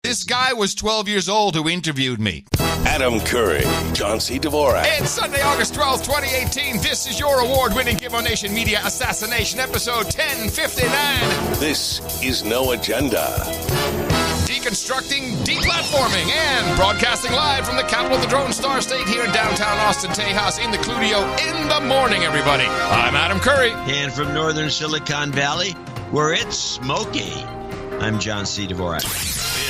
This guy was 12 years old who interviewed me. Adam Curry, John C. Dvorak. It's Sunday, August 12th, 2018. This is your award-winning Gimmo Nation Media Assassination episode 1059. This is No Agenda. Deconstructing, deplatforming, and broadcasting live from the capital of the Drone Star State here in downtown Austin, Tejas, in the Cludio in the morning, everybody. I'm Adam Curry. And from northern Silicon Valley, where it's smoky, I'm John C. Dvorak.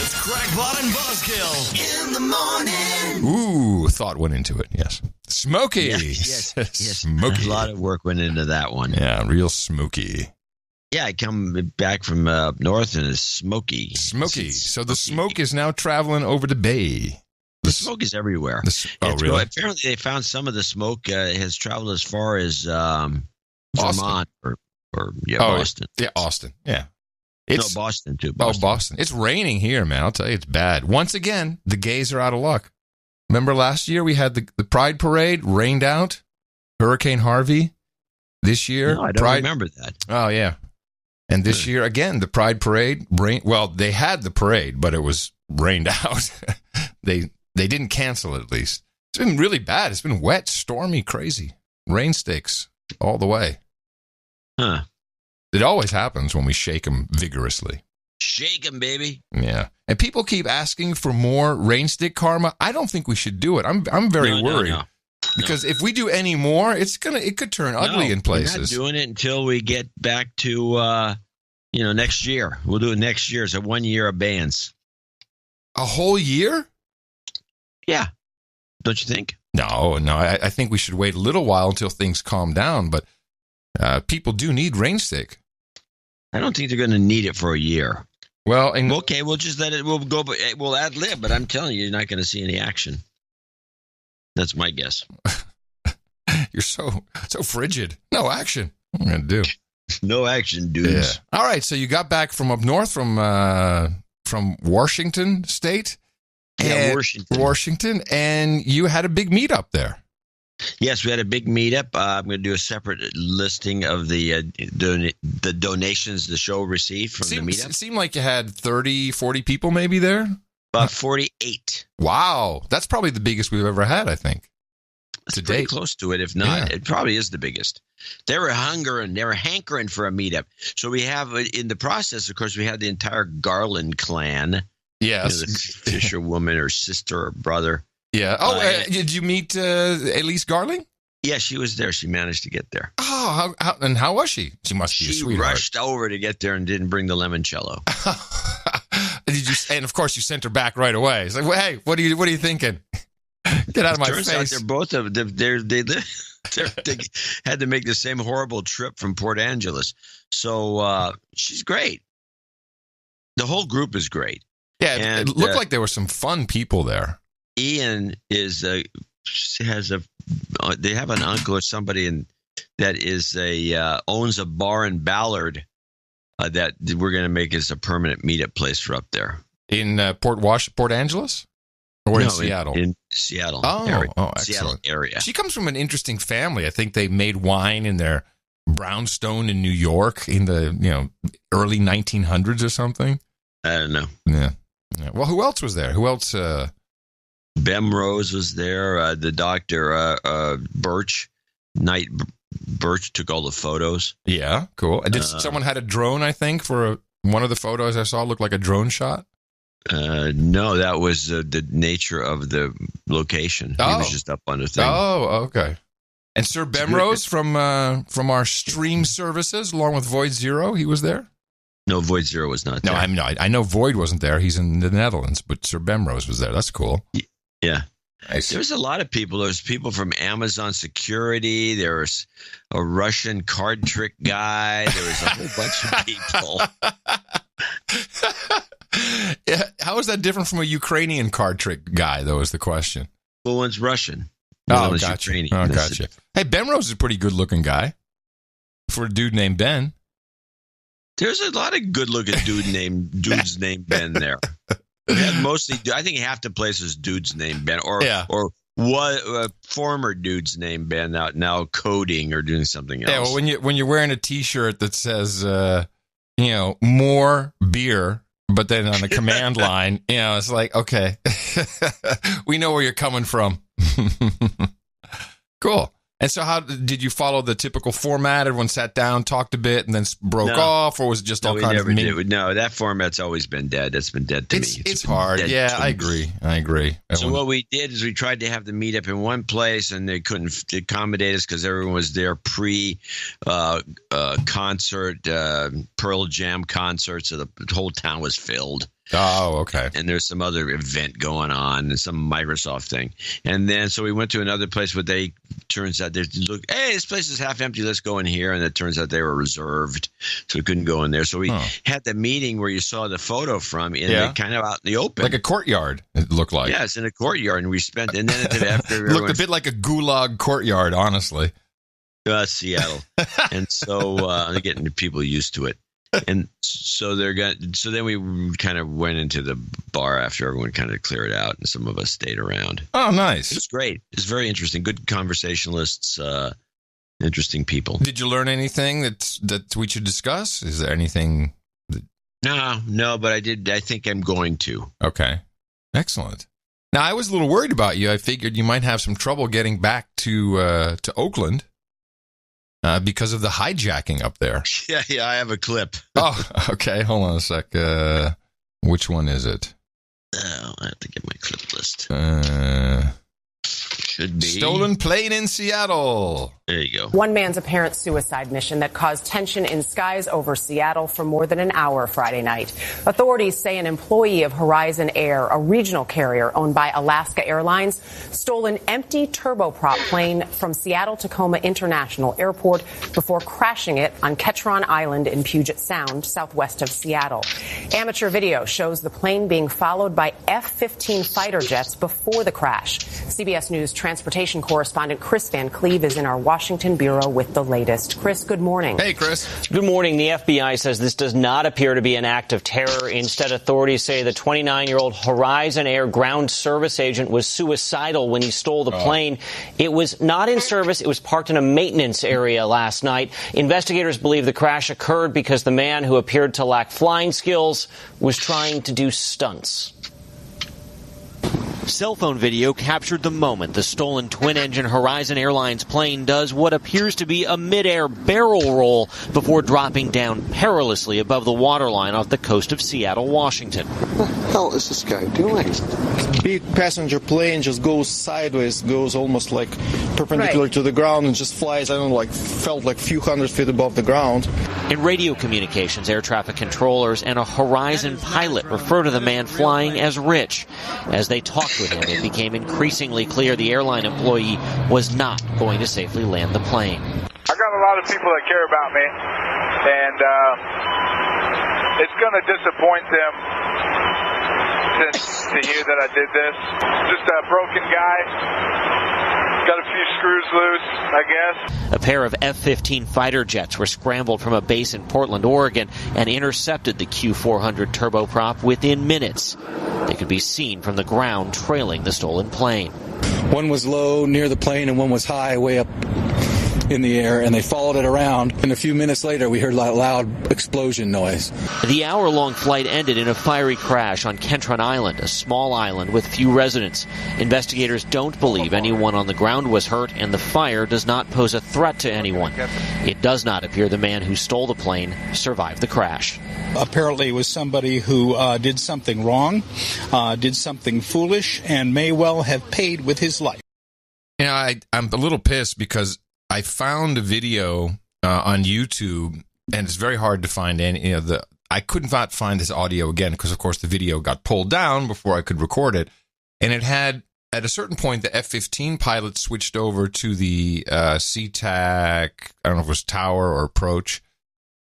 It's Crackpot and Buzzkill in the morning. Ooh, thought went into it, yes. Smoky. Yes. Smoky. A lot of work went into that one. Yeah, real smoky. Yeah, I come back from up north and it's smoky. Smoky. So the smoke is now traveling over the bay. The smoke is everywhere. Really? Apparently, they found some of the smoke has traveled as far as Vermont or Boston. Yeah, Austin. Yeah. Boston, too. Boston. It's raining here, man. I'll tell you, it's bad. Once again, the gays are out of luck. Remember last year we had the Pride Parade rained out? Hurricane Harvey. This year, no, I don't remember that. Oh, yeah. And this year, again, the Pride Parade rained. Well, they had the parade, but it was rained out. They didn't cancel it, at least. It's been really bad. It's been wet, stormy, crazy. Rain sticks all the way. Huh. It always happens when we shake them vigorously. Shake them, baby. Yeah. And people keep asking for more rain stick karma. I don't think we should do it. I'm very worried. No. Because if we do any more, it could turn ugly in places. We're not doing it until we get back to next year. We'll do it next year. It's a 1 year abeyance. A whole year? Yeah. Don't you think? No. I think we should wait a little while until things calm down. But people do need rain stick. I don't think they're going to need it for a year. Well, okay, we'll just let it. We'll ad lib. But I'm telling you, you're not going to see any action. That's my guess. You're so frigid. No action. What am I going to do? No action, dudes. Yeah. All right. So you got back from up north from Washington State. Yeah, Washington, and you had a big meetup there. Yes, we had a big meetup. I'm going to do a separate listing of the donations the show received from the meetup. It seemed like you had 30, 40 people maybe there. About 48. Wow. That's probably the biggest we've ever had, I think. It's pretty close to it. If not, It probably is the biggest. They were hankering for a meetup. So we have, in the process, of course, we had the entire Garland clan. Yes. The fisherwoman or sister or brother. Yeah. Oh, did you meet Elise Garling? Yeah, she was there. She managed to get there. Oh, how was she? She must be a sweetheart. She rushed over to get there and didn't bring the limoncello. And of course, you sent her back right away. It's like, well, hey, what are you thinking? Get out of my face! Turns out they're both of them. They had to make the same horrible trip from Port Angeles. So she's great. The whole group is great. Yeah, it looked like there were some fun people there. Ian they have an uncle or somebody that owns a bar in Ballard that we're going to make as a permanent meetup place for up there. In Port Angeles? Or in Seattle? In Seattle. Excellent. Seattle area. She comes from an interesting family. I think they made wine in their brownstone in New York in the early 1900s or something. I don't know. Yeah. Well, who else was there? Who else? Bem Rose was there. The doctor, Knight Birch took all the photos. Yeah, cool. Someone had a drone, I think, for one of the photos I saw looked like a drone shot? No, that was the nature of the location. He was just up on the thing. Oh, okay. And Sir Bemrose from our stream services, along with Void Zero, he was there? No, Void Zero was not there. No, I know Void wasn't there. He's in the Netherlands, but Sir Bemrose was there. That's cool. Yeah. Nice. There was a lot of people. There was people from Amazon Security. There was a Russian card trick guy. There was a whole bunch of people. Yeah, how is that different from a Ukrainian card trick guy, though, is the question. Well, one's Russian. Gotcha. Gotcha. Hey, Bemrose is a pretty good-looking guy for a dude named Ben. There's a lot of good-looking dudes named Ben there. Mostly, I think half the place is dudes named Ben, or what former dudes named Ben now coding or doing something else. Yeah, well, when you're wearing a T-shirt that says, more beer But then on the command line, it's like, okay, we know where you're coming from. Cool. And so how did you follow the typical format? Everyone sat down, talked a bit, and then broke off, or was it just all kinds of No, that format's always been dead. That's been dead to me. It's hard. Yeah, I agree. So what we did is we tried to have the meetup in one place, and they couldn't accommodate us because everyone was there pre-concert, Pearl Jam concert, so the whole town was filled. Oh, okay. And there's some other event going on, some Microsoft thing. And then so we went to another place where turns out hey, this place is half empty. Let's go in here. And it turns out they were reserved, so we couldn't go in there. So we had the meeting where you saw the photo from, kind of out in the open. Like a courtyard, it looked like. Yeah, it's in a courtyard. And we spent, and then after it looked a bit like a gulag courtyard, honestly. Seattle. And so I'm getting people used to it. And so so then we kind of went into the bar after everyone kind of cleared out, and some of us stayed around. Oh, nice. It was great. It was very interesting. Good conversationalists, interesting people. Did you learn anything that we should discuss? Is there anything? No, but I did. I think I'm going to. Okay. Excellent. Now, I was a little worried about you. I figured you might have some trouble getting back to Oakland. Because of the hijacking up there. Yeah, I have a clip. Oh, okay. Hold on a sec. Which one is it? I have to get my clip list. Should be. Stolen plane in Seattle. There you go. One man's apparent suicide mission that caused tension in skies over Seattle for more than an hour Friday night. Authorities say an employee of Horizon Air, a regional carrier owned by Alaska Airlines, stole an empty turboprop plane from Seattle-Tacoma International Airport before crashing it on Ketron Island in Puget Sound, southwest of Seattle. Amateur video shows the plane being followed by F-15 fighter jets before the crash. CBS News transportation correspondent Chris Van Cleve is in our Washington bureau with the latest. Chris, good morning. Hey, Chris. Good morning. The FBI says this does not appear to be an act of terror. Instead, authorities say the 29-year-old Horizon Air ground service agent was suicidal when he stole the plane. It was not in service. It was parked in a maintenance area last night. Investigators believe the crash occurred because the man, who appeared to lack flying skills, was trying to do stunts. Cell phone video captured the moment the stolen twin-engine Horizon Airlines plane does what appears to be a mid-air barrel roll before dropping down perilously above the waterline off the coast of Seattle, Washington. What the hell is this guy doing? Big passenger plane just goes sideways, goes almost like perpendicular to the ground and just flies, felt like a few hundred feet above the ground. In radio communications, air traffic controllers and a Horizon pilot refer to the man flying as Rich. As they talked with him, it became increasingly clear the airline employee was not going to safely land the plane. I got a lot of people that care about me, and it's going to disappoint them to hear that I did this. Just a broken guy. Got a few screws loose, I guess. A pair of F-15 fighter jets were scrambled from a base in Portland, Oregon, and intercepted the Q-400 turboprop within minutes. They could be seen from the ground trailing the stolen plane. One was low near the plane and one was high way up in the air, and they followed it around. And a few minutes later, we heard that loud explosion noise. The hour-long flight ended in a fiery crash on Ketron Island, a small island with few residents. Investigators don't believe anyone on the ground was hurt, and the fire does not pose a threat to anyone. It does not appear the man who stole the plane survived the crash. Apparently it was somebody who did something wrong, did something foolish, and may well have paid with his life. I'm a little pissed because I found a video on YouTube, and it's very hard to find any. I could not find this audio again because, of course, the video got pulled down before I could record it, and it had at a certain point the F-15 pilot switched over to the SeaTac. I don't know if it was tower or approach,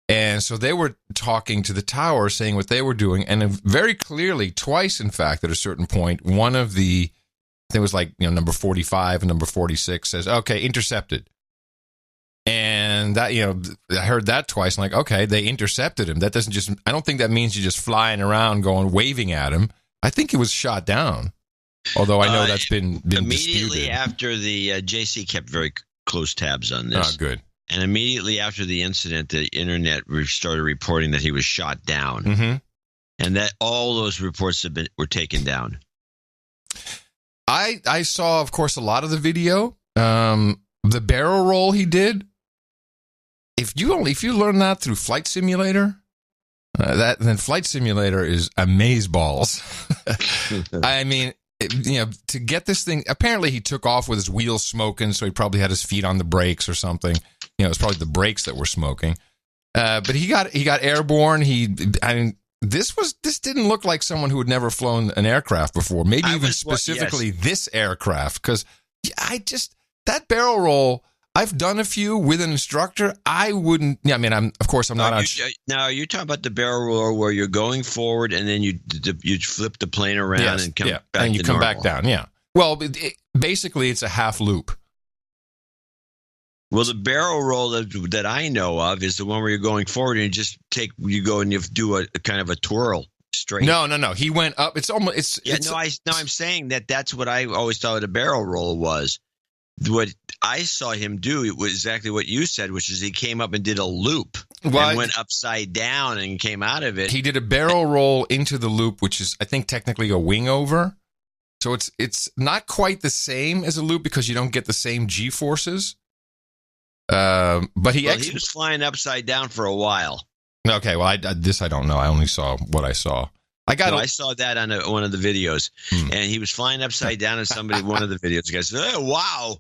and so they were talking to the tower, saying what they were doing, and very clearly, twice, in fact, at a certain point, one of the there was number 45 and number 46 says, "Okay, intercepted." And that, I heard that twice. I'm like, okay, they intercepted him. That doesn't just, I don't think that means you're just flying around going, waving at him. I think he was shot down. Although I know that's been immediately disputed. After the JC kept very close tabs on this. Oh, good. And immediately after the incident, the internet started reporting that he was shot down. Mm-hmm. and that all those reports were taken down. I saw, of course, a lot of the video. The barrel roll he did. If you learn that through Flight Simulator, then Flight Simulator is amazeballs. I mean, to get this thing. Apparently, he took off with his wheels smoking, so he probably had his feet on the brakes or something. It's probably the brakes that were smoking. But he got airborne. This didn't look like someone who had never flown an aircraft before. Maybe even specifically this aircraft, because that barrel roll. I've done a few with an instructor. I wouldn't. Yeah, I mean, I'm not. Now, you're talking about the barrel roll where you're going forward and then you flip the plane around and come back and you to come normal. back down. Yeah. Well, basically, it's a half loop. Well, the barrel roll that I know of is the one where you're going forward and you go and you do a kind of a twirl straight. No. He went up. It's almost. I'm saying that's what I always thought a barrel roll was. What I saw him do, it was exactly what you said, which is he came up and did a loop and went upside down and came out of it. He did a barrel roll into the loop, which is, I think, technically a wing over. So it's not quite the same as a loop because you don't get the same G-forces. But he was flying upside down for a while. Okay, well, I don't know. I only saw what I saw. I saw that on one of the videos, and he was flying upside down. And one of the videos, the guy said, "Oh, wow!"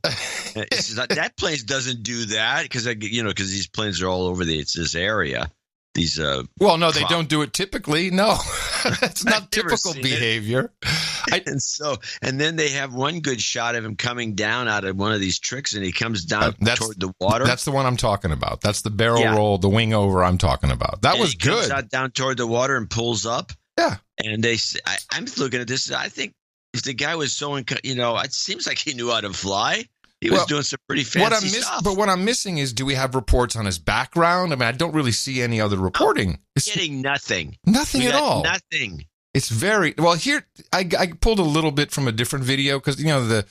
He says, that plane doesn't do that because these planes are all over this area. These well, no, they don't do it typically. No, it's not typical behavior. And then they have one good shot of him coming down out of one of these tricks, and he comes down toward the water. That's the one I'm talking about. That's the barrel roll, the wing over. I'm talking about. That was good. Comes out down toward the water and pulls up. Yeah, and I'm looking at this. I think if the guy was it seems like he knew how to fly. He was doing some pretty fancy stuff. But what I'm missing is, do we have reports on his background? I mean, I don't really see any other reporting. It's getting nothing. Nothing at all. Nothing. It's very well. Here, I pulled a little bit from a different video because the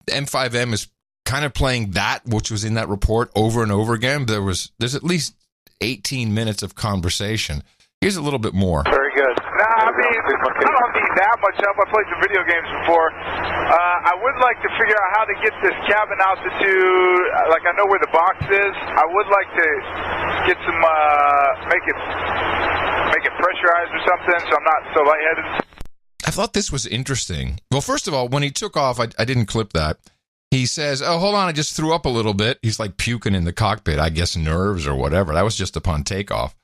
M5M is kind of playing that which was in that report over and over again. There's at least 18 minutes of conversation. Here's a little bit more. Very good. I don't need that much help. I played some video games before. I would like to figure out how to get this cabin altitude. Like, I know where the box is. I would like to get some, make it pressurized or something so I'm not so lightheaded. I thought this was interesting. Well, first of all, when he took off, I didn't clip that. He says, "Oh, hold on, I just threw up a little bit." He's like puking in the cockpit, I guess nerves or whatever. That was just upon takeoff.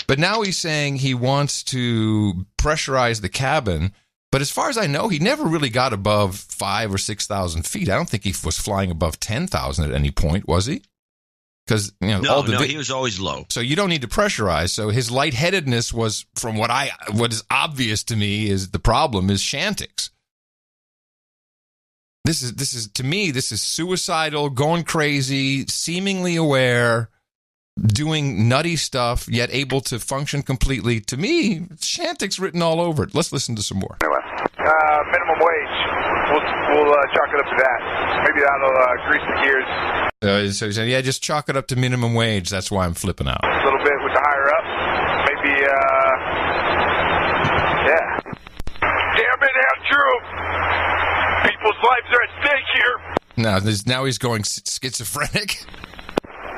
But now he's saying he wants to pressurize the cabin. But as far as I know, he never really got above 5,000 or 6,000 feet. I don't think he was flying above 10,000 at any point, was he? Because he was always low. So you don't need to pressurize. So his lightheadedness was, from what is obvious to me, is the problem is Shantix. This is to me, this is suicidal, going crazy, seemingly aware, doing nutty stuff, yet able to function completely. To me, Shantix written all over it. Let's listen to some more. Anyway, minimum wage. We'll chalk it up to that. Maybe that'll grease the gears. So he said, "Yeah, just chalk it up to minimum wage. That's why I'm flipping out." A little bit with the higher up. Maybe, yeah. Damn it, Andrew! People's lives are at stake here. Now he's going schizophrenic.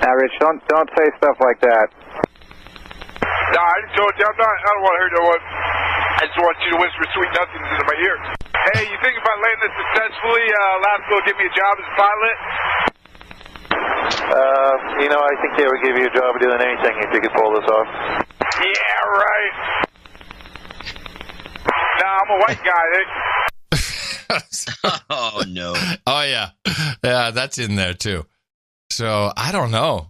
Now, Rich, don't say stuff like that. No, I just told you I don't want to hear no one. I just want you to whisper sweet nothings into my ear. Hey, you think if I land this successfully, Labs will give me a job as a pilot? I think they would give you a job doing anything if you could pull this off. Yeah, right. Nah, I'm a white guy, Oh, no. Oh, yeah. Yeah, that's in there, too. So, I don't know.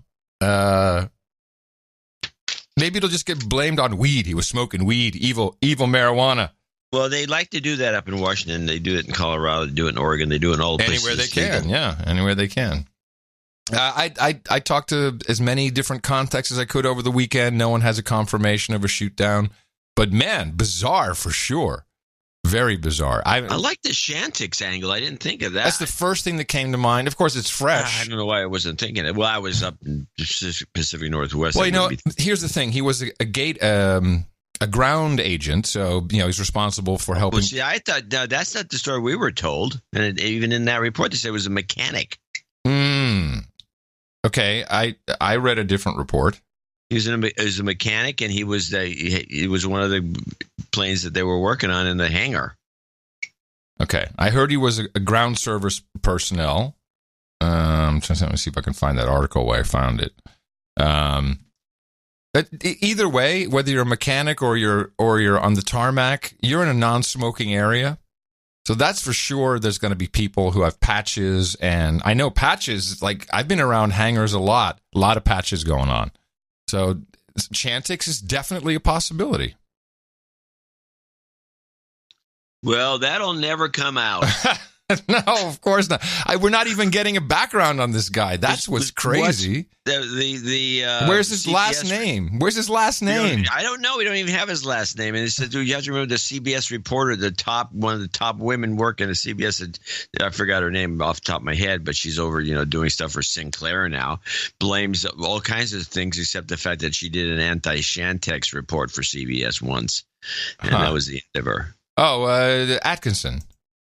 Maybe it'll just get blamed on weed. He was smoking weed, evil marijuana. Well, they like to do that up in Washington. They do it in Colorado. They do it in Oregon. They do it in all places. Anywhere they can, anywhere they can. I talked to as many different contacts as I could over the weekend. No one has a confirmation of a shoot down. But, man, bizarre for sure. Very bizarre. I like the Shantix angle. I didn't think of that. That's the first thing that came to mind. Of course, it's fresh. I don't know why I wasn't thinking it. Well, I was up in Pacific Northwest. Well, here's the thing. He was a a ground agent, so he's responsible for helping. Well, see, I thought that's not the story we were told, and even in that report, they said it was a mechanic. Okay, I read a different report. He was a mechanic, and he was one of the planes that they were working on in the hangar. Okay, I heard he was a ground service personnel. Let me see if I can find that article where I found it. But either way, whether you're a mechanic or you're on the tarmac, you're in a non-smoking area. So that's for sure. There's going to be people who have patches, and I know patches. Like I've been around hangars a lot of patches going on. So Chantix is definitely a possibility. Well, that'll never come out. No, of course not. We're not even getting a background on this guy. That's what's crazy. Where's his last name? Where's his last name? I don't know. We don't even have his last name. And it said, you have to remember the CBS reporter, one of the top women working at CBS. I forgot her name off the top of my head, but she's over, doing stuff for Sinclair now. Blames all kinds of things except the fact that she did an anti-Chantix report for CBS once, and that was the end of her. Oh, Atkinson.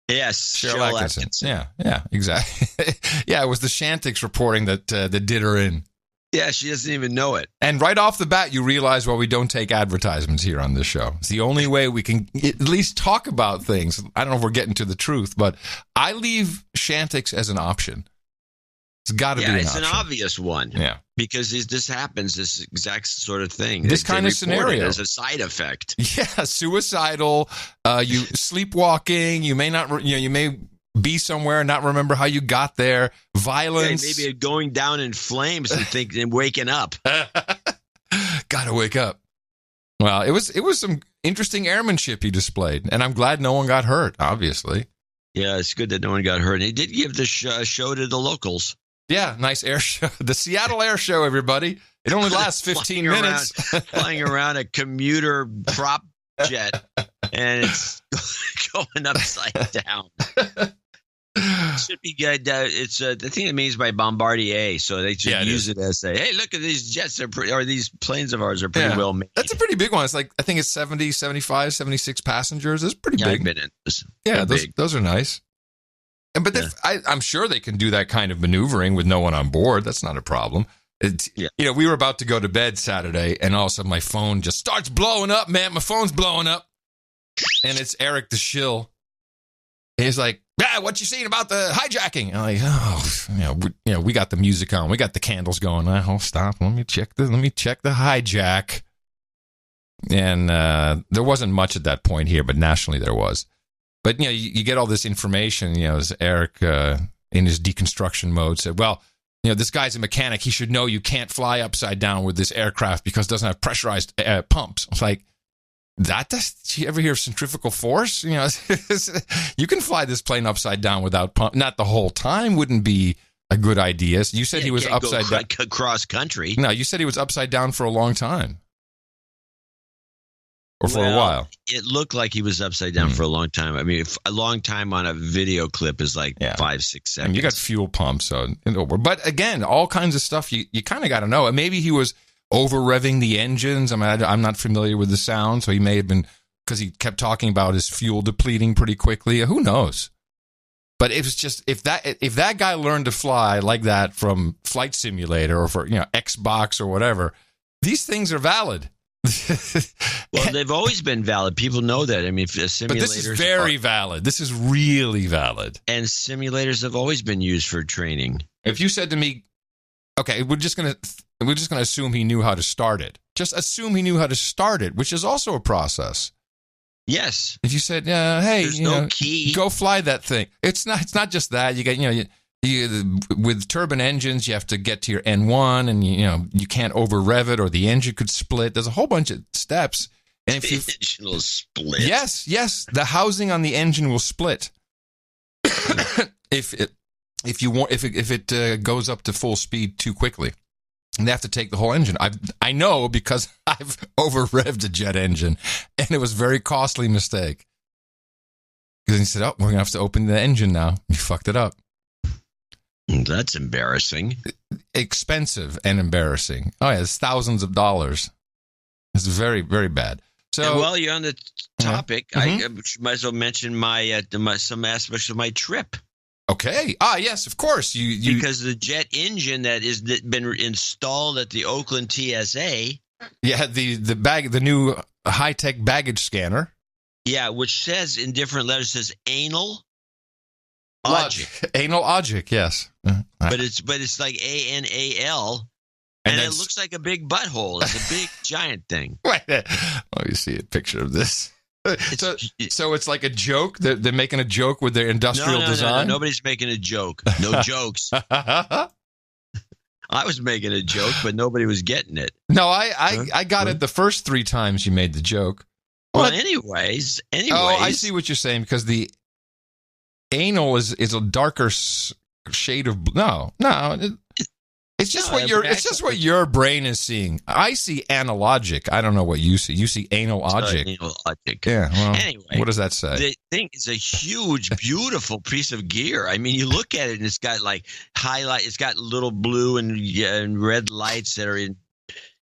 Yes, Cheryl Atkinson. Yeah, exactly. Yeah, it was the Chantix reporting that did her in. Yeah, she doesn't even know it. And right off the bat, you realize, well, we don't take advertisements here on this show. It's the only way we can at least talk about things. I don't know if we're getting to the truth, but I leave Chantix as an option. It's got to be an option. Yeah, it's an obvious one. Yeah. Because this happens, this exact sort of thing. This kind of scenario. As a side effect. Yeah, suicidal, you sleepwalking, you may not, you may be somewhere and not remember how you got there, violence. Yeah, maybe going down in flames and waking up. Gotta wake up. Well, it was some interesting airmanship he displayed, and I'm glad no one got hurt, obviously. Yeah, it's good that no one got hurt. And he did give the show to the locals. Yeah, nice air show. The Seattle Air Show, everybody. It only lasts 15 minutes. Flying around a commuter prop jet, and it's going upside down. Should be good. It's the thing it means by Bombardier, so they should use it as hey, look at these jets or these planes of ours are pretty well made. That's a pretty big one. It's like, I think it's 70, 75, 76 passengers. It's pretty big. I've been in this. Yeah, those are nice. But I'm sure they can do that kind of maneuvering with no one on board. That's not a problem. We were about to go to bed Saturday, and all of a sudden my phone just starts blowing up, man. My phone's blowing up. And it's Eric the Shill. He's like, what you seen about the hijacking? And I'm like, we got the music on. We got the candles going. Oh, stop. Let me check the hijack. And there wasn't much at that point here, but nationally there was. But, you get all this information, as Eric, in his deconstruction mode, said, well, this guy's a mechanic. He should know you can't fly upside down with this aircraft because it doesn't have pressurized pumps. It's like, did you ever hear of centrifugal force? You can fly this plane upside down without pump. Not the whole time wouldn't be a good idea. So you said he was upside down. Cross country. No, you said he was upside down for a long time. Or for a while. It looked like he was upside down for a long time. I mean, a long time on a video clip is like 5-6 seconds. And you got fuel pumps. But again, all kinds of stuff you kind of got to know. And maybe he was over-revving the engines. I mean, I'm not familiar with the sound, so he may have been, because he kept talking about his fuel depleting pretty quickly. Who knows? But it was just, if that guy learned to fly like that from Flight Simulator or for Xbox or whatever, these things are valid. Well, they've always been valid. People know that. I mean, simulators. But this is very valid. This is really valid. And simulators have always been used for training. If you said to me, okay, we're just gonna assume he knew how to start it. Just assume he knew how to start it, which is also a process. Yes. If you said, hey, there's no key. Go fly that thing. It's not just that. You get, with turbine engines, you have to get to your N1, and you can't over rev it, or the engine could split. There's a whole bunch of steps. And if the engine will split. Yes, the housing on the engine will split. if it goes up to full speed too quickly, and they have to take the whole engine. I know because I've over revved a jet engine, and it was a very costly mistake. Because he said, we're gonna have to open the engine now. You fucked it up. That's embarrassing. Expensive and embarrassing. Oh, yeah, it's thousands of dollars. It's very, very bad. So, while you're on the topic, I might as well mention some aspects of my trip. Okay. Yes, of course. Because the jet engine that is been installed at the Oakland TSA. Yeah, the new high-tech baggage scanner. Yeah, which says in different letters anal object. Anal object, yes. But it's like ANAL. And it looks like a big butthole. It's a big, giant thing. Let me see a picture of this. So it's like a joke? They're making a joke with their industrial design? No, nobody's making a joke. No jokes. I was making a joke, but nobody was getting it. No, I got it the first 3 times you made the joke. Well, anyways. Oh, I see what you're saying, because the anal is a darker shade of no. It's just what your brain is seeing. I see analogic. I don't know what you see. You see analogic. Analogic. Yeah. Well, anyway, what does that say? The thing is a huge, beautiful piece of gear. I mean, you look at it and it's got like highlight. It's got little blue and red lights that are in.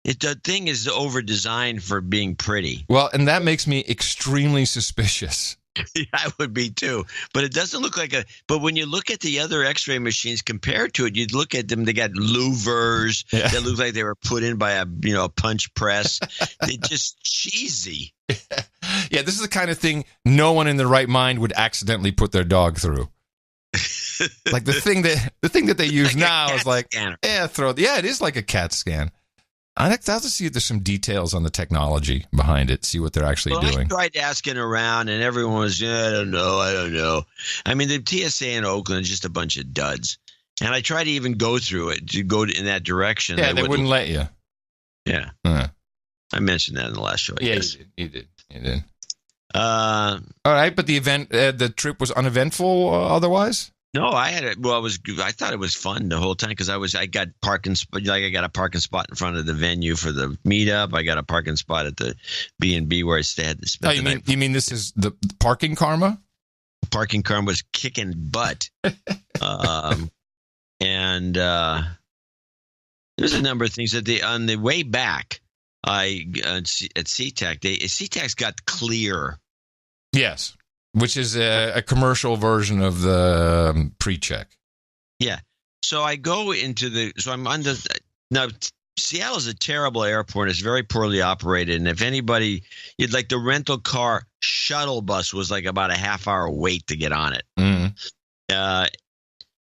The thing is over designed for being pretty. Well, and that makes me extremely suspicious. I would be too, but it doesn't look like but when you look at the other x-ray machines compared to it, you'd look at them, they got louvers that look like they were put in by a punch press. They're just cheesy. Yeah, this is the kind of thing no one in their right mind would accidentally put their dog through. Like the thing that they use like now is like, it is like a CAT scan. I'd have to see if there's some details on the technology behind it, see what they're actually doing. I tried asking around, and everyone was, I don't know. I mean, the TSA in Oakland is just a bunch of duds. And I tried to even go through it, to go in that direction. Yeah, they wouldn't let you. Yeah. I mentioned that in the last show, I guess. You did. All right, but the event, the trip was uneventful otherwise? No, I had it. Well, I thought it was fun the whole time because I got parking. I got a parking spot in front of the venue for the meetup. I got a parking spot at the B&B where I had to spend the night. You mean this is the parking karma? Parking karma was kicking butt, and there's a number of things on the way back. At SeaTac, SeaTac's got clear. Yes. Which is a commercial version of the pre-check. Yeah. So I go into I'm on now Seattle's a terrible airport. It's very poorly operated. And if anybody, like the rental car shuttle bus was like about a half-hour wait to get on it. Mm-hmm.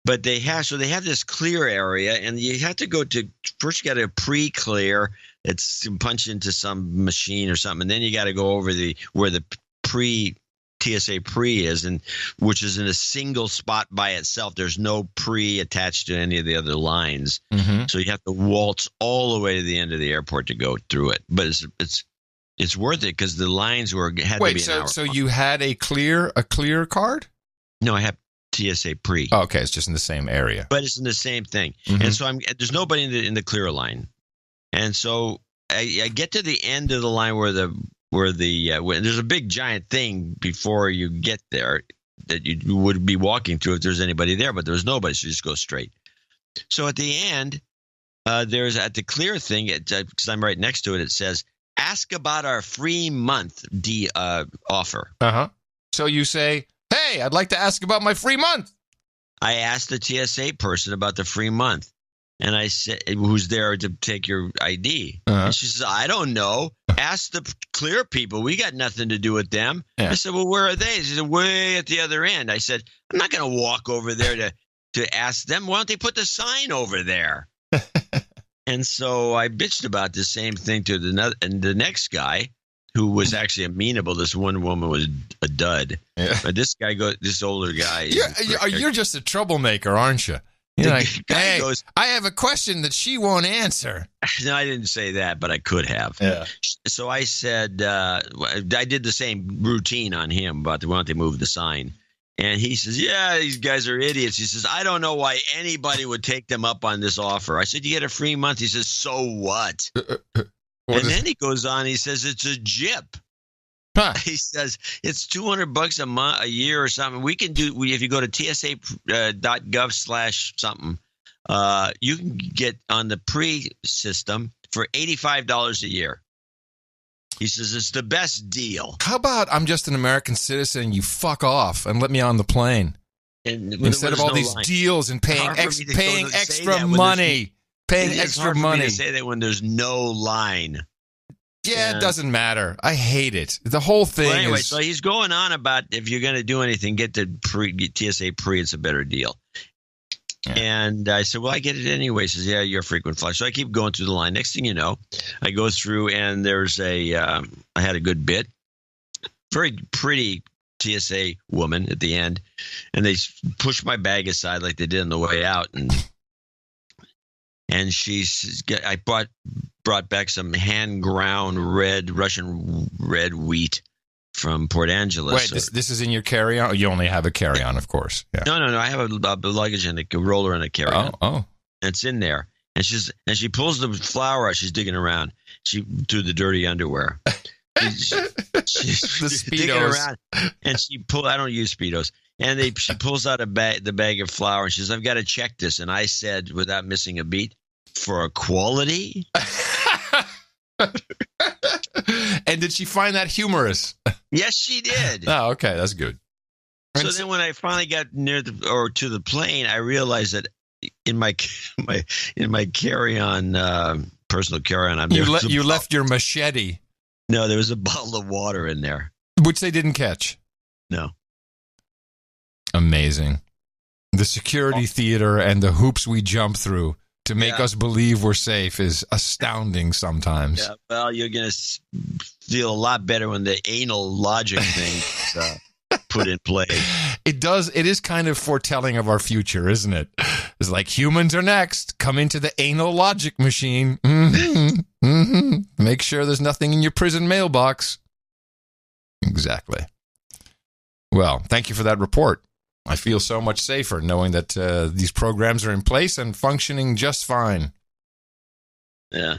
But they have this clear area, and you have to go to first. You got to pre-clear. It's punch into some machine or something, and then you got to go over where the TSA pre is, and which is in a single spot by itself. There's no pre attached to any of the other lines, so you have to waltz all the way to the end of the airport to go through it. But it's worth it because the lines had to be an hour. So you had a clear card? No, I have TSA pre. Oh, okay, it's just in the same area, but it's in the same thing. And so there's nobody in the clear line, and so I get to the end of the line where there's a big giant thing before you get there that you would be walking through if there's anybody there, but there's nobody, so you just go straight. So at the end, there's at the clear thing, because I'm right next to it, it says, ask about our free month offer. So you say, hey, I'd like to ask about my free month. I asked the TSA person about the free month. And I said, who's there to take your ID? And she says, I don't know. Ask the clear people. We got nothing to do with them. I said, well, where are they? She said, way at the other end. I said, I'm not going to walk over there to ask them. Why don't they put the sign over there? And so I bitched about the same thing to the next guy, who was actually amenable. This one woman was a dud. Yeah. But this older guy. You're just a troublemaker, aren't you? You're like, hey, I have a question that she won't answer. No, I didn't say that, but I could have. Yeah. So I said, I did the same routine on him about why don't they move the sign. And he says, yeah, these guys are idiots. He says, I don't know why anybody would take them up on this offer. I said, you get a free month. He says, so what? Then he goes on, he says, it's a JIP. Huh. He says it's $200 a year or something. We can do if you go to tsa.gov/something, you can get on the pre system for $85 a year. He says it's the best deal. How about I'm just an American citizen, you fuck off and let me on the plane? And instead of all these deals and paying extra money. Paying extra money. To say that when there's no line. Yeah, it doesn't matter. I hate it. The whole thing well, anyway, is... so he's going on about if you're going to do anything, get the TSA pre. It's a better deal. Yeah. And I said, well, I get it anyway. He says, yeah, you're a frequent flyer. So I keep going through the line. Next thing you know, I go through and there's I had a good bit. Very pretty TSA woman at the end. And they pushed my bag aside like they did on the way out. And I brought back some hand-ground Russian red wheat from Port Angeles. Wait, this is in your carry-on? You only have a carry-on, of course. Yeah. No. I have a luggage and a roller and a carry-on. Oh. And it's in there. And she pulls the flour out. She's digging around. She threw the dirty underwear. She's the Speedos. Digging around. And I don't use Speedos. And she pulls out the bag of flour and she says, I've got to check this. And I said, without missing a beat, for a quality? And did she find that humorous? Yes, she did. Oh, okay, that's good. So then, when I finally got to the plane, I realized that in my carry-on, personal carry-on, you left your machete. No, there was a bottle of water in there, which they didn't catch. No. Amazing. The security theater and the hoops we jump through to make us believe we're safe is astounding sometimes. Yeah, well, you're going to feel a lot better when the anal logic thing is put in play. It is kind of foretelling of our future, isn't it? It's like humans are next. Come into the anal logic machine. Mm-hmm. Mm-hmm. Make sure there's nothing in your prison mailbox. Exactly. Well, thank you for that report. I feel so much safer knowing that these programs are in place and functioning just fine. Yeah.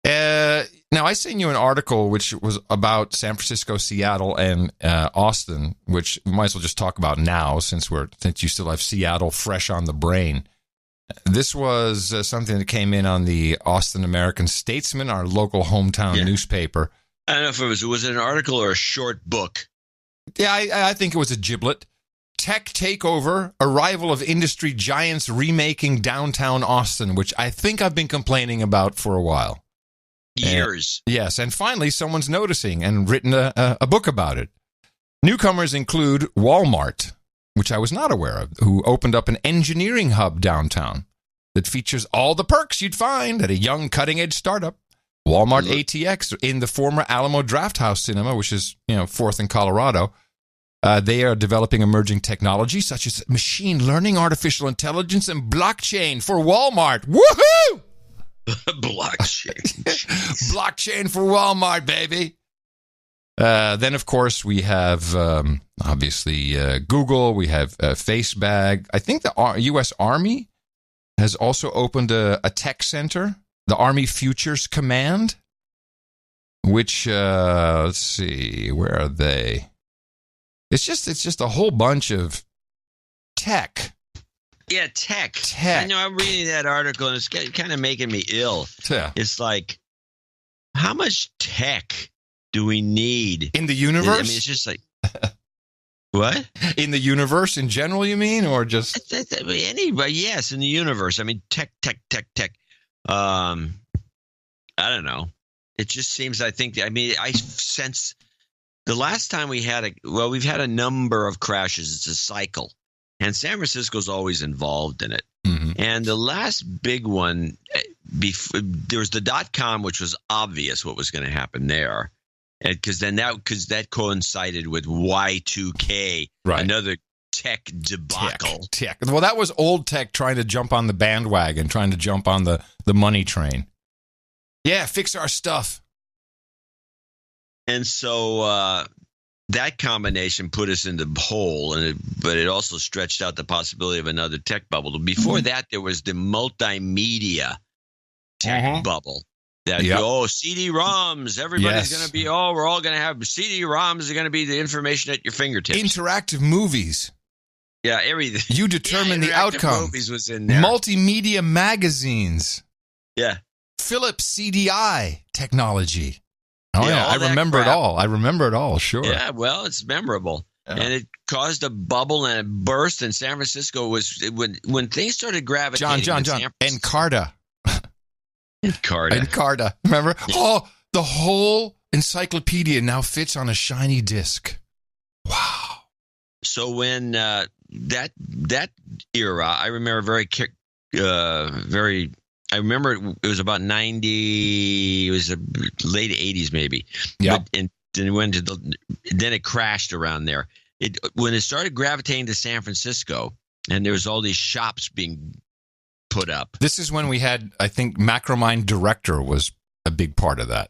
Now, I sent you an article which was about San Francisco, Seattle, and Austin, which we might as well just talk about now since you still have Seattle fresh on the brain. This was something that came in on the Austin American Statesman, our local hometown newspaper. I don't know if was it an article or a short book? Yeah, I think it was a giblet. Tech takeover, arrival of industry giants remaking downtown Austin, which I think I've been complaining about for a while. Years. Yes, and finally someone's noticing and written a book about it. Newcomers include Walmart, which I was not aware of, who opened up an engineering hub downtown that features all the perks you'd find at a young cutting-edge startup. Walmart ATX in the former Alamo Drafthouse Cinema, which is 4th in Colorado. They are developing emerging technology such as machine learning, artificial intelligence, and blockchain for Walmart. Woohoo! Blockchain. Blockchain for Walmart, baby. Then, of course, we have, obviously, Google. We have FaceBag. I think the U.S. Army has also opened a tech center, the Army Futures Command, which, let's see, where are they? It's just a whole bunch of tech. Yeah, tech. I know I'm reading that article and it's kind of making me ill. Yeah. It's like, how much tech do we need? In the universe? I mean, it's just like, what? In the universe in general, you mean? Or just? Anybody, yes, in the universe. I mean, tech. I don't know. It just seems, I sense the last time we've had a number of crashes. It's a cycle. And San Francisco's always involved in it. Mm-hmm. And the last big one, there was the .com, which was obvious what was going to happen there. Because that coincided with Y2K, right. Another tech debacle. Tech. Well, that was old tech trying to jump on the bandwagon, trying to jump on the money train. Yeah, fix our stuff. And so that combination put us in the hole, but it also stretched out the possibility of another tech bubble. Before that, there was the multimedia tech bubble. CD-ROMs, everybody's going to be, we're all going to have CD-ROMs are going to be the information at your fingertips. Interactive movies. Yeah, everything. You determine the outcome. Movies was in there. Multimedia magazines. Yeah. Philips CDI technology. Oh, yeah. I remember it all. I remember it all. Sure. Yeah, well, it's memorable. Yeah. And it caused a bubble and a burst. And San Francisco was, when things started gravitating. John. Encarta. Encarta. Remember? Yeah. Oh, the whole encyclopedia now fits on a shiny disc. Wow. So when that era, I remember I remember it was about 90. It was the late 80s, maybe. Yeah. And then it crashed around there. When it started gravitating to San Francisco, and there was all these shops being put up. This is when we had, I think, Macromind Director was a big part of that.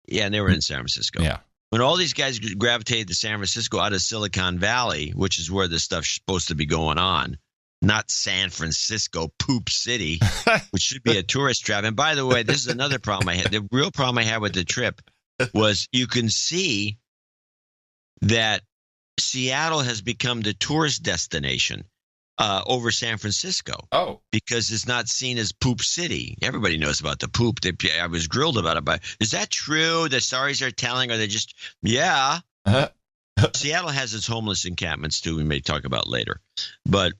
Yeah, and they were in San Francisco. Yeah. When all these guys gravitated to San Francisco out of Silicon Valley, which is where this stuff's supposed to be going on, not San Francisco, Poop City, which should be a tourist trap. And by the way, this is another problem I had. The real problem I had with the trip was you can see that Seattle has become the tourist destination over San Francisco. Oh. Because it's not seen as Poop City. Everybody knows about the poop. I was grilled about it. But is that true? The stories they're telling, or they just, yeah. Seattle has its homeless encampments, too, we may talk about later. But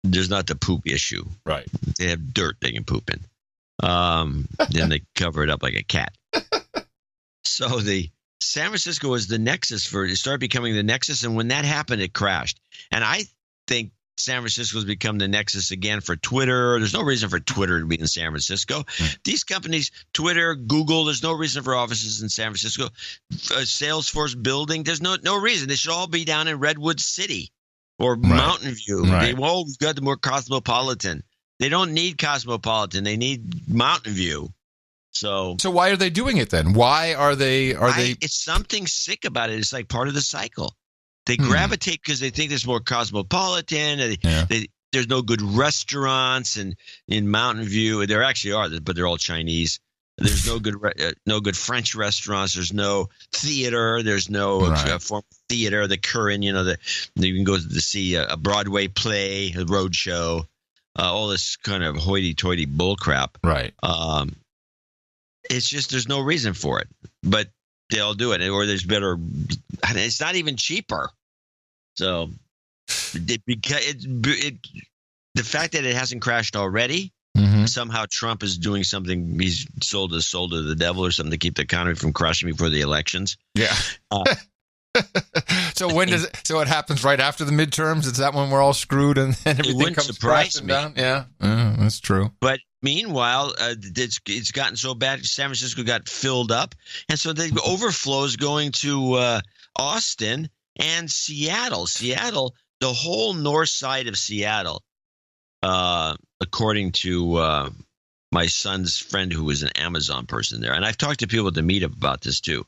there's not the poop issue. Right. They have dirt they can poop in. Then they cover it up like a cat. So the San Francisco was the nexus it started becoming the nexus. And when that happened, it crashed. And I think San Francisco's become the nexus again for Twitter. There's no reason for Twitter to be in San Francisco. These companies, Twitter, Google, there's no reason for offices in San Francisco. Salesforce building, there's no reason. They should all be down in Redwood City or Mountain View. Right. We've got the more cosmopolitan. They don't need cosmopolitan. They need Mountain View. So why are they doing it then? Why are they? It's something sick about it. It's like part of the cycle. They gravitate because they think there's more cosmopolitan. There's no good restaurants in Mountain View. There actually are, but they're all Chinese. There's no good French restaurants. There's no theater. There's no form of theater. The current, you can go to see a Broadway play, a road show, all this kind of hoity-toity bullcrap. Right. It's just there's no reason for it, but they'll do it, or there's better. It's not even cheaper. So, the fact that it hasn't crashed already, somehow Trump is doing something. He's sold his soul to the devil or something to keep the economy from crashing before the elections. Yeah. So it happens right after the midterms? Is that when we're all screwed and everything comes crashing down? Yeah, that's true. But meanwhile, it's gotten so bad. San Francisco got filled up, and so the overflows going to Austin and Seattle. Seattle, the whole north side of Seattle, according to my son's friend who was an Amazon person there, and I've talked to people at the meetup about this too.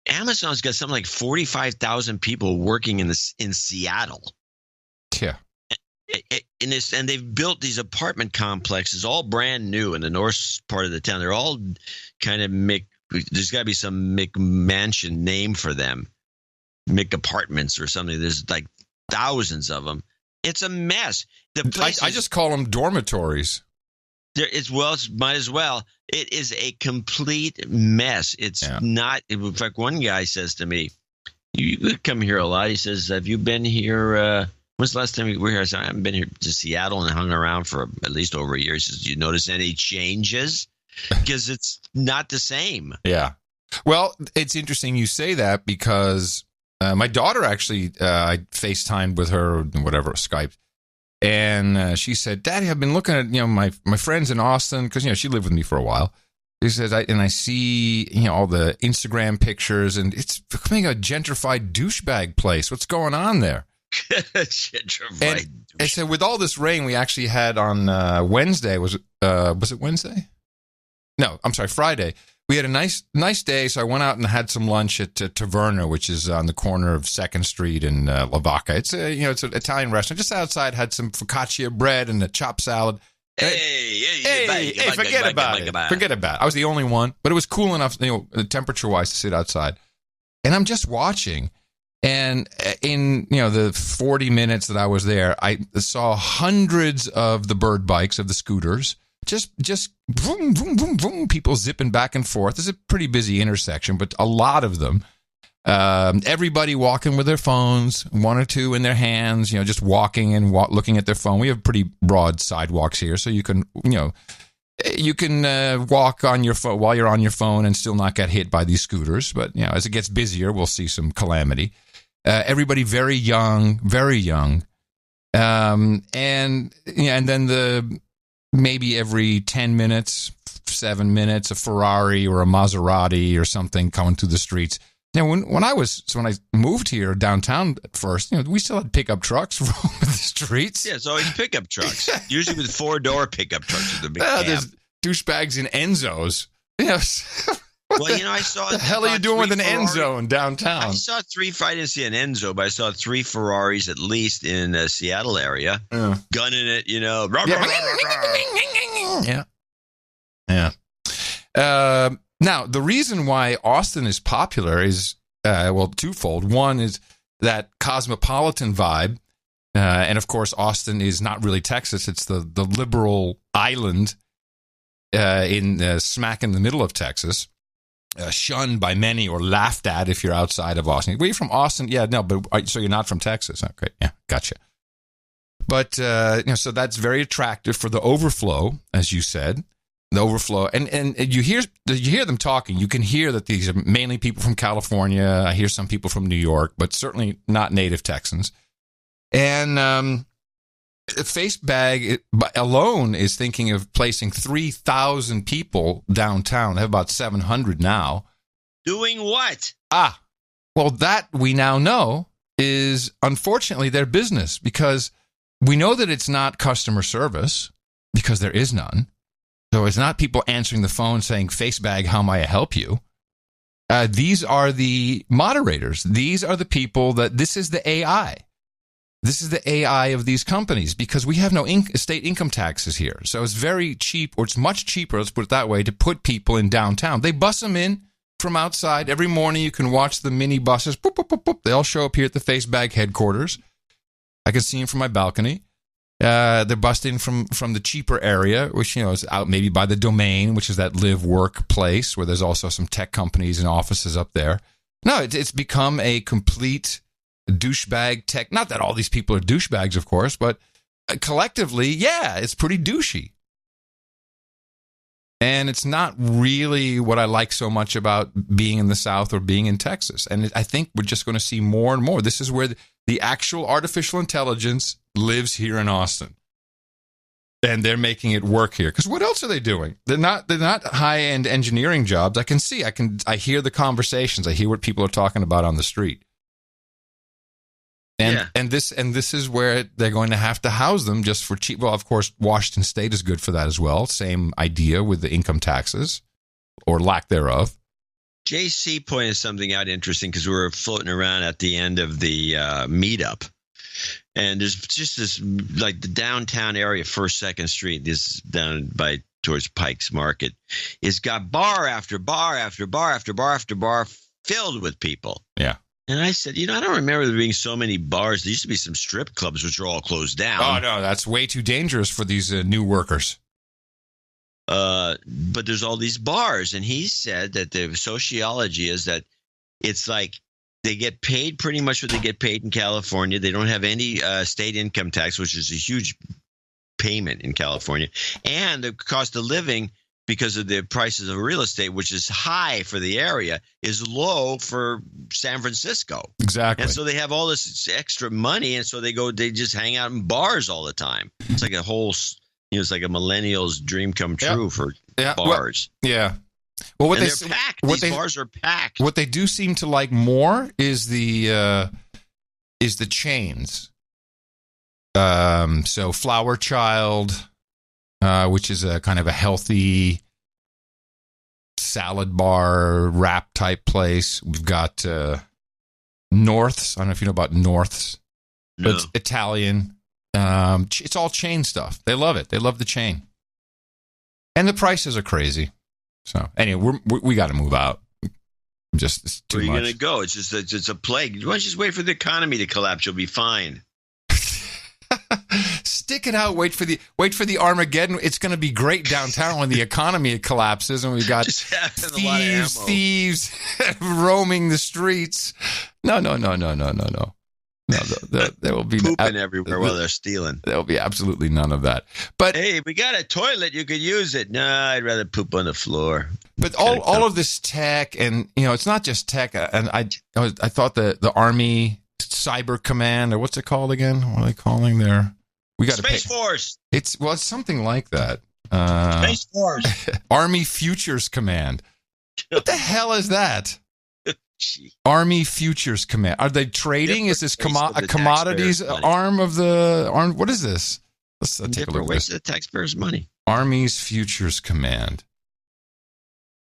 Amazon's got something like 45,000 people working in Seattle. Yeah. And they've built these apartment complexes, all brand new in the north part of the town. They're all kind of there's got to be some McMansion name for them, McApartments or something. There's like thousands of them. It's a mess. I just call them dormitories. Might as well. It is a complete mess. It's not. In fact, one guy says to me, "You come here a lot." He says, "Have you been here? When's the last time you were here?" I said, "I haven't been here to Seattle and hung around for at least over a year." He says, "Do you notice any changes?" Because it's not the same. Yeah. Well, it's interesting you say that because my daughter actually, I FaceTimed with her, whatever, Skype. And she said, "Daddy, I've been looking at my friends in Austin because she lived with me for a while." She says, I see all the Instagram pictures, and it's becoming a gentrified douchebag place. What's going on there? Gentrified. And so with all this rain we actually had on Wednesday, was it Wednesday? No, I'm sorry, Friday. We had a nice day, so I went out and had some lunch at Taverna, which is on the corner of 2nd Street in Lavaca. It's it's an Italian restaurant. Just outside, had some focaccia bread and a chopped salad. Hey, forget about it. Forget about it. I was the only one, but it was cool enough, temperature-wise, to sit outside. And I'm just watching, and in the 40 minutes that I was there, I saw hundreds of the bird bikes, of the scooters, just vroom, vroom, vroom, vroom, people zipping back and forth. It's a pretty busy intersection, but a lot of them. Everybody walking with their phones, one or two in their hands, just walking and looking at their phone. We have pretty broad sidewalks here, so you can, walk on your phone while you're on your phone and still not get hit by these scooters. But, as it gets busier, we'll see some calamity. Everybody very young, very young. And then maybe every 10 minutes, 7 minutes, a Ferrari or a Maserati or something coming through the streets. Now, when I moved here downtown at first, we still had pickup trucks roaming the streets. Yeah, it's always pickup trucks. Usually with 4-door pickup trucks with a big cab. There's douchebags in Enzos. Well, I saw. What the hell are you doing with an Enzo in downtown? I didn't see an Enzo, but I saw 3 Ferraris at least in the Seattle area, gunning it. Yeah. Now, the reason why Austin is popular is, twofold. One is that cosmopolitan vibe. And, of course, Austin is not really Texas. It's the liberal island smack in the middle of Texas, shunned by many or laughed at if you're outside of Austin. Were you from Austin? Yeah, no, but so you're not from Texas. Okay, yeah, gotcha. But, so that's very attractive for the overflow, as you said. The overflow, and you hear them talking. You can hear that these are mainly people from California. I hear some people from New York, but certainly not native Texans. And FaceBag alone is thinking of placing 3,000 people downtown. They have about 700 now. Doing what? Well, that we now know is unfortunately their business, because we know that it's not customer service because there is none. So it's not people answering the phone saying, FaceBag, how may I help you? These are the moderators. These are the people this is the AI. This is the AI of these companies, because we have no state income taxes here. So it's very cheap, or it's much cheaper, let's put it that way, to put people in downtown. They bus them in from outside. Every morning you can watch the mini buses. Boop, boop, boop, boop. They all show up here at the FaceBag headquarters. I can see them from my balcony. They're busting from the cheaper area, which, is out maybe by the Domain, which is that live work place where there's also some tech companies and offices up there. No, it's become a complete douchebag tech. Not that all these people are douchebags, of course, but collectively, yeah, it's pretty douchey. And it's not really what I like so much about being in the South or being in Texas. And I think we're just going to see more and more. This is where the actual artificial intelligence lives here in Austin. And they're making it work here. Because what else are they doing? They're not high-end engineering jobs. I hear the conversations. I hear what people are talking about on the street. And this is where they're going to have to house them just for cheap. Well, of course, Washington State is good for that as well. Same idea with the income taxes, or lack thereof. JC pointed something out interesting, because we were floating around at the end of the meetup. And there's just this, like the downtown area, 1st, 2nd Street, this down towards Pike's Market, is got bar after bar after bar after bar after bar filled with people. Yeah. And I said, I don't remember there being so many bars. There used to be some strip clubs, which are all closed down. Oh, no, that's way too dangerous for these new workers. But there's all these bars. And he said that the sociology is that it's like they get paid pretty much what they get paid in California. They don't have any state income tax, which is a huge payment in California. And the cost of living, because of the prices of real estate, which is high for the area, is low for San Francisco. Exactly. And so they have all this extra money, and so they just hang out in bars all the time. It's like a whole, it's like a millennial's dream come true for bars. Well, they're packed. These bars are packed. What they do seem to like more is the chains. So Flower Child, which is a kind of a healthy salad bar wrap type place. We've got North's. I don't know if you know about North's. No. But it's Italian. It's all chain stuff. They love it. They love the chain. And the prices are crazy. So anyway, we got to move out. It's too much. Where are you going to go? It's a plague. Why don't you just wait for the economy to collapse? You'll be fine. stick it out. Wait for the Armageddon. It's going to be great downtown when the economy collapses and we've got thieves roaming the streets. No. No, there will be pooping everywhere while they're stealing. There will be absolutely none of that. But hey, we got a toilet. You could use it. No, I'd rather poop on the floor. But all of this tech, and it's not just tech. And I thought the Army Cyber Command, or what's it called again? What are they calling their? We got Space Force. It's something like that. Space Force. Army Futures Command. What the hell is that? Army Futures Command. Are they trading? Is this a commodities arm of the arm? What is this? Let's take a look at this. The taxpayers' money. Army's Futures Command.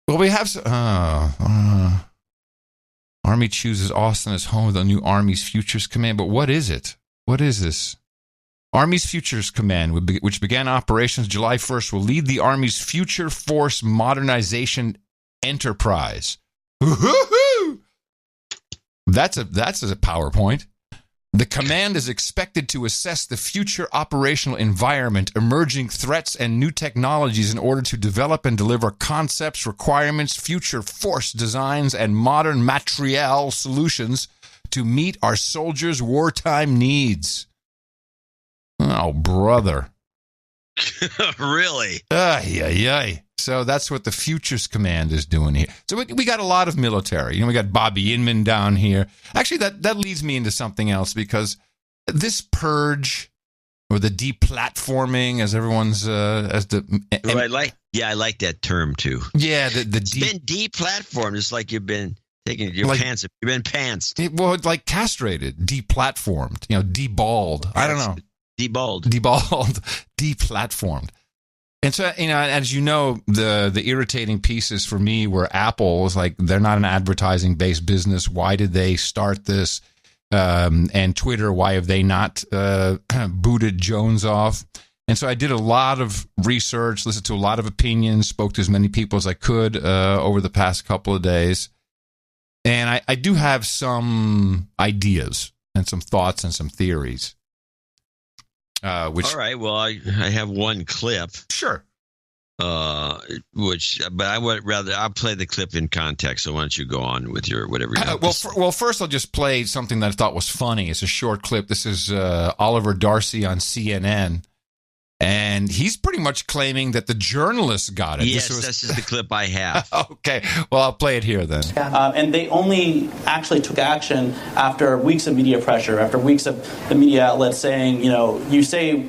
Well, we have Army chooses Austin as home of the new Army's Futures Command. But what is it? What is this? Army's Futures Command, which began operations July 1st, will lead the Army's Future Force Modernization Enterprise. Woo-hoo-hoo! That's a PowerPoint. The command is expected to assess the future operational environment, emerging threats, and new technologies in order to develop and deliver concepts, requirements, future force designs, and modern materiel solutions to meet our soldiers' wartime needs. Oh, brother. Really? Ay. So that's what the Futures Command is doing here. So we got a lot of military. We got Bobby Inman down here. Actually, that leads me into something else, because this purge or the deplatforming, as everyone's I like that term too. Yeah, it's been deplatformed. It's like you've been taking your pants. You've been pantsed. Well, like castrated, deplatformed. Deballed. I don't know. Deballed, deplatformed. And so, as you know, the irritating pieces for me were Apple was like, they're not an advertising-based business. Why did they start this? And Twitter, why have they not booted Jones off? And so I did a lot of research, listened to a lot of opinions, spoke to as many people as I could over the past couple of days. And I do have some ideas and some thoughts and some theories. All right. Well, I have one clip. Sure. But I would rather I'll play the clip in context. So why don't you go on with your whatever? Well, first I'll just play something that I thought was funny. It's a short clip. This is Oliver Darcy on CNN, and he's pretty much claiming that the journalists got it. Yes, this is the clip I have. Okay. Well, I'll play it here then. And they only actually took action after weeks of media pressure, after weeks of the media outlets saying, you say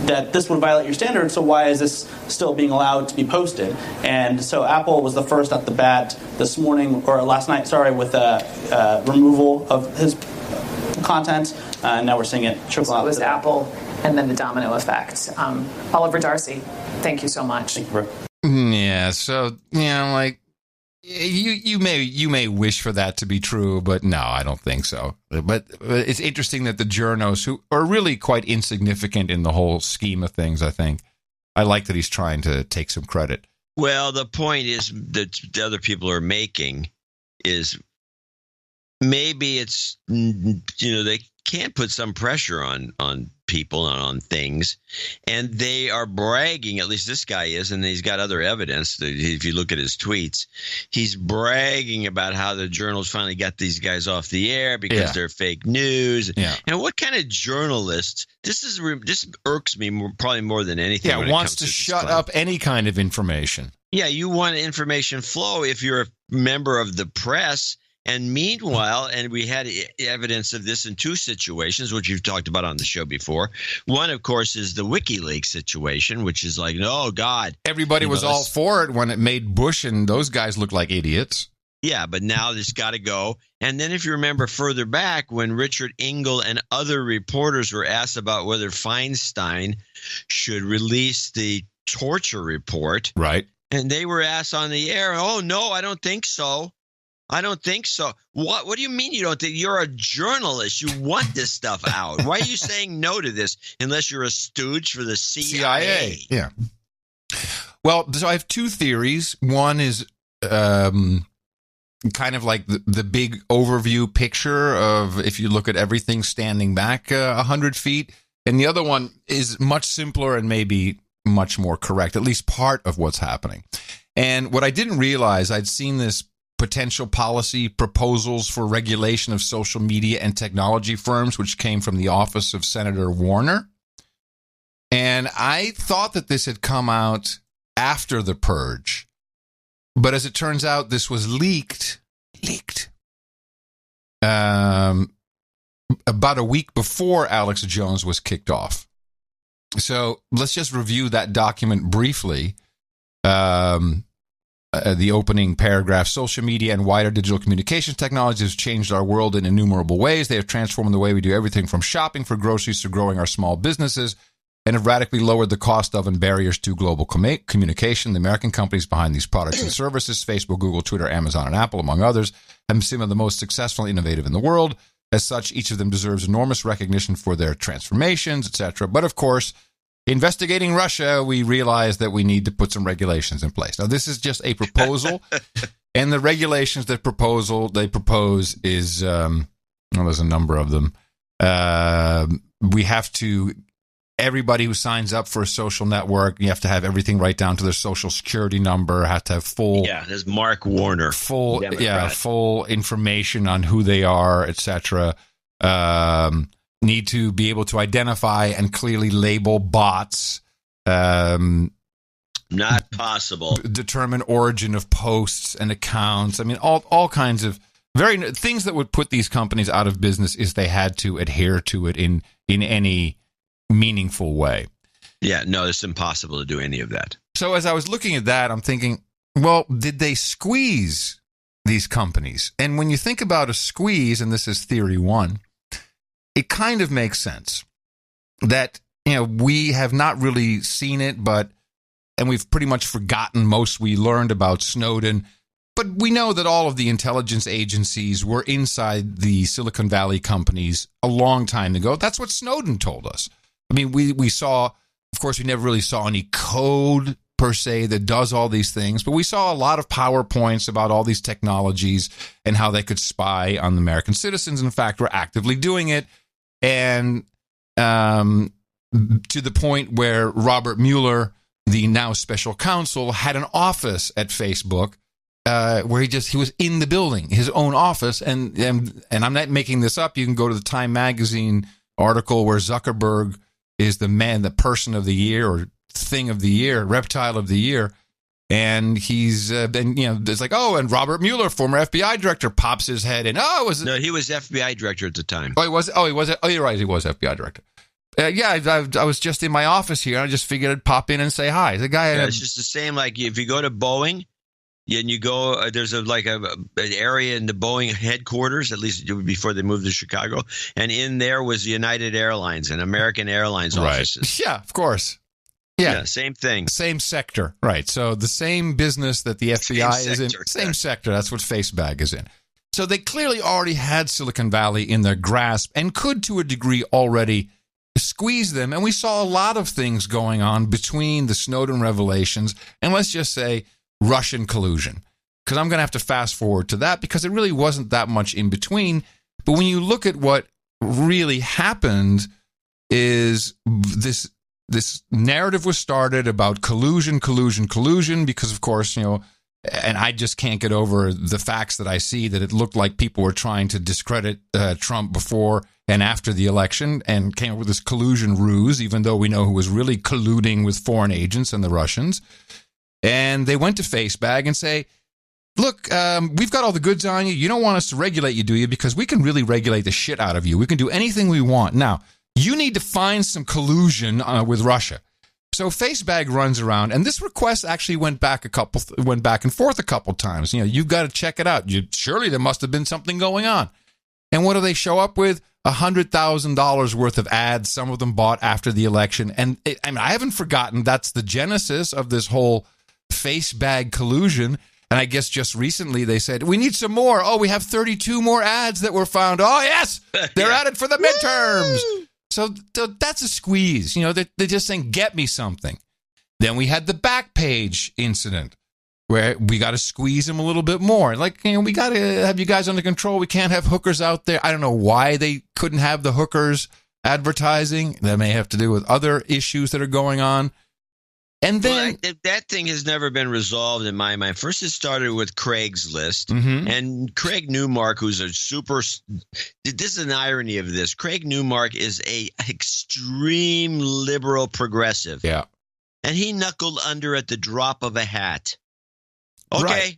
that this would violate your standards, so why is this still being allowed to be posted? And so Apple was the first at the bat this morning, or last night, with removal of his content. And now we're seeing it trickle out. It was Apple, and then the domino effect. Oliver Darcy, thank you so much. Thank you. Yeah, so you may wish for that to be true, but no, I don't think so. But it's interesting that the journos, who are really quite insignificant in the whole scheme of things, I think, I like that he's trying to take some credit. Well, the point is that the other people are making is maybe it's they can't put some pressure on people and on things, and they are bragging, at least this guy is, and he's got other evidence that if you look at his tweets, he's bragging about how the journals finally got these guys off the air because they're fake news. And what kind of journalists, this irks me probably more than anything. Wants to shut up any kind of information. Yeah, you want information flow if you're a member of the press. And meanwhile, and we had evidence of this in two situations, which you've talked about on the show before. One, of course, is the WikiLeaks situation, which is like, oh, God. Everybody was all for it when it made Bush and those guys look like idiots. Yeah, but now this got to go. And then if you remember further back when Richard Engel and other reporters were asked about whether Feinstein should release the torture report. Right. And they were asked on the air, oh, no, I don't think so. I don't think so. What do you mean you don't think? You're a journalist. You want this stuff out. Why are you saying no to this unless you're a stooge for the CIA? Yeah. Well, so I have two theories. One is kind of like the big overview picture of if you look at everything standing back 100 feet. And the other one is much simpler and maybe much more correct, at least part of what's happening. And what I didn't realize, I'd seen this potential policy proposals for regulation of social media and technology firms, which came from the office of Senator Warner. And I thought that this had come out after the purge. But as it turns out, this was leaked about a week before Alex Jones was kicked off. So let's just review that document briefly. The opening paragraph: social media and wider digital communications technologies have changed our world in innumerable ways. They have transformed the way we do everything from shopping for groceries to growing our small businesses, and have radically lowered the cost of and barriers to global communication. The American companies behind these products and services, Facebook, Google, Twitter, Amazon, and Apple, among others, have been some of the most successful and innovative in the world. As such, each of them deserves enormous recognition for their transformations, etc. But of course, investigating Russia, we realize that we need to put some regulations in place. Now, this is just a proposal, and the regulations they propose is, there's a number of them. We have to, everybody who signs up for a social network, you have to have everything right down to their social security number, have to have full. Yeah, there's Mark Warner. Full information on who they are, etc. Need to be able to identify and clearly label bots. Not possible. Determine origin of posts and accounts. I mean, all kinds of things that would put these companies out of business if they had to adhere to it in any meaningful way. Yeah, no, it's impossible to do any of that. So as I was looking at that, I'm thinking, well, did they squeeze these companies? And when you think about a squeeze, and this is theory one, it kind of makes sense that, we have not really seen it, and we've pretty much forgotten most we learned about Snowden. But we know that all of the intelligence agencies were inside the Silicon Valley companies a long time ago. That's what Snowden told us. I mean, we saw, of course, we never really saw any code per se that does all these things, but we saw a lot of PowerPoints about all these technologies and how they could spy on the American citizens. In fact, we're actively doing it. And to the point where Robert Mueller, the now special counsel, had an office at Facebook where he was in the building, his own office. And I'm not making this up. You can go to the Time Magazine article where Zuckerberg is the person of the year or thing of the year, reptile of the year. And he's it's like, and Robert Mueller, former FBI director, pops his head in. No, he was FBI director at the time. Oh, he was. Oh, you're right. He was FBI director. I was just in my office here. I just figured I'd pop in and say hi. The guy. It's just the same. Like if you go to Boeing, and you go, there's an area in the Boeing headquarters, at least before they moved to Chicago, and in there was United Airlines and American Airlines offices. Yeah, of course. Yeah, same thing. Same sector, right. So the same business that the FBI is in, same sector. That's what FaceBag is in. So they clearly already had Silicon Valley in their grasp and could, to a degree, already squeeze them. And we saw a lot of things going on between the Snowden revelations and, let's just say, Russian collusion. Because I'm going to have to fast forward to that because it really wasn't that much in between. But when you look at what really happened is this narrative was started about collusion, because, of course, and I just can't get over the facts that I see that it looked like people were trying to discredit Trump before and after the election and came up with this collusion ruse, even though we know who was really colluding with foreign agents and the Russians. And they went to FaceBag and say, look, we've got all the goods on you. You don't want us to regulate you, do you? Because we can really regulate the shit out of you. We can do anything we want. Now, you need to find some collusion with Russia. So FaceBag runs around, and this request actually went back and forth a couple times. You've got to check it out. Surely there must have been something going on. And what do they show up with? $100,000 worth of ads. Some of them bought after the election. And I haven't forgotten that's the genesis of this whole FaceBag collusion. And I guess just recently they said, we need some more. Oh, we have 32 more ads that were found. Oh, yes, they're added for the midterms. So that's a squeeze. They're just saying, get me something. Then we had the Backpage incident where we got to squeeze them a little bit more. Like, we got to have you guys under control. We can't have hookers out there. I don't know why they couldn't have the hookers advertising. That may have to do with other issues that are going on. And then that thing has never been resolved in my mind. First, it started with Craigslist, and Craig Newmark, who's a super. This is an irony of this. Craig Newmark is a extreme liberal progressive. Yeah, and he knuckled under at the drop of a hat. Okay. Right.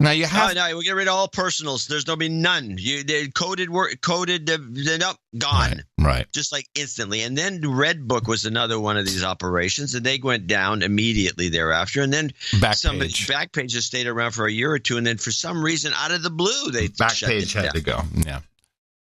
Now you have. No, we get rid of all personals. There's going to be none. They coded, nope, gone. Right. Just like instantly. And then Red Book was another one of these operations, and they went down immediately thereafter. And then Backpage just stayed around for a year or two, and then for some reason, out of the blue, they Backpage had to go. Yeah.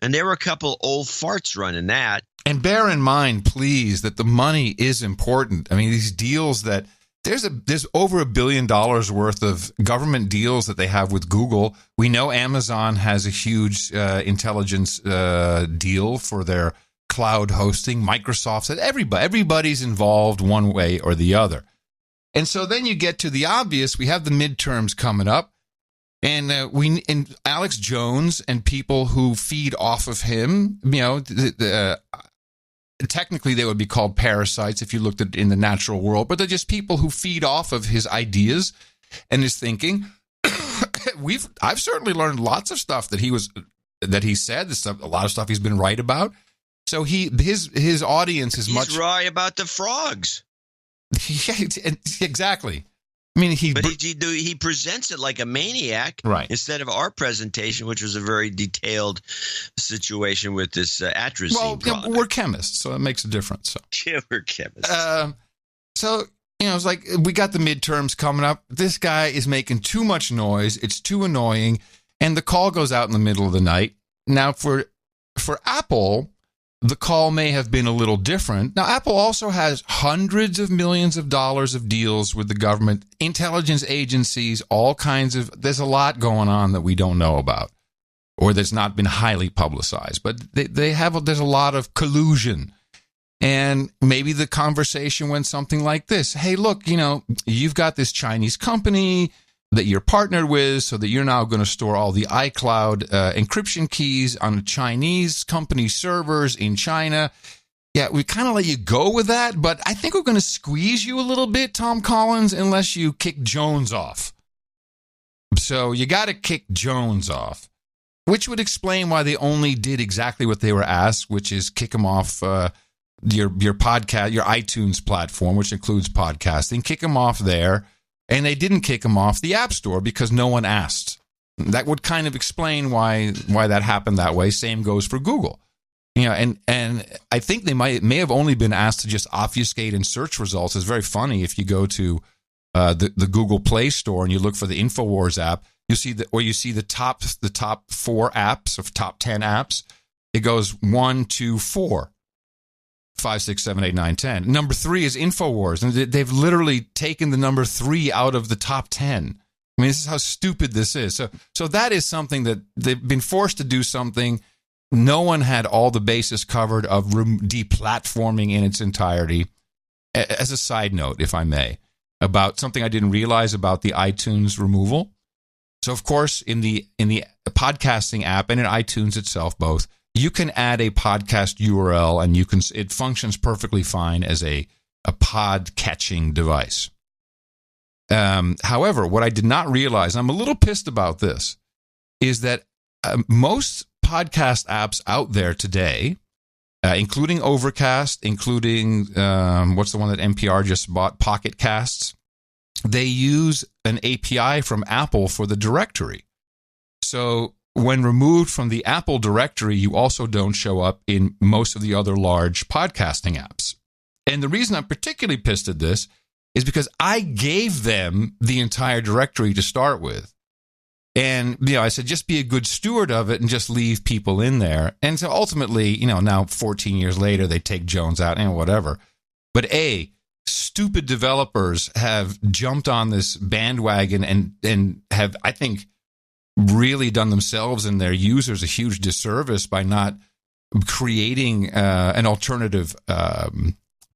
And there were a couple old farts running that. And bear in mind, please, that the money is important. I mean, these deals that. There's over $1 billion worth of government deals that they have with Google. We know Amazon has a huge intelligence deal for their cloud hosting. Microsoft said everybody's involved one way or the other. And so then you get to the obvious. We have the midterms coming up, and and Alex Jones and people who feed off of him. Technically, they would be called parasites if you looked at it in the natural world, but they're just people who feed off of his ideas and his thinking. I've certainly learned lots of stuff that he said. A lot of stuff he's been right about. So his audience is He's right about the frogs. Yeah, exactly. I mean, he presents it like a maniac, right? Instead of our presentation, which was a very detailed situation with this atrazine. Well, we're chemists, so it makes a difference. So. Yeah, we're chemists. So it's like we got the midterms coming up. This guy is making too much noise. It's too annoying, and the call goes out in the middle of the night. Now, for Apple, the call may have been a little different. Now, Apple also has hundreds of millions of dollars of deals with the government, intelligence agencies, all kinds of. There's a lot going on that we don't know about, or that's not been highly publicized. But there's a lot of collusion, and maybe the conversation went something like this: "Hey, look, you've got this Chinese company that you're partnered with, so that you're now going to store all the iCloud encryption keys on Chinese company servers in China. Yeah, we kind of let you go with that, but I think we're going to squeeze you a little bit, Tom Collins, unless you kick Jones off. So you got to kick Jones off, which would explain why they only did exactly what they were asked, which is kick him off your podcast, your iTunes platform, which includes podcasting, kick him off there. And they didn't kick him off the App Store because no one asked. That would kind of explain why that happened that way. Same goes for Google. And I think they may have only been asked to just obfuscate in search results. It's very funny if you go to the Google Play Store and you look for the InfoWars app, you see the top 4 apps of top 10 apps. It goes 1, 2, 4. 5, 6, 7, 8, 9, 10. Number 3 is InfoWars, and they've literally taken the number 3 out of the top 10. I mean, this is how stupid this is. So that is something that they've been forced to do something. No one had all the bases covered of deplatforming in its entirety. As a side note, if I may, about something I didn't realize about the iTunes removal. So, of course, in the podcasting app and in iTunes itself, both, you can add a podcast URL, and it functions perfectly fine as a pod catching device. However, what I did not realize, and I'm a little pissed about this, is that most podcast apps out there today, including Overcast, including what's the one that NPR just bought, Pocket Casts, they use an API from Apple for the directory. So when removed from the Apple directory, you also don't show up in most of the other large podcasting apps. And the reason I'm particularly pissed at this is because I gave them the entire directory to start with. And, I said, just be a good steward of it and just leave people in there. And so ultimately, now 14 years later, they take Jones out and whatever. But stupid developers have jumped on this bandwagon and have, I think, really done themselves and their users a huge disservice by not creating an alternative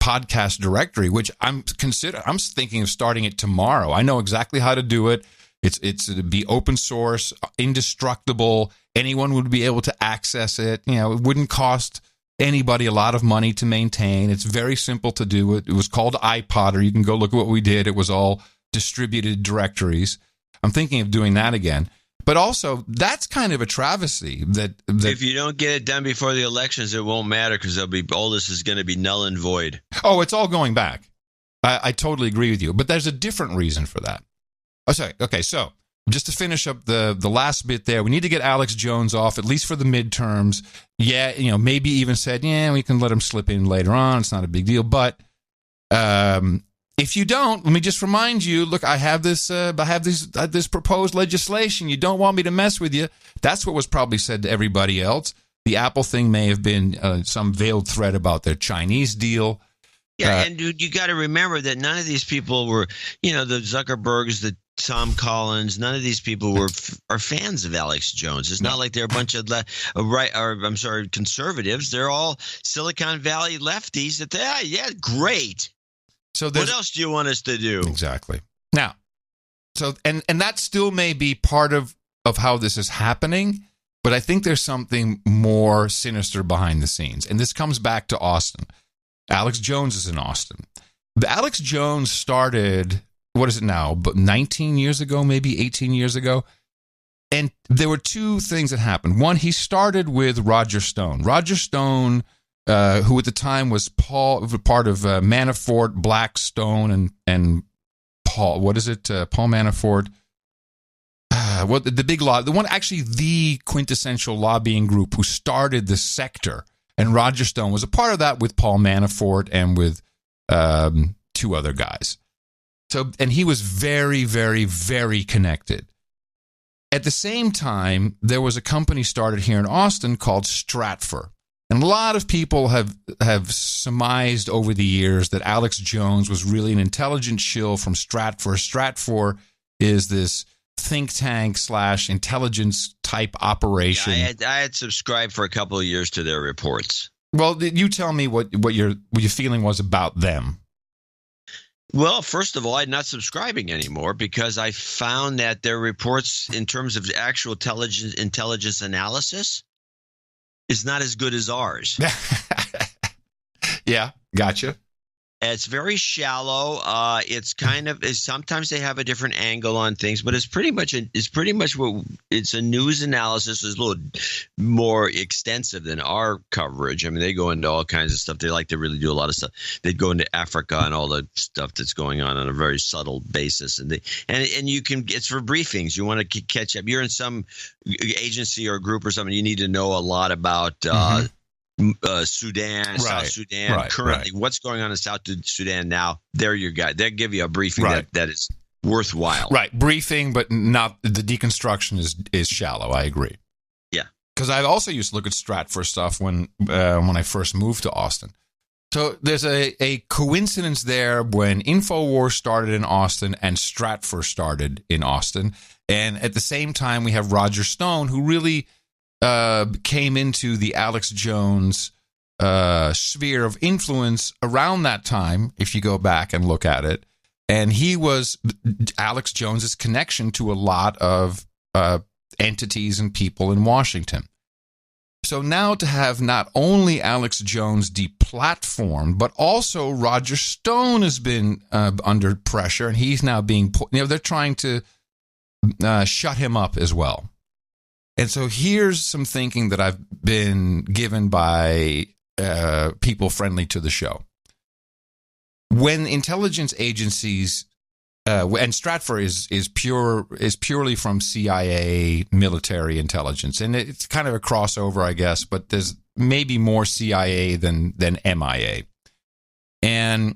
podcast directory, which I'm thinking of starting it tomorrow. I know exactly how to do it. It'd be open source, indestructible. Anyone would be able to access it. It wouldn't cost anybody a lot of money to maintain. It's very simple to do. It was called iPod, or you can go look at what we did. It was all distributed directories. I'm thinking of doing that again. But also, that's kind of a travesty. That if you don't get it done before the elections, it won't matter because all this is going to be null and void. Oh, it's all going back. I totally agree with you. But there's a different reason for that. Oh, sorry. Okay, so just to finish up the last bit there, we need to get Alex Jones off, at least for the midterms. Yeah, maybe even said, we can let him slip in later on. It's not a big deal. But if you don't, let me just remind you, look, I have this proposed legislation. You don't want me to mess with you. That's what was probably said to everybody else. The Apple thing may have been some veiled threat about their Chinese deal. Yeah, and dude, you got to remember that none of these people were, the Zuckerbergs, the Tom Collins, none of these people are fans of Alex Jones. It's not like they're a bunch of conservatives. They're all Silicon Valley lefties that great. So what else do you want us to do? Exactly. Now, so and that still may be part of how this is happening, but I think there's something more sinister behind the scenes. And this comes back to Austin. Alex Jones is in Austin. Alex Jones started, what is it now, but 19 years ago, maybe 18 years ago. And there were two things that happened. One, he started with Roger Stone. Roger Stone, who at the time was part of Manafort, Blackstone, and Paul. What is it? Paul Manafort. The big law, the quintessential lobbying group who started the sector. And Roger Stone was a part of that with Paul Manafort and with two other guys. And he was very, very, very connected. At the same time, there was a company started here in Austin called Stratfor. And a lot of people have surmised over the years that Alex Jones was really an intelligent shill from Stratfor. Stratfor is this think tank / intelligence type operation. Yeah, I had subscribed for a couple of years to their reports. Well, you tell me what your feeling was about them. Well, first of all, I'm not subscribing anymore because I found that their reports in terms of actual intelligence analysis is not as good as ours. Yeah, gotcha. It's very shallow. It's kind of sometimes they have a different angle on things, but it's pretty much it's a news analysis. Is a little more extensive than our coverage. I mean, they go into all kinds of stuff. They like to really do a lot of stuff. They go into Africa and all the stuff that's going on a very subtle basis. And you can. It's for briefings. You want to catch up. You're in some agency or group or something. You need to know a lot about. Sudan, South Sudan, currently what's going on in South Sudan now. They're your guy. They'll give you a briefing that is worthwhile. Right, briefing, but not the deconstruction is shallow. I agree. Yeah, because I also used to look at Stratfor stuff when I first moved to Austin. So there's a coincidence there when InfoWars started in Austin and Stratfor started in Austin, and at the same time we have Roger Stone, who really came into the Alex Jones sphere of influence around that time, if you go back and look at it. And he was Alex Jones's connection to a lot of entities and people in Washington. So now to have not only Alex Jones deplatformed, but also Roger Stone has been under pressure, and he's now being put, they're trying to shut him up as well. And so here's some thinking that I've been given by people friendly to the show. When intelligence agencies, and Stratfor is purely from CIA military intelligence, and it's kind of a crossover, I guess, but there's maybe more CIA than MIA. And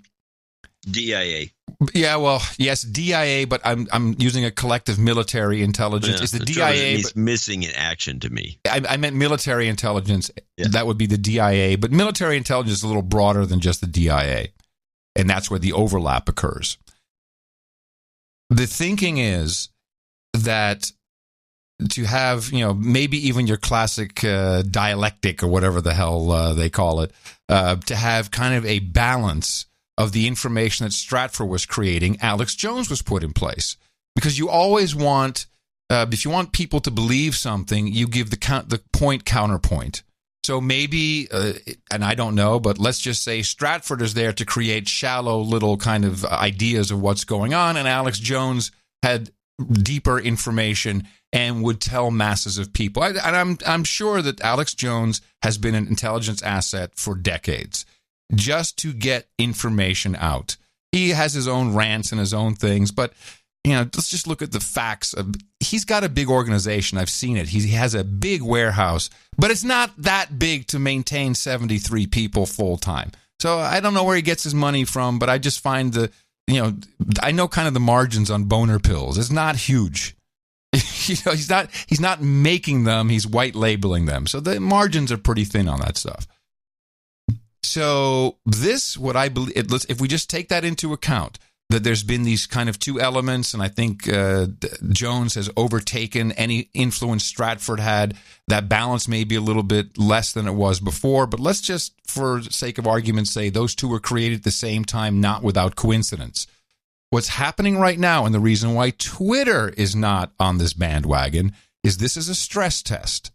DIA. Yeah, well, yes, DIA, but I'm using a collective military intelligence. Is the DIA is missing in action to me? I meant military intelligence. Yeah. That would be the DIA, but military intelligence is a little broader than just the DIA, and that's where the overlap occurs. The thinking is that to have, maybe even your classic dialectic or whatever the hell they call it, to have kind of a balance of the information that Stratfor was creating, Alex Jones was put in place. Because you always want, if you want people to believe something, you give the point counterpoint. So maybe, and I don't know, but let's just say Stratford is there to create shallow little kind of ideas of what's going on, and Alex Jones had deeper information and would tell masses of people. And I'm sure that Alex Jones has been an intelligence asset for decades, just to get information out. He has his own rants and his own things, but let's just look at the facts. He's got a big organization. I've seen it. He has a big warehouse, but it's not that big to maintain 73 people full time. So I don't know where he gets his money from, but I just find I know kind of the margins on boner pills. It's not huge. He's not making them. He's white labeling them. So the margins are pretty thin on that stuff. So what I believe, if we just take that into account, that there's been these kind of two elements, and I think Jones has overtaken any influence Stratford had. That balance may be a little bit less than it was before, but let's just, for sake of argument, say those two were created at the same time, not without coincidence. What's happening right now, and the reason why Twitter is not on this bandwagon, is this is a stress test.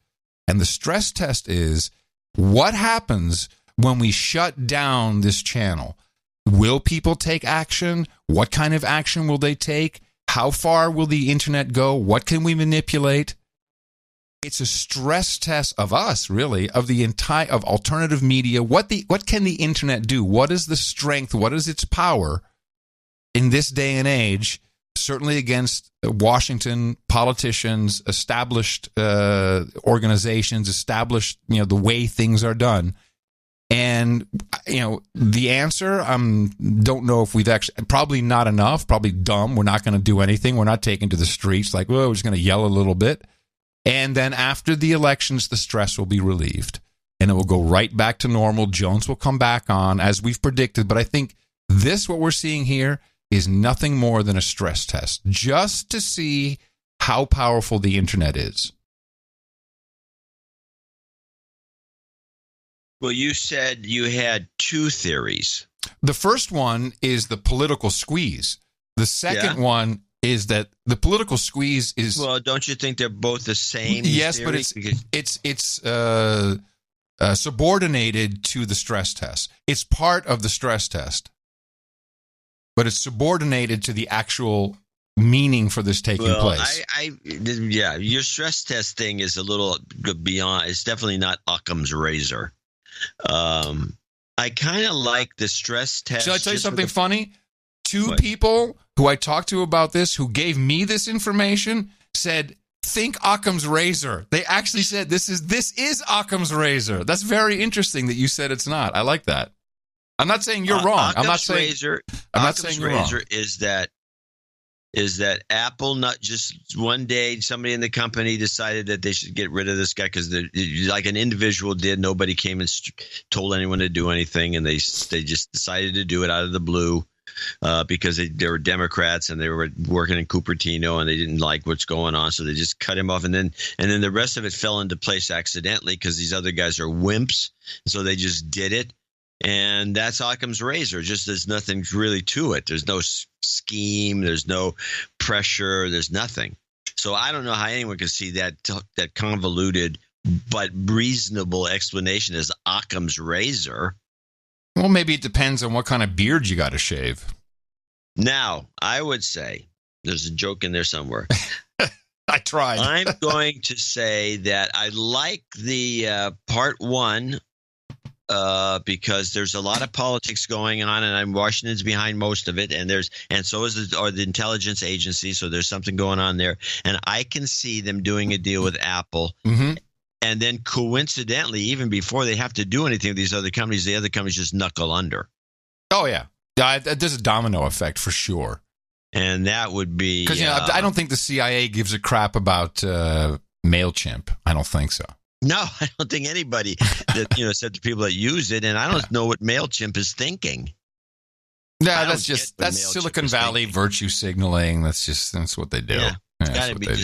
And the stress test is, what happens when we shut down this channel? Will people take action? What kind of action will they take? How far will the internet go? What can we manipulate? It's a stress test of us, really, of alternative media. What can the internet do? What is the strength? What is its power in this day and age? Certainly against Washington politicians, established organizations, established the way things are done. And, the answer, don't know if we've actually, probably not enough, probably dumb. We're not going to do anything. We're not taking to the streets like, we're just going to yell a little bit. And then after the elections, the stress will be relieved and it will go right back to normal. Jones will come back on as we've predicted. But I think what we're seeing here is nothing more than a stress test, just to see how powerful the internet is. Well, you said you had two theories. The first one is the political squeeze. The second one is that the political squeeze is... Well, don't you think they're both the same? Yes, theory? But it's subordinated to the stress test. It's part of the stress test, but it's subordinated to the actual meaning for this taking place. Your stress test thing is a little beyond. It's definitely not Occam's razor. I kind of like the stress test. Shall I tell you something funny? Two people who I talked to about this, who gave me this information, said, think Occam's razor. They actually said this is Occam's razor. That's very interesting that you said it's not. I like that. I'm not saying you're wrong. I'm not saying you're wrong. Is that Apple not just one day somebody in the company decided that they should get rid of this guy because like an individual did. Nobody came and told anyone to do anything, and they just decided to do it out of the blue because they were Democrats and they were working in Cupertino and they didn't like what's going on, so they just cut him off, and then the rest of it fell into place accidentally because these other guys are wimps, so they just did it. And that's Occam's razor. Just there's nothing really to it. There's no scheme. There's no pressure. There's nothing. So I don't know how anyone can see that convoluted but reasonable explanation as Occam's razor. Well, maybe it depends on what kind of beard you got to shave. Now, I would say there's a joke in there somewhere. I tried. I'm going to say that I like the part one. Because there's a lot of politics going on, and Washington's behind most of it, and so is the intelligence agency. So there's something going on there, and I can see them doing a deal with Apple, and then coincidentally, even before they have to do anything with these other companies, the other companies just knuckle under. Oh yeah, there's a domino effect for sure, and that would be because I don't think the CIA gives a crap about MailChimp. I don't think so. No, I don't think anybody that except the people that use it, and I don't know what MailChimp is thinking. Yeah, that's Silicon Valley virtue signaling. That's what they do. Yeah, it's got to be but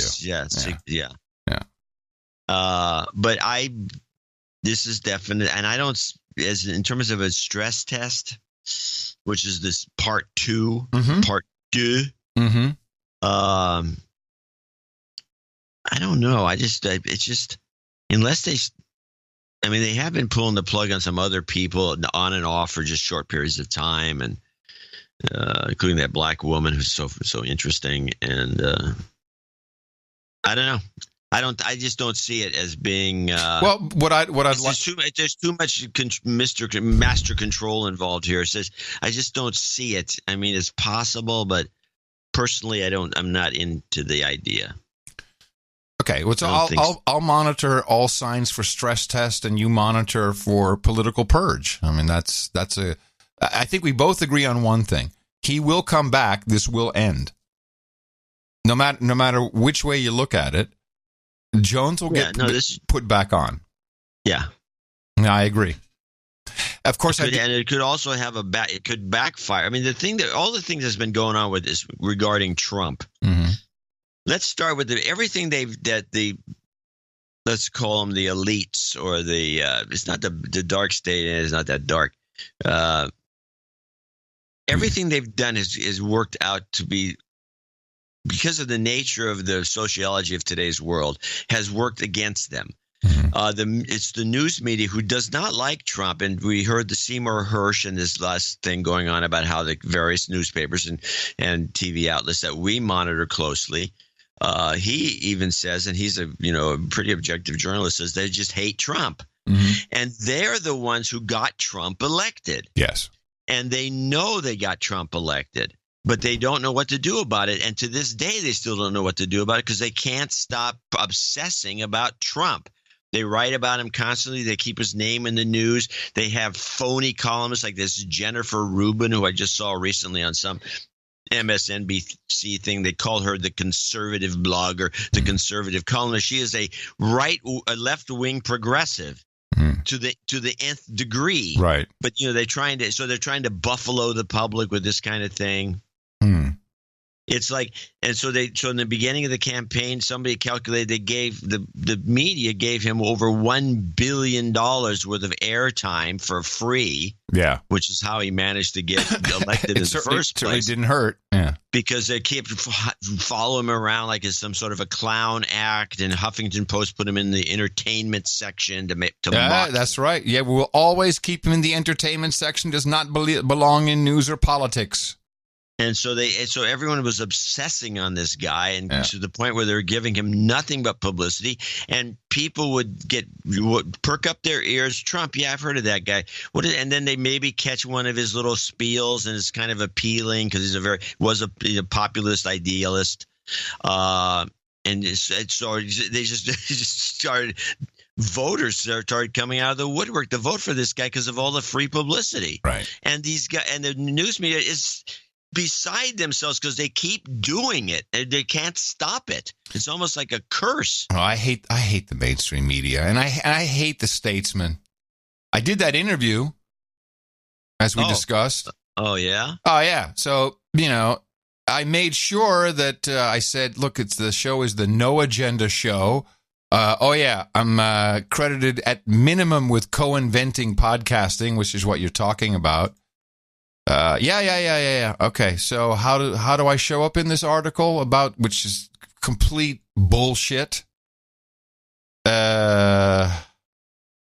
this is definite, and I don't in terms of a stress test, which is this part 2, part 2. I don't know. It's just. Unless I mean, they have been pulling the plug on some other people on and off for just short periods of time, and including that black woman who's so interesting. And I don't know. I just don't see it as being. Well, what I'd like. There's too much master control involved here. It says I just don't see it. I mean, it's possible, but personally, I'm not into the idea. Okay, well, so I'll monitor all signs for stress test, and you monitor for political purge. I mean, I think we both agree on one thing: he will come back. This will end. No matter which way you look at it, Jones will get put back on. Yeah, I agree. Of course, and it could also have it could backfire. I mean, all the things that's been going on with this regarding Trump. Mm-hmm. Let's start with everything let's call them the elites or it's not the dark state, and it's not that dark. Everything they've done is worked out to be, because of the nature of the sociology of today's world, has worked against them. Mm-hmm. It's the news media who does not like Trump, and we heard the Seymour Hersh and this last thing going on about how the various newspapers and TV outlets that we monitor closely. He even says, and he's a pretty objective journalist, says they just hate Trump. Mm-hmm. And they're the ones who got Trump elected. Yes. And they know they got Trump elected, but they don't know what to do about it. And to this day, they still don't know what to do about it because they can't stop obsessing about Trump. They write about him constantly. They keep his name in the news. They have phony columnists like this Jennifer Rubin, who I just saw recently on some MSNBC thing. They call her the conservative blogger, the conservative columnist. She is a left-wing progressive to the nth degree. Right. But they're trying to buffalo the public with this kind of thing. It's like, and so in the beginning of the campaign, somebody calculated the media gave him over $1 billion worth of airtime for free. Yeah. Which is how he managed to get elected in the first place. It certainly didn't hurt. Yeah. Because they kept following him around like it's some sort of a clown act, and Huffington Post put him in the entertainment section to mock. That's right. Yeah, we will always keep him in the entertainment section. Does not belong in news or politics. And so everyone was obsessing on this guy, and to the point where they were giving him nothing but publicity. And people would perk up their ears. Trump, yeah, I've heard of that guy. And then they maybe catch one of his little spiels, and it's kind of appealing because he's a populist idealist. And so they just started. Voters started coming out of the woodwork to vote for this guy because of all the free publicity. Right. And these guys and the news media is beside themselves because they keep doing it and they can't stop it. It's almost like a curse. Oh, I hate the mainstream media, and I hate the statesmen. I did that interview, as we discussed. Oh yeah. Oh yeah. So I made sure that I said, look, the show is the no agenda show. I'm credited at minimum with co-inventing podcasting, which is what you're talking about. Yeah. Okay, so how do I show up in this article which is complete bullshit?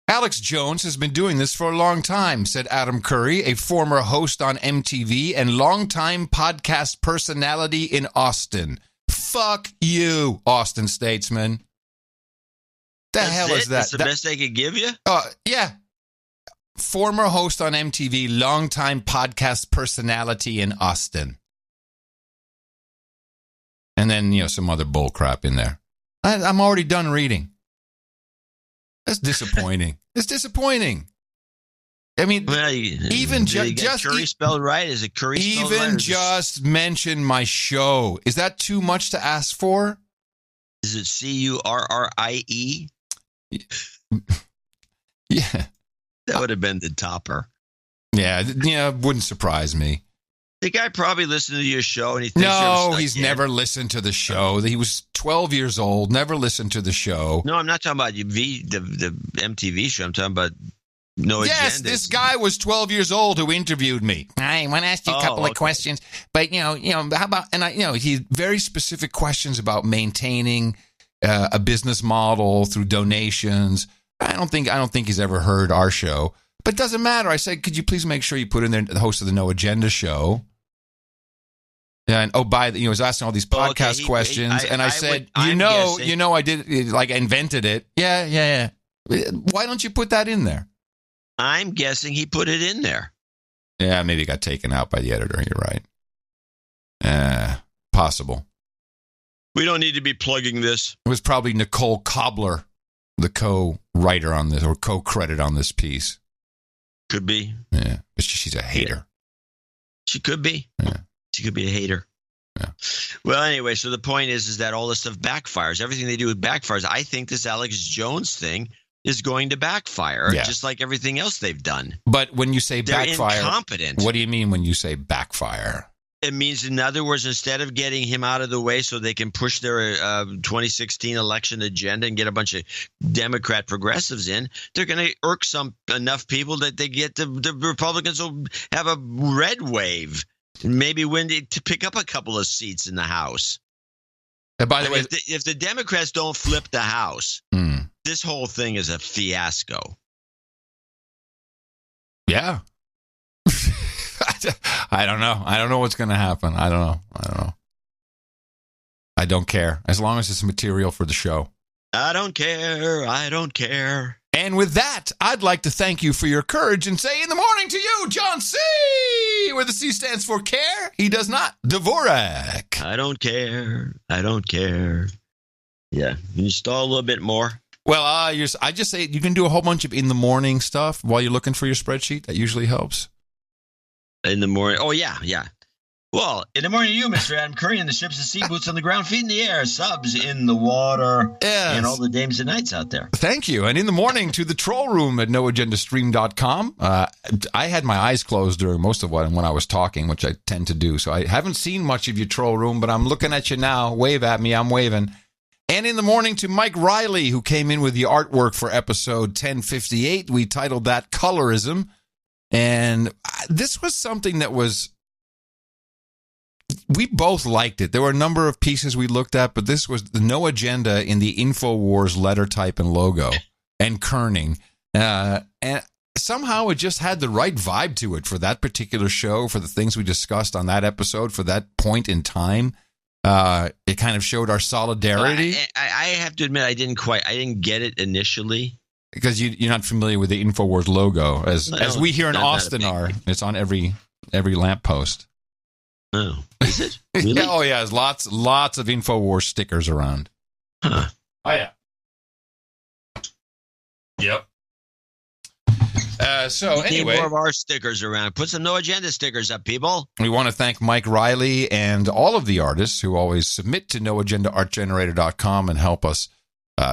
Alex Jones has been doing this for a long time, said Adam Curry, a former host on MTV and longtime podcast personality in Austin. Fuck you, Austin statesman. That's hell it? Is that? That's the best they could give you? Yeah. Former host on MTV, longtime podcast personality in Austin. And then, some other bull crap in there. I'm already done reading. That's disappointing. It's disappointing. I mean, even just Curry spelled right. Is it Curry spelled right? Even just mention my show. Is that too much to ask for? Is it Currie? Yeah. That would have been the topper. Yeah, wouldn't surprise me. The guy probably listened to your show and he thinks he's never listened to the show. He was 12 years old, never listened to the show. No, I'm not talking about the MTV show. I'm talking about No Agenda. Yes, this guy was 12 years old who interviewed me. I want to ask you a couple of questions, but how about he very specific questions about maintaining a business model through donations. I don't think he's ever heard our show. But it doesn't matter. I said, could you please make sure you put in there the host of the No Agenda show? And he was asking all these podcast questions, and I said, I did, like, invented it. Yeah. Why don't you put that in there? I'm guessing he put it in there. Yeah, maybe it got taken out by the editor. You're right. Possible. We don't need to be plugging this. It was probably Nicole Cobbler, the co-writer on this, or co-credit on this piece. Could be. Yeah. She's a hater. Yeah. She could be. Yeah. She could be a hater. Yeah. Well, anyway, so the point is that all this stuff backfires. Everything they do backfires. I think this Alex Jones thing is going to backfire, just like everything else they've done. But when you say they're backfire, incompetent. What do you mean when you say backfire? It means, in other words, instead of getting him out of the way so they can push their 2016 election agenda and get a bunch of Democrat progressives in, they're going to irk enough people that they get the Republicans will have a red wave. Maybe to pick up a couple of seats in the House. By the way, if the Democrats don't flip the House, this whole thing is a fiasco. Yeah. I don't know. I don't know what's going to happen. I don't know. I don't care. As long as it's material for the show. I don't care. And with that, I'd like to thank you for your courage and say in the morning to you, John C., where the C stands for care. He does not. Dvorak. I don't care. Yeah. Can you stall a little bit more? Well, I just say you can do a whole bunch of in the morning stuff while you're looking for your spreadsheet. That usually helps. In the morning. Oh, yeah. Well, in the morning to you, Mr. Adam Curry, and the ships and sea boots on the ground, feet in the air, subs in the water, and all the dames and knights out there. Thank you. And in the morning to the troll room at noagendastream.com. I had my eyes closed during most of when I was talking, which I tend to do. So I haven't seen much of your troll room, but I'm looking at you now. Wave at me. I'm waving. And in the morning to Mike Riley, who came in with the artwork for episode 1058. We titled that Colorism. And this was something that we both liked it. There were a number of pieces we looked at, but this was the No Agenda in the InfoWars letter type and logo and kerning. And somehow it just had the right vibe to it for that particular show, for the things we discussed on that episode, for that point in time. It kind of showed our solidarity. I have to admit, I didn't get it initially. Because you're not familiar with the InfoWars logo, as we here in Austin are. It's on every lamppost. Oh, is it? Really? Yeah, there's lots of InfoWars stickers around. Huh. Oh, yeah. Yep. So anyway, need more of our stickers around. Put some No Agenda stickers up, people. We want to thank Mike Riley and all of the artists who always submit to noagendaartgenerator.com and help us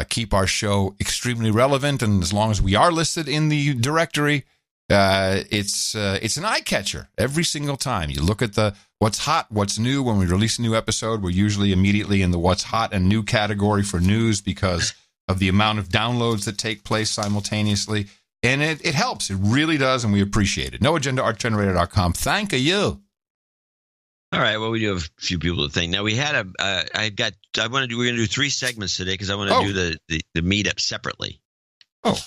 keep our show extremely relevant. And as long as we are listed in the directory, it's an eye catcher every single time. You look at the what's hot, what's new. When we release a new episode, we're usually immediately in the what's hot and new category for news because of the amount of downloads that take place simultaneously. And it helps. It really does, and we appreciate it. NoAgendaArtGenerator.com. Thank you. All right. Well, we do have a few people to thank. Now we had we're going to do 3 segments today because I want to do the meetup separately. Oh.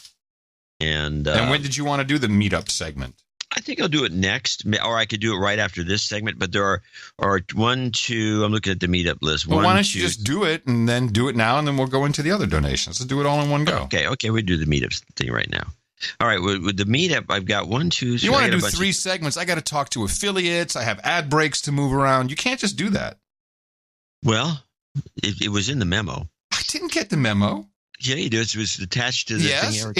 And when did you want to do the meetup segment? I think I'll do it next, or I could do it right after this segment. But there are 1, 2. I'm looking at the meetup list. Well, why don't you just do it and then do it now, and then we'll go into the other donations. Let's do it all in one go. Okay. We do the meetup thing right now. All right, with the meetup, I've got 1, 2, 3. You want to do 3 segments? I got to talk to affiliates. I have ad breaks to move around. You can't just do that. Well, it was in the memo. I didn't get the memo. Yeah, you do. It was attached to the thing. Yes,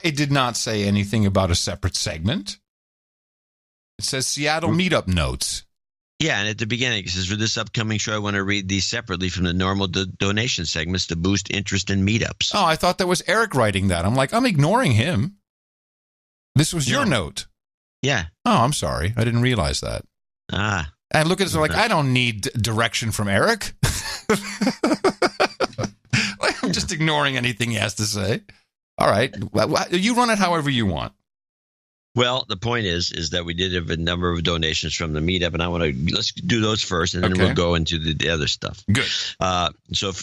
it did not say anything about a separate segment. It says Seattle meetup notes. Yeah, and at the beginning, it says, for this upcoming show, I want to read these separately from the normal donation segments to boost interest in meetups. Oh, I thought that was Eric writing that. I'm like, I'm ignoring him. This was your note. Yeah. Oh, I'm sorry. I didn't realize that. Ah. I look at it like, I don't need direction from Eric. I'm just ignoring anything he has to say. All right. You run it however you want. Well, the point is that we did have a number of donations from the meetup, and let's do those first, and then we'll go into the other stuff. Good. So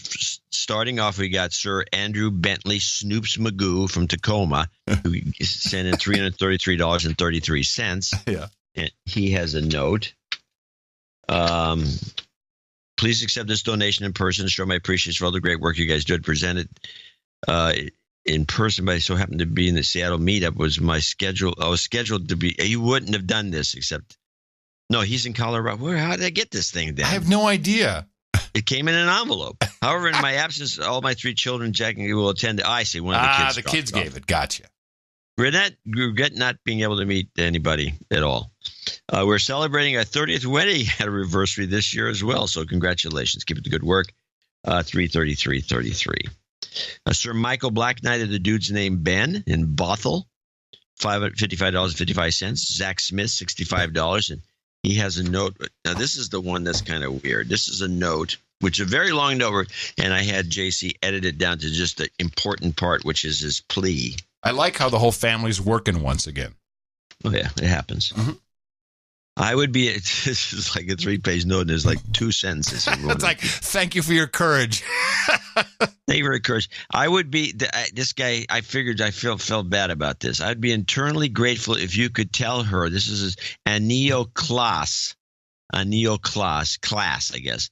starting off, we got Sir Andrew Bentley Snoops Magoo from Tacoma, who sent in $333.33. Yeah. And he has a note. Please accept this donation in person to show my appreciation for all the great work you guys do. Presented in person, but I so happened to be in the Seattle meetup. Was my schedule? I was scheduled to be. You wouldn't have done this except. No, he's in Colorado. How did I get this thing then? I have no idea. It came in an envelope. However, in my absence, all my 3 children, Jack and you, will attend. I see. One of the kids. The kids gave it. Gotcha. Regret not being able to meet anybody at all. We're celebrating our 30th wedding anniversary this year as well. So congratulations. Keep up the good work. 333.33. Sir Michael Black Knight of the dude's name Ben in Bothell, $55.55. Zach Smith, $65. And he has a note. Now, this is the one that's kind of weird. This is a note, which is a very long note. And I had JC edit it down to just the important part, which is his plea. I like how the whole family's working once again. Oh, yeah, it happens. Mm-hmm. I would be, this is like a 3-page note, and there's like 2 sentences. It's like, thank you for your courage. Thank you for your courage. I would be, this guy, I figured I felt bad about this. I'd be internally grateful if you could tell her, this is a class, I guess.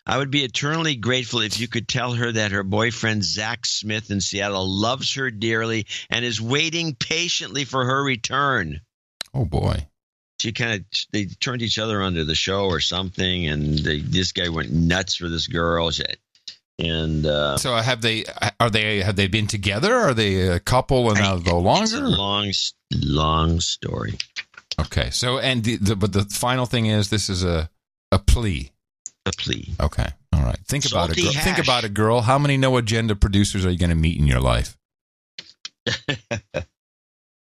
I would be eternally grateful if you could tell her that her boyfriend, Zach Smith in Seattle, loves her dearly and is waiting patiently for her return. Oh, boy. They turned each other onto the show or something, and this guy went nuts for this girl. And so have they been together? Are they a couple and now no longer? It's a long story. Okay. So but the final thing is this is a plea. A plea. Okay. All right. Think about it. Think about it, girl. How many No Agenda producers are you going to meet in your life?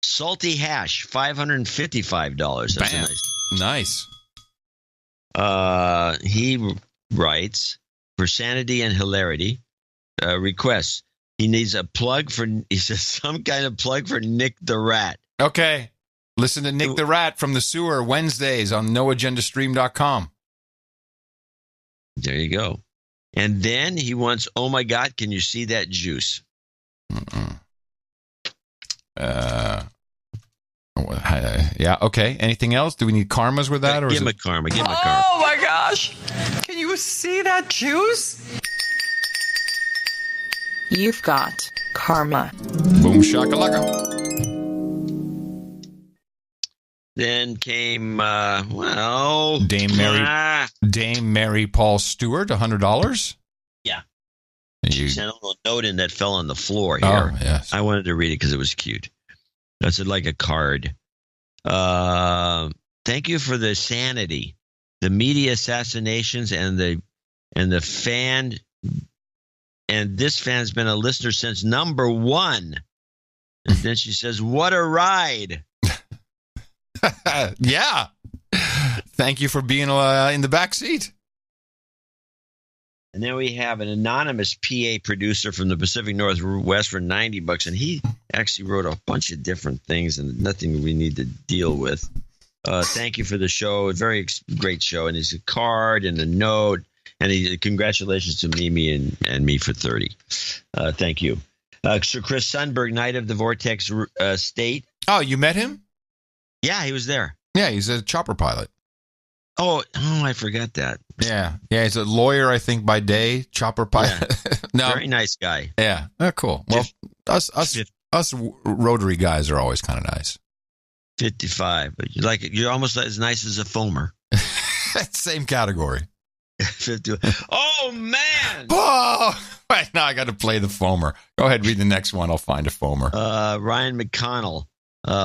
Salty Hash, $555. That's nice. He writes, for sanity and hilarity, requests. He needs a plug he says some kind of plug for Nick the Rat. Okay. Listen to Nick the Rat from the Sewer Wednesdays on noagendastream.com. There you go. And then he wants, oh my God, can you see that juice? Yeah, okay. Anything else? Do we need karmas with that? Or give him a karma. Oh my gosh. Can you see that juice? You've got karma. Boom shakalaka. Then came, Dame Mary Paul Stewart, $100. Yeah. She sent a little note in that fell on the floor here. Oh, yes. I wanted to read it because it was cute. That's like a card. Thank you for the sanity, the media assassinations, and the fan. And this fan's been a listener since number 1. And then she says, "What a ride!" Yeah. Thank you for being in the back seat. And then we have an anonymous PA producer from the Pacific Northwest for $90, and he actually wrote a bunch of different things and nothing we need to deal with. Thank you for the show, a very great show, and it's a card and a note, and congratulations to Mimi and me for 30. Thank you, Sir Chris Sundberg, Knight of the Vortex State. Oh, you met him? Yeah, he was there. Yeah, he's a chopper pilot. Oh, I forgot that. Yeah, he's a lawyer, I think, by day, chopper pilot. Yeah. No, very nice guy. Yeah, cool. Well, us rotary guys are always kind of nice. 55, but you're almost as nice as a foamer. Same category. 50. Oh man! Whoa! Wait, now I got to play the foamer. Go ahead, read the next one. I'll find a foamer. Ryan McConnell.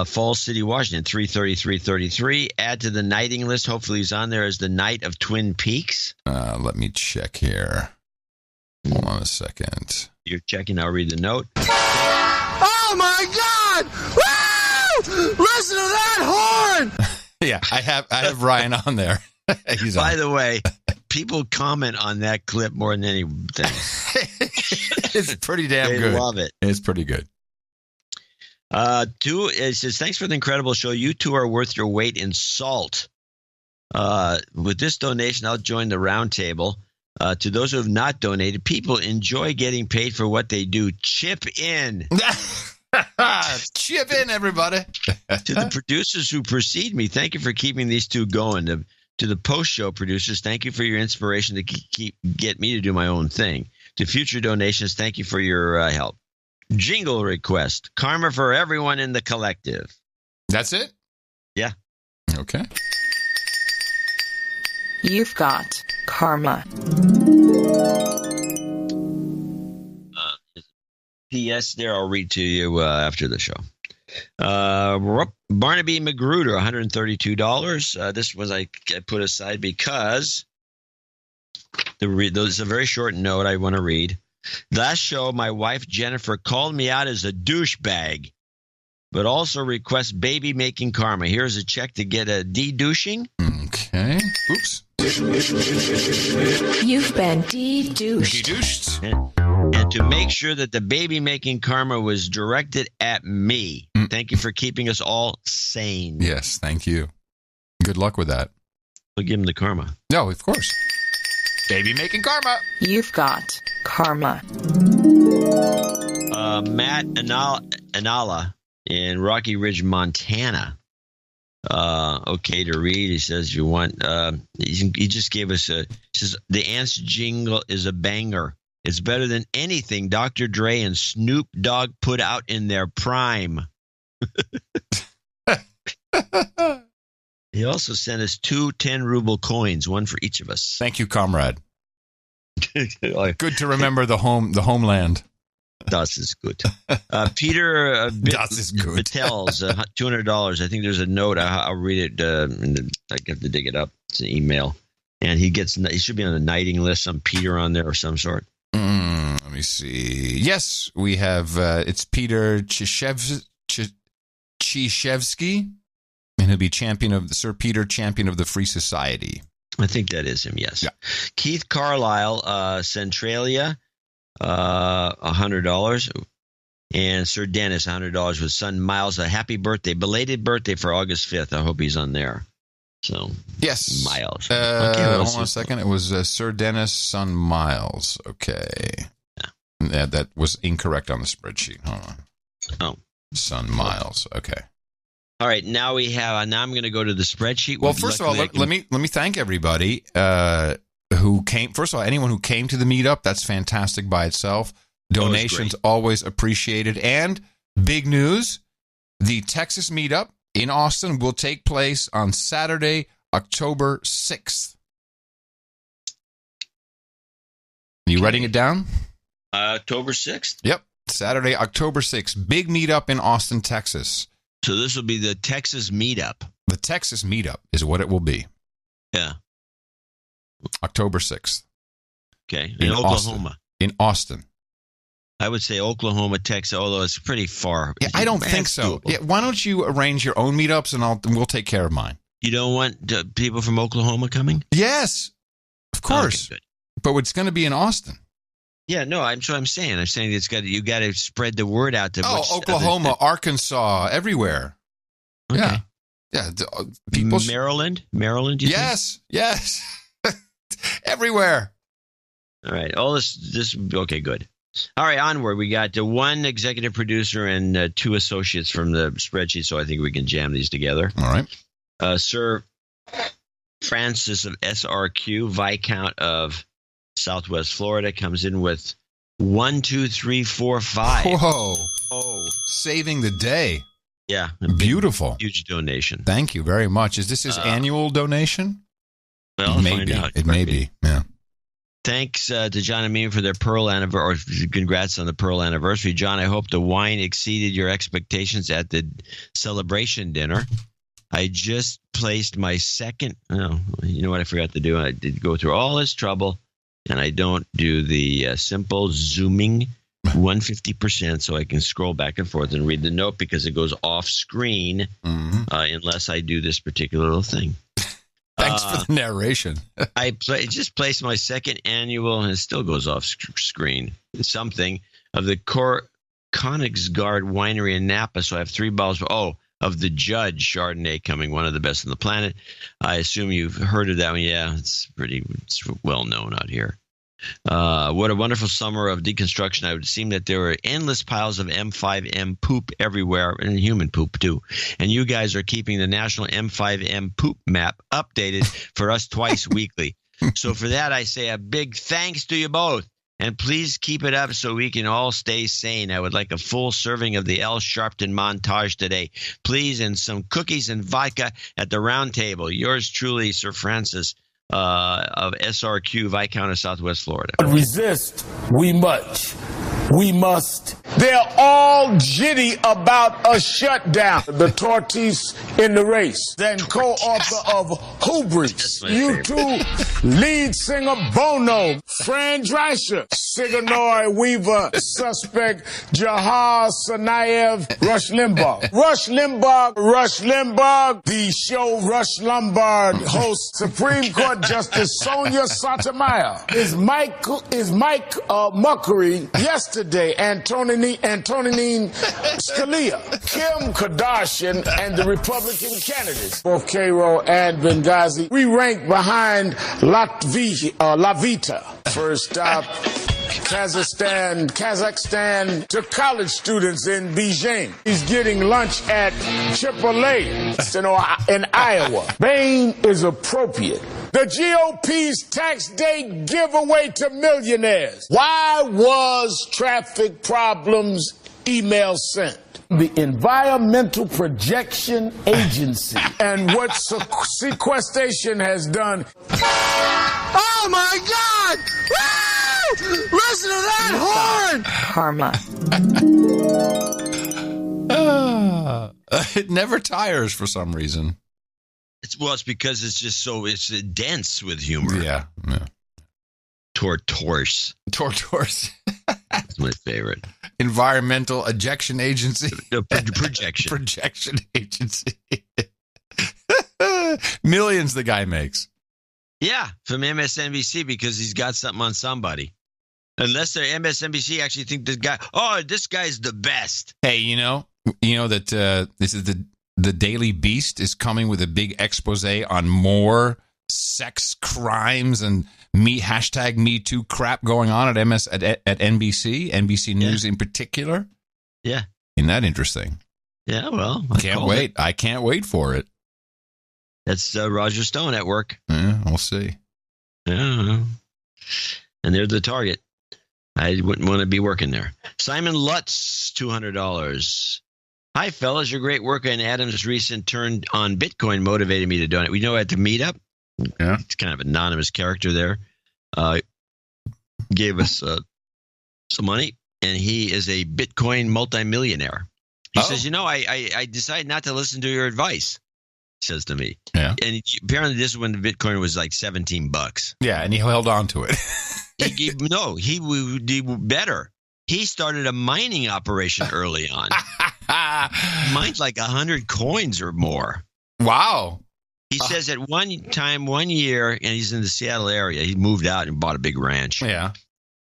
Falls City, Washington, 333.33. Add to the knighting list. Hopefully he's on there as the Knight of Twin Peaks. Let me check here. Hold on a second. You're checking. I'll read the note. Oh, my God! Woo! Listen to that horn! Yeah, I have Ryan on there. He's By the way, people comment on that clip more than anything. It's pretty damn good. They love it. It's pretty good. It says, thanks for the incredible show. You two are worth your weight in salt. With this donation, I'll join the round table. To those who have not donated, people enjoy getting paid for what they do. Chip in. Chip in, everybody. To the producers who precede me, thank you for keeping these two going. To the post-show producers, thank you for your inspiration to get me to do my own thing. To future donations, thank you for your help. Jingle request. Karma for everyone in the collective. That's it? Yeah. Okay. You've got karma. P.S. there, I'll read to you after the show. Barnaby Magruder, $132. This was I put aside because there's a very short note I want to read. Last show, my wife Jennifer called me out as a douchebag, but also requests baby-making karma. Here's a check to get a de-douching. Okay. Oops. You've been de-douched. De-douched. And to make sure that the baby-making karma was directed at me. Thank you for keeping us all sane. Yes, thank you. Good luck with that. We'll give him the karma. No, of course. Baby-making karma. You've got karma. Matt Anala in Rocky Ridge, Montana. Okay to read. He says you want. He just gave us he says the Ants jingle is a banger. It's better than anything Dr. Dre and Snoop Dogg put out in their prime. He also sent us 2 10-ruble coins, one for each of us. Thank you, comrade. Good to remember the homeland. Das is good. Peter Das is good. Patel's $200. I think there's a note. I'll read it. I have to dig it up. It's an email, and he should be on the knighting list. Some Peter on there or some sort. Let me see. Yes, we have. It's Peter Chishevsky, and he'll be Sir Peter, champion of the Free Society. I think that is him. Yes. Yeah. Keith Carlisle, Centralia. $100, and Sir Dennis $100 with son Miles. A happy birthday, belated birthday for August 5th. I hope he's on there. So yes, Miles. Hold on a second. It was Sir Dennis, son Miles. Okay, yeah, that was incorrect on the spreadsheet. Hold on. Oh, son Miles. Okay. All right. Now we have. Now I'm going to go to the spreadsheet. Well, first of all, let me thank everybody. Who came? First of all, anyone who came to the meetup, that's fantastic by itself. Donations always appreciated. And big news, the Texas meetup in Austin will take place on Saturday, October 6th. Are you writing it down? October 6th? Yep. Saturday, October 6th. Big meetup in Austin, Texas. So this will be the Texas meetup. The Texas meetup is what it will be. Yeah. October 6th. Okay. In Oklahoma. In Austin. I would say Oklahoma, Texas, although it's pretty far. Yeah, I don't think so. Yeah, why don't you arrange your own meetups and we'll take care of mine. You don't want people from Oklahoma coming? Yes, of course. Okay, but it's going to be in Austin. Yeah, no, I'm saying you got to spread the word out to Oklahoma, Arkansas, everywhere. Okay. Yeah. People. Maryland, yes, yes. Everywhere. All right. All this. Okay, good. All right, onward. We got one executive producer and 2 associates from the spreadsheet, so I think we can jam these together. All right. Sir Francis of SRQ, Viscount of Southwest Florida, comes in with 1, 2, 3, 4, 5. Whoa! Oh, saving the day. Yeah, beautiful, huge donation. Thank you very much. Is this his annual donation? Well, find out. It may be. Yeah. Thanks to John and Mimi for their Pearl anniversary. Congrats on the Pearl anniversary, John. I hope the wine exceeded your expectations at the celebration dinner. I just placed my second. Oh, you know what I forgot to do? I did go through all this trouble, and I don't do the simple zooming 150% so I can scroll back and forth and read the note because it goes off screen unless I do this particular little thing. Thanks for the narration. I just placed my second annual, and it still goes off screen, something of the Königsgard Winery in Napa, so I have 3 bottles of the Judge Chardonnay coming, one of the best on the planet. I assume you've heard of that one. Yeah, it's well known out here. What a wonderful summer of deconstruction. I would seem that there were endless piles of M5M poop everywhere, and human poop too. And you guys are keeping the national M5M poop map updated for us twice weekly. So for that, I say a big thanks to you both. And please keep it up so we can all stay sane. I would like a full serving of the L. Sharpton montage today. Please, and some cookies and vodka at the round table. Yours truly, Sir Francis of SRQ, Viscount of Southwest Florida. Resist, we must. They're all jitty about a shutdown. The tortoise in the race. Then co-author of Hubris. U2 lead singer Bono. Fran Drescher. Sigourney Weaver. Suspect Jahar Tsarnaev. Rush Limbaugh. Rush Limbaugh. The show Rush Lombard hosts Supreme Court Justice Sonia Sotomayor. Is Mike Muckery yesterday. Antonin Scalia, Kim Kardashian, and the Republican candidates, both Cairo and Benghazi. We rank behind Lavita. First stop, Kazakhstan to college students in Beijing. He's getting lunch at Chipotle in Iowa. Bain is appropriate. The GOP's tax day giveaway to millionaires. Why was traffic problems email sent? The Environmental Projection Agency. And what sequestration has done. Oh my God! Woo! Listen to that horn! Karma. It never tires for some reason. It's because it's just it's dense with humor. Yeah. Tortoise. That's my favorite. Environmental Ejection Agency. Projection Agency. Millions the guy makes. Yeah, from MSNBC because he's got something on somebody. Unless they're MSNBC actually think this guy's the best. Hey, you know that this is the Daily Beast is coming with a big expose on more sex crimes and hashtag Me Too crap going on at NBC News in particular. Yeah. Isn't that interesting? Yeah, well. I can't wait for it. That's Roger Stone at work. Yeah, we'll see. Yeah. And they're the target. I wouldn't want to be working there. Simon Lutz, $200. Hi, fellas. Your great work on Adam's recent turn on Bitcoin motivated me to donate. We know at the meetup. Yeah. It's kind of an anonymous character there. Gave us some money, and he is a Bitcoin multimillionaire. He says, I decided not to listen to your advice, he says to me. Yeah. And apparently this is when the Bitcoin was like $17. Yeah, and he held on to it. He did better. He started a mining operation early on. Mined like 100 coins or more. Wow. He says at one year, and he's in the Seattle area, he moved out and bought a big ranch. Yeah.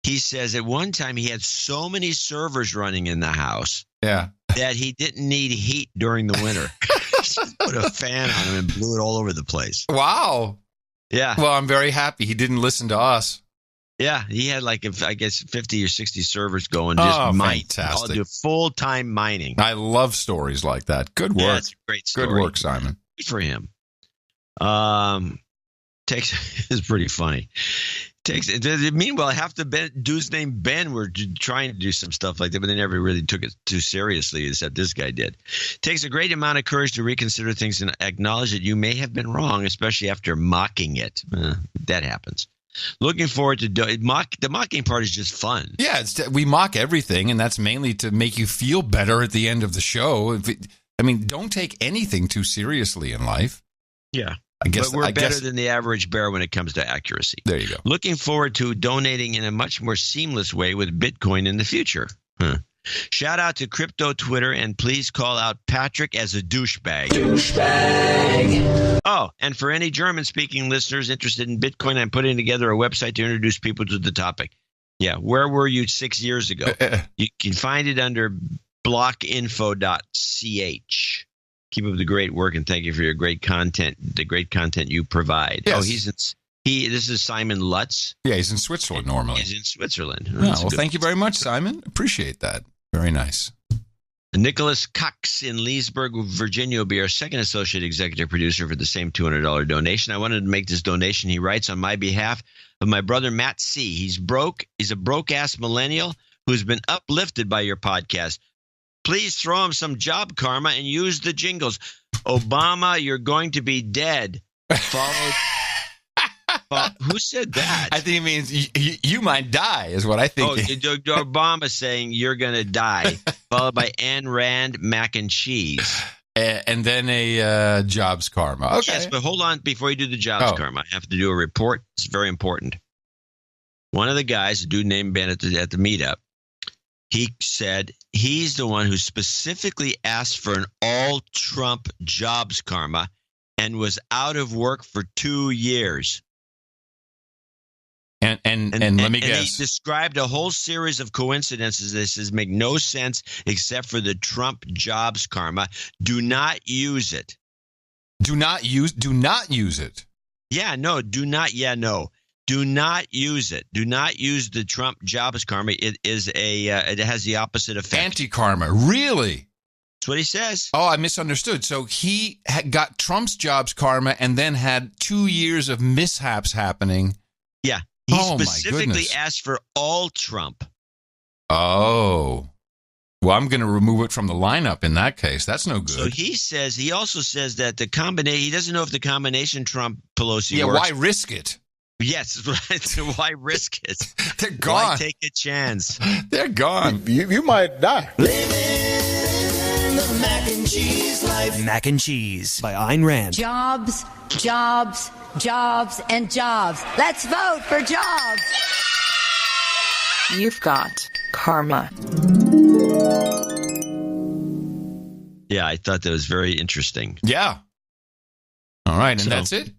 He says at one time he had so many servers running in the house that he didn't need heat during the winter. Just put a fan on him and blew it all over the place. Wow. Yeah. Well, I'm very happy he didn't listen to us. Yeah, he had 50 or 60 servers going, just mine. Fantastic. I'll do full-time mining. I love stories like that. Good work. Yeah, that's a great story. Good work, Simon. Good for him. It's pretty funny. Meanwhile, half the dudes named Ben were trying to do some stuff like that, but they never really took it too seriously, except this guy did. Takes a great amount of courage to reconsider things and acknowledge that you may have been wrong, especially after mocking it. That happens. Looking forward to the mocking part is just fun. Yeah, we mock everything, and that's mainly to make you feel better at the end of the show. Don't take anything too seriously in life. Yeah. But we're better than the average bear when it comes to accuracy. There you go. Looking forward to donating in a much more seamless way with Bitcoin in the future. Shout out to Crypto Twitter, and please call out Patrick as a douchebag. Oh, and for any German-speaking listeners interested in Bitcoin, I'm putting together a website to introduce people to the topic. Yeah, where were you 6 years ago? You can find it under blockinfo.ch. Keep up the great work, and thank you for your great content, the great content you provide. Yes. Oh, this is Simon Lutz. Yeah, he's in Switzerland normally. He's in Switzerland. Oh, well, thank you very much, Simon. Appreciate that. Very nice. Nicholas Cox in Leesburg, Virginia will be our second associate executive producer for the same $200 donation. I wanted to make this donation, he writes, on my behalf of my brother Matt C. He's broke. He's a broke-ass millennial who's been uplifted by your podcast. Please throw him some job karma and use the jingles. Obama, you're going to be dead. Followed. Who said that? I think it means you might die, is what I think. Oh, Obama saying you're going to die, followed by Ayn Rand, mac and cheese. And then a jobs karma. Okay. Yes, but hold on. Before you do the jobs karma, I have to do a report. It's very important. One of the guys, a dude named Ben at the meetup, he said he's the one who specifically asked for an all-Trump jobs karma and was out of work for 2 years. And let me guess. He described a whole series of coincidences that says make no sense except for the Trump jobs karma. Do not use it. Do not use it. Yeah, no, do not. Yeah, no. Do not use it. Do not use the Trump jobs karma. It is it has the opposite effect. Anti-karma. Really? That's what he says. Oh, I misunderstood. So he got Trump's jobs karma and then had 2 years of mishaps happening. Yeah. He specifically asked for all Trump. Oh. Well, I'm going to remove it from the lineup in that case. That's no good. So he also says that the combination, he doesn't know if the combination Trump-Pelosi works. Yeah, why risk it? Yes, right. So why risk it? They're gone. Why take a chance? They're gone. You might die. Living the mac and cheese life. Mac and Cheese by Ayn Rand. Jobs, jobs, jobs, and jobs. Let's vote for jobs. You've got karma. Yeah, I thought that was very interesting. Yeah. All right, and that's it?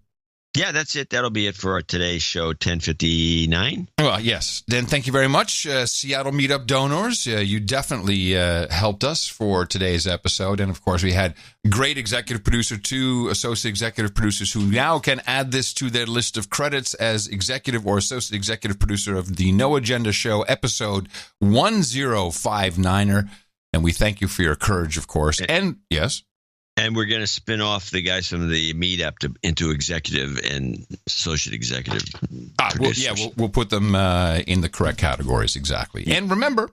Yeah, that's it. That'll be it for today's show, 1059. Well, yes. Then thank you very much, Seattle Meetup donors. You definitely helped us for today's episode. And, of course, we had great executive producer, 2 associate executive producers who now can add this to their list of credits as executive or associate executive producer of the No Agenda Show, episode 1059er. And we thank you for your courage, of course. And, yes? And we're going to spin off the guys from the meetup into executive and associate executive. We'll put them in the correct categories, exactly. Yeah. And remember,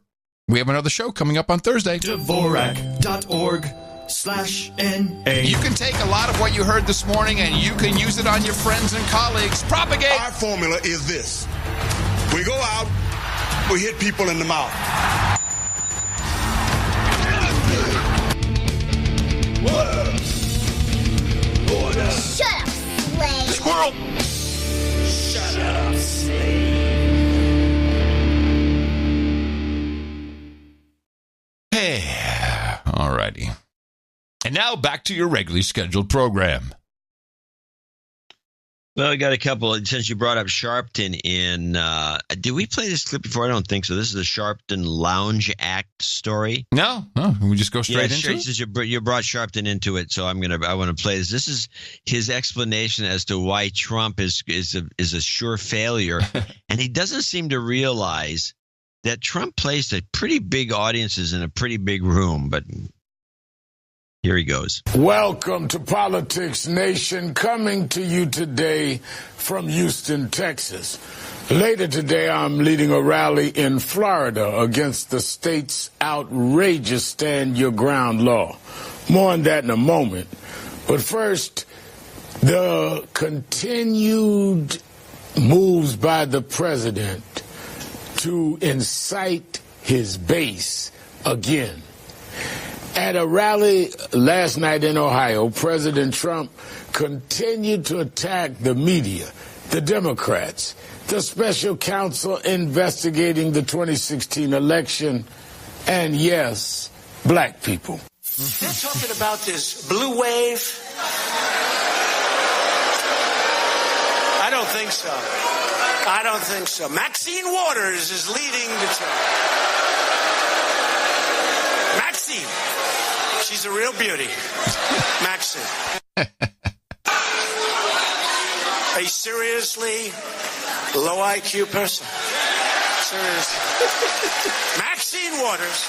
we have another show coming up on Thursday. Dvorak.org/NA. You can take a lot of what you heard this morning and you can use it on your friends and colleagues. Propagate. Our formula is this. We go out, we hit people in the mouth. Order. Shut up, slave. Squirrel. Shut up, slave. Hey, all righty. And now back to your regularly scheduled program. Well, we got a couple. Since you brought up Sharpton in, did we play this clip before? I don't think so. This is the Sharpton Lounge Act story. No, we just go straight into it. Since you brought Sharpton into it, so I want to play this. This is his explanation as to why Trump is a sure failure, and he doesn't seem to realize that Trump plays to pretty big audiences in a pretty big room, but. Here he goes. Welcome to Politics Nation, coming to you today from Houston, Texas. Later today, I'm leading a rally in Florida against the state's outrageous Stand Your Ground law. More on that in a moment. But first, the continued moves by the president to incite his base again. At a rally last night in Ohio, President Trump continued to attack the media, the Democrats, the special counsel investigating the 2016 election, and yes, black people. They're talking about this blue wave. I don't think so. I don't think so. Maxine Waters is leading the charge. Maxine. She's a real beauty. Maxine. A seriously low IQ person. Seriously. Maxine Waters.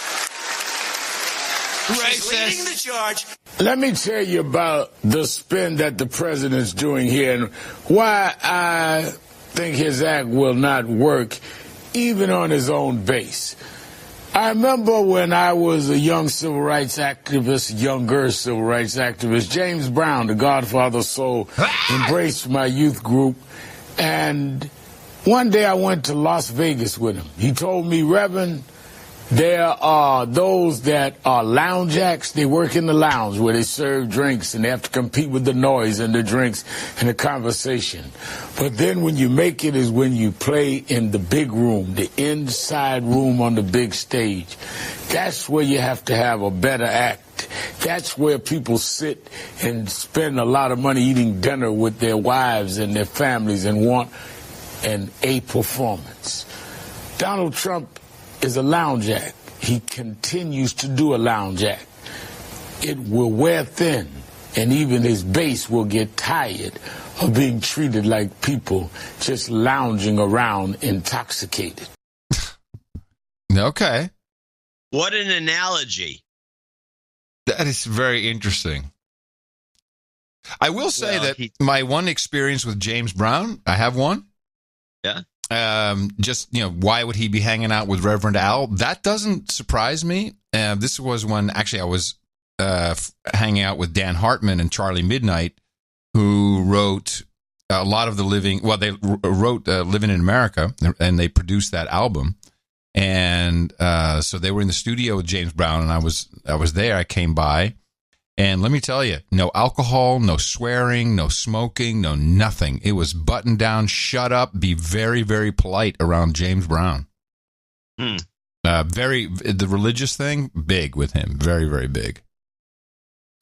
She's leading the charge. Let me tell you about the spin that the president's doing here and why I think his act will not work even on his own base. I remember when I was a young civil rights activist, younger civil rights activist, James Brown, the Godfather of Soul, embraced my youth group. And one day I went to Las Vegas with him. He told me, Reverend, there are those that are lounge acts. They work in the lounge where they serve drinks and they have to compete with the noise and the drinks and the conversation. But then when you make it is when you play in the big room, the inside room on the big stage. That's where you have to have a better act. That's where people sit and spend a lot of money eating dinner with their wives and their families and want an A performance. Donald Trump is a lounge act. He continues to do a lounge act. It will wear thin, and even his base will get tired of being treated like people just lounging around intoxicated. Okay. What an analogy. That is very interesting. I will say that my one experience with James Brown, I have one. Yeah. Just, why would he be hanging out with Reverend Al? That doesn't surprise me. This was when actually I was hanging out with Dan Hartman and Charlie Midnight, who wrote a lot of the they wrote Living in America, and they produced that album. And so they were in the studio with James Brown, and I was there. I came by. And let me tell you, no alcohol, no swearing, no smoking, no nothing. It was button down, shut up, be very, very polite around James Brown. The religious thing, big with him, very, very big.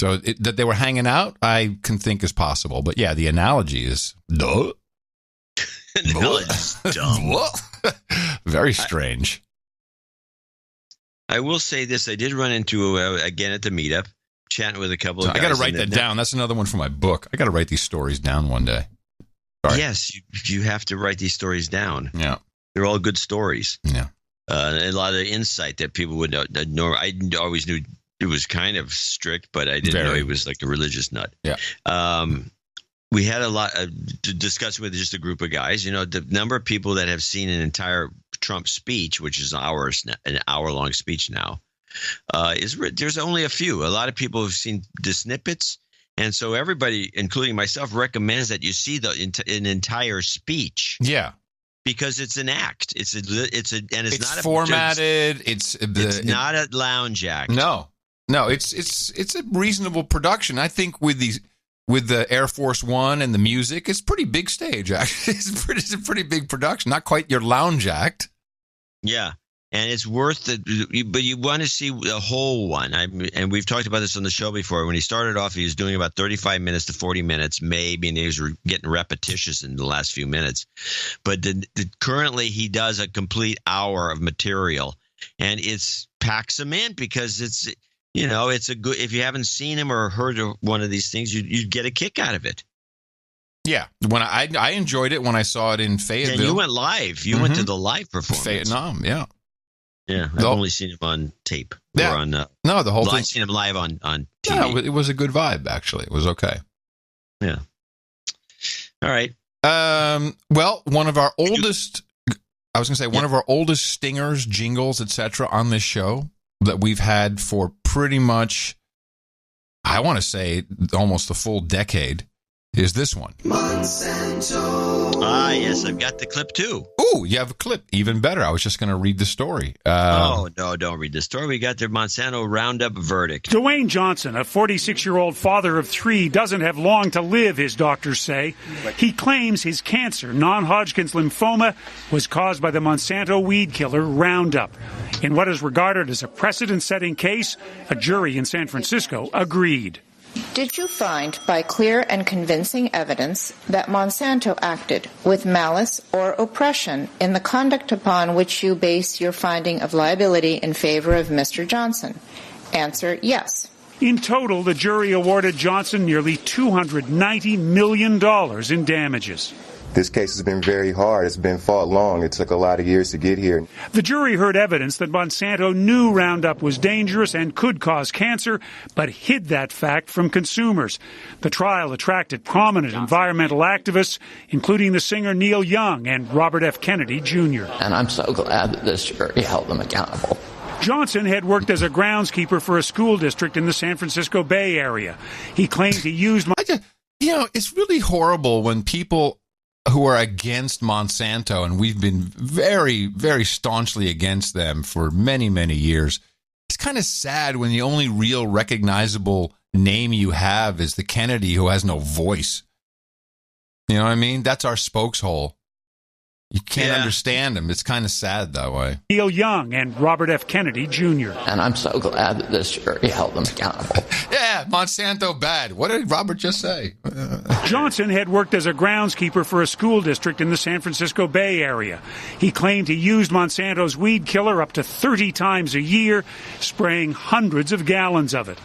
So that they were hanging out, I can think is possible. But yeah, the analogy is duh. Dumb. Very strange. I will say this. I did run into, again at the meetup, chatting with a couple of guys. I got to write that down. That's another one for my book. I got to write these stories down one day. Sorry. Yes, you have to write these stories down. Yeah. They're all good stories. Yeah. A lot of insight that people would know. I always knew it was kind of strict, but I didn't know he was like a religious nut. Yeah. We had a lot of discussion with just a group of guys. The number of people that have seen an entire Trump speech, which is an hour-long speech now, there's only a few. A lot of people have seen the snippets, and so everybody, including myself, recommends that you see an entire speech. Yeah, because it's an act. It's not formatted. It's not a lounge act. No, it's a reasonable production. I think with the Air Force One and the music, it's pretty big stage. Actually, it's a pretty big production. Not quite your lounge act. Yeah. And it's worth it, but you want to see the whole one. And we've talked about this on the show before. When he started off, he was doing about 35 minutes to 40 minutes, maybe, and he was getting repetitious in the last few minutes. But currently, he does a complete hour of material, and it's packs them in because it's a good. If you haven't seen him or heard of one of these things, you'd get a kick out of it. Yeah, when I enjoyed it when I saw it in Fayetteville. And you went live. You went to the live performance. Vietnam, yeah. Yeah, I've only seen him on tape. Yeah. Or on, the whole thing. I've seen him live on TV. Yeah, it was a good vibe, actually. It was okay. Yeah. All right. Well, one of our oldest, one of our oldest stingers, jingles, etc. on this show that we've had for pretty much, I want to say, almost a full decade is this one. Monsanto. Ah, yes, I've got the clip too. Oh, you have a clip. Even better. I was just going to read the story. No, don't read the story. We got the Monsanto Roundup verdict. Dwayne Johnson, a 46-year-old father of 3, doesn't have long to live, his doctors say. He claims his cancer, non-Hodgkin's lymphoma, was caused by the Monsanto weed killer Roundup. In what is regarded as a precedent-setting case, a jury in San Francisco agreed. Did you find by clear and convincing evidence that Monsanto acted with malice or oppression in the conduct upon which you base your finding of liability in favor of Mr. Johnson? Answer, yes. In total, the jury awarded Johnson nearly $290 million in damages. This case has been very hard. It's been fought long. It took a lot of years to get here. The jury heard evidence that Monsanto knew Roundup was dangerous and could cause cancer, but hid that fact from consumers. The trial attracted prominent environmental activists, including the singer Neil Young and Robert F. Kennedy, Jr. And I'm so glad that this jury held them accountable. Johnson had worked as a groundskeeper for a school district in the San Francisco Bay Area. He claimed he used... it's really horrible when people who are against Monsanto, and we've been very, very staunchly against them for many, many years. It's kind of sad when the only real recognizable name you have is the Kennedy who has no voice. You know what I mean? That's our spokeshole. You can't understand him. It's kind of sad that way. Neil Young and Robert F. Kennedy, Jr. And I'm so glad that this jury held them accountable. Yeah, Monsanto bad. What did Robert just say? Johnson had worked as a groundskeeper for a school district in the San Francisco Bay Area. He claimed he used Monsanto's weed killer up to 30 times a year, spraying hundreds of gallons of it.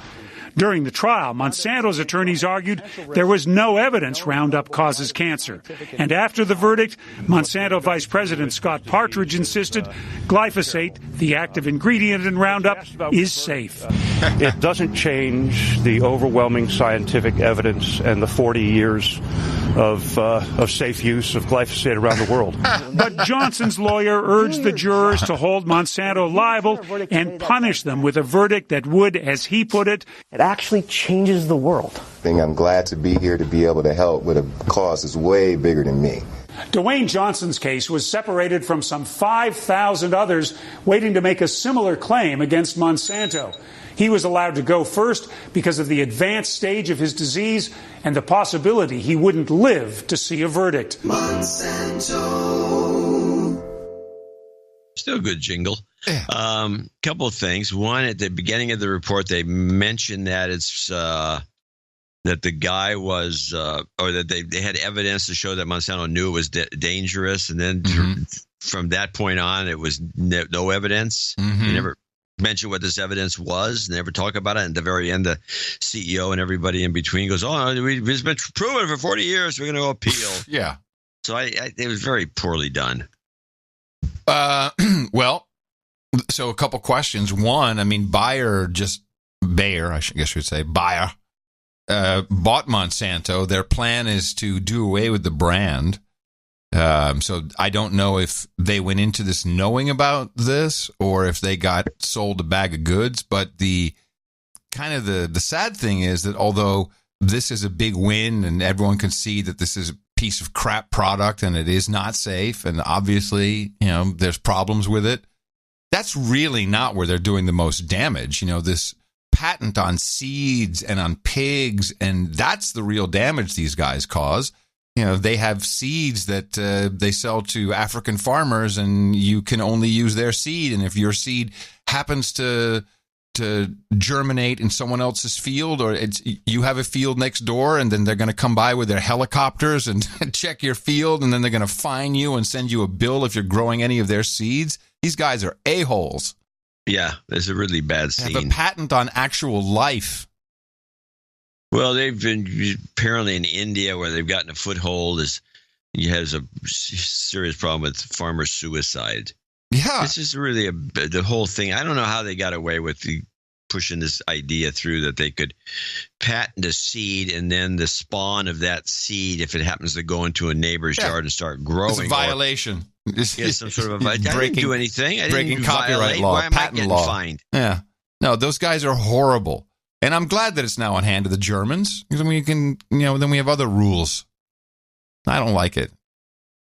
During the trial, Monsanto's attorneys argued there was no evidence Roundup causes cancer. And after the verdict, Monsanto Vice President Scott Partridge insisted glyphosate, the active ingredient in Roundup, is safe. It doesn't change the overwhelming scientific evidence and the 40 years of safe use of glyphosate around the world. But Johnson's lawyer urged the jurors to hold Monsanto liable and punish them with a verdict that would, as he put it, it actually changes the world. I'm glad to be here to be able to help with a cause that's way bigger than me. Dwayne Johnson's case was separated from some 5,000 others waiting to make a similar claim against Monsanto. He was allowed to go first because of the advanced stage of his disease and the possibility he wouldn't live to see a verdict. Monsanto. Still a good jingle. Couple of things. One, at the beginning of the report, they mentioned that it's that the guy was, or that they had evidence to show that Monsanto knew it was dangerous, and then from that point on, it was no evidence. They never mention what this evidence was, never talk about it. And at the very end, the CEO and everybody in between goes, it's been proven for 40 years. We're going to go appeal. Yeah. So it was very poorly done. Well, so a couple questions. One, I mean, Bayer, I guess you would say, bought Monsanto. Their plan is to do away with the brand. So I don't know if they went into this knowing about this or if they got sold a bag of goods. But the sad thing is that although this is a big win and everyone can see that this is a piece of crap product and it is not safe, and obviously, there's problems with it, that's really not where they're doing the most damage. This patent on seeds and on pigs, and that's the real damage these guys cause. They have seeds that they sell to African farmers, and you can only use their seed. And if your seed happens to germinate in someone else's field, or you have a field next door, and then they're going to come by with their helicopters and check your field, and then they're going to fine you and send you a bill if you're growing any of their seeds. These guys are a-holes. Yeah, there's a really bad scene. They have a patent on actual life. Well, they've been apparently in India where they've gotten a foothold. He has a serious problem with farmer suicide. Yeah. This is really the whole thing. I don't know how they got away with pushing this idea through that they could patent a seed and then the spawn of that seed, if it happens to go into a neighbor's yard and start growing. It's a violation. Some sort of I didn't do anything. I breaking didn't copyright law, Why am patent I getting law. fined? Yeah. No, those guys are horrible. And I'm glad that it's now on hand to the Germans, because then we have other rules. I don't like it.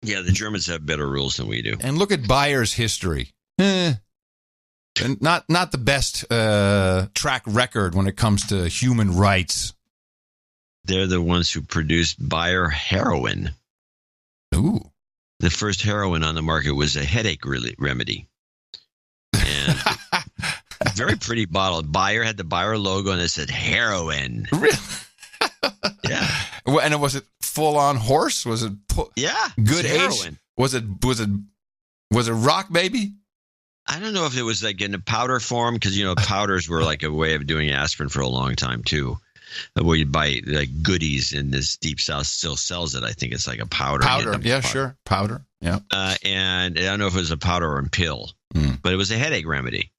Yeah, the Germans have better rules than we do. And look at Bayer's history. And not the best track record when it comes to human rights. They're the ones who produced Bayer heroin. Ooh. The first heroin on the market was a headache remedy. And Very pretty bottle. Bayer had the Bayer logo, and it said heroin. Really? Yeah. And was it full on horse? Was it? Good age? Was it rock, baby? I don't know if it was like in a powder form, because powders were like a way of doing aspirin for a long time too. Where you buy like goodies, in this Deep South still sells it. I think it's like a powder. Sure, powder. Yeah. And I don't know if it was a powder or a pill, but it was a headache remedy.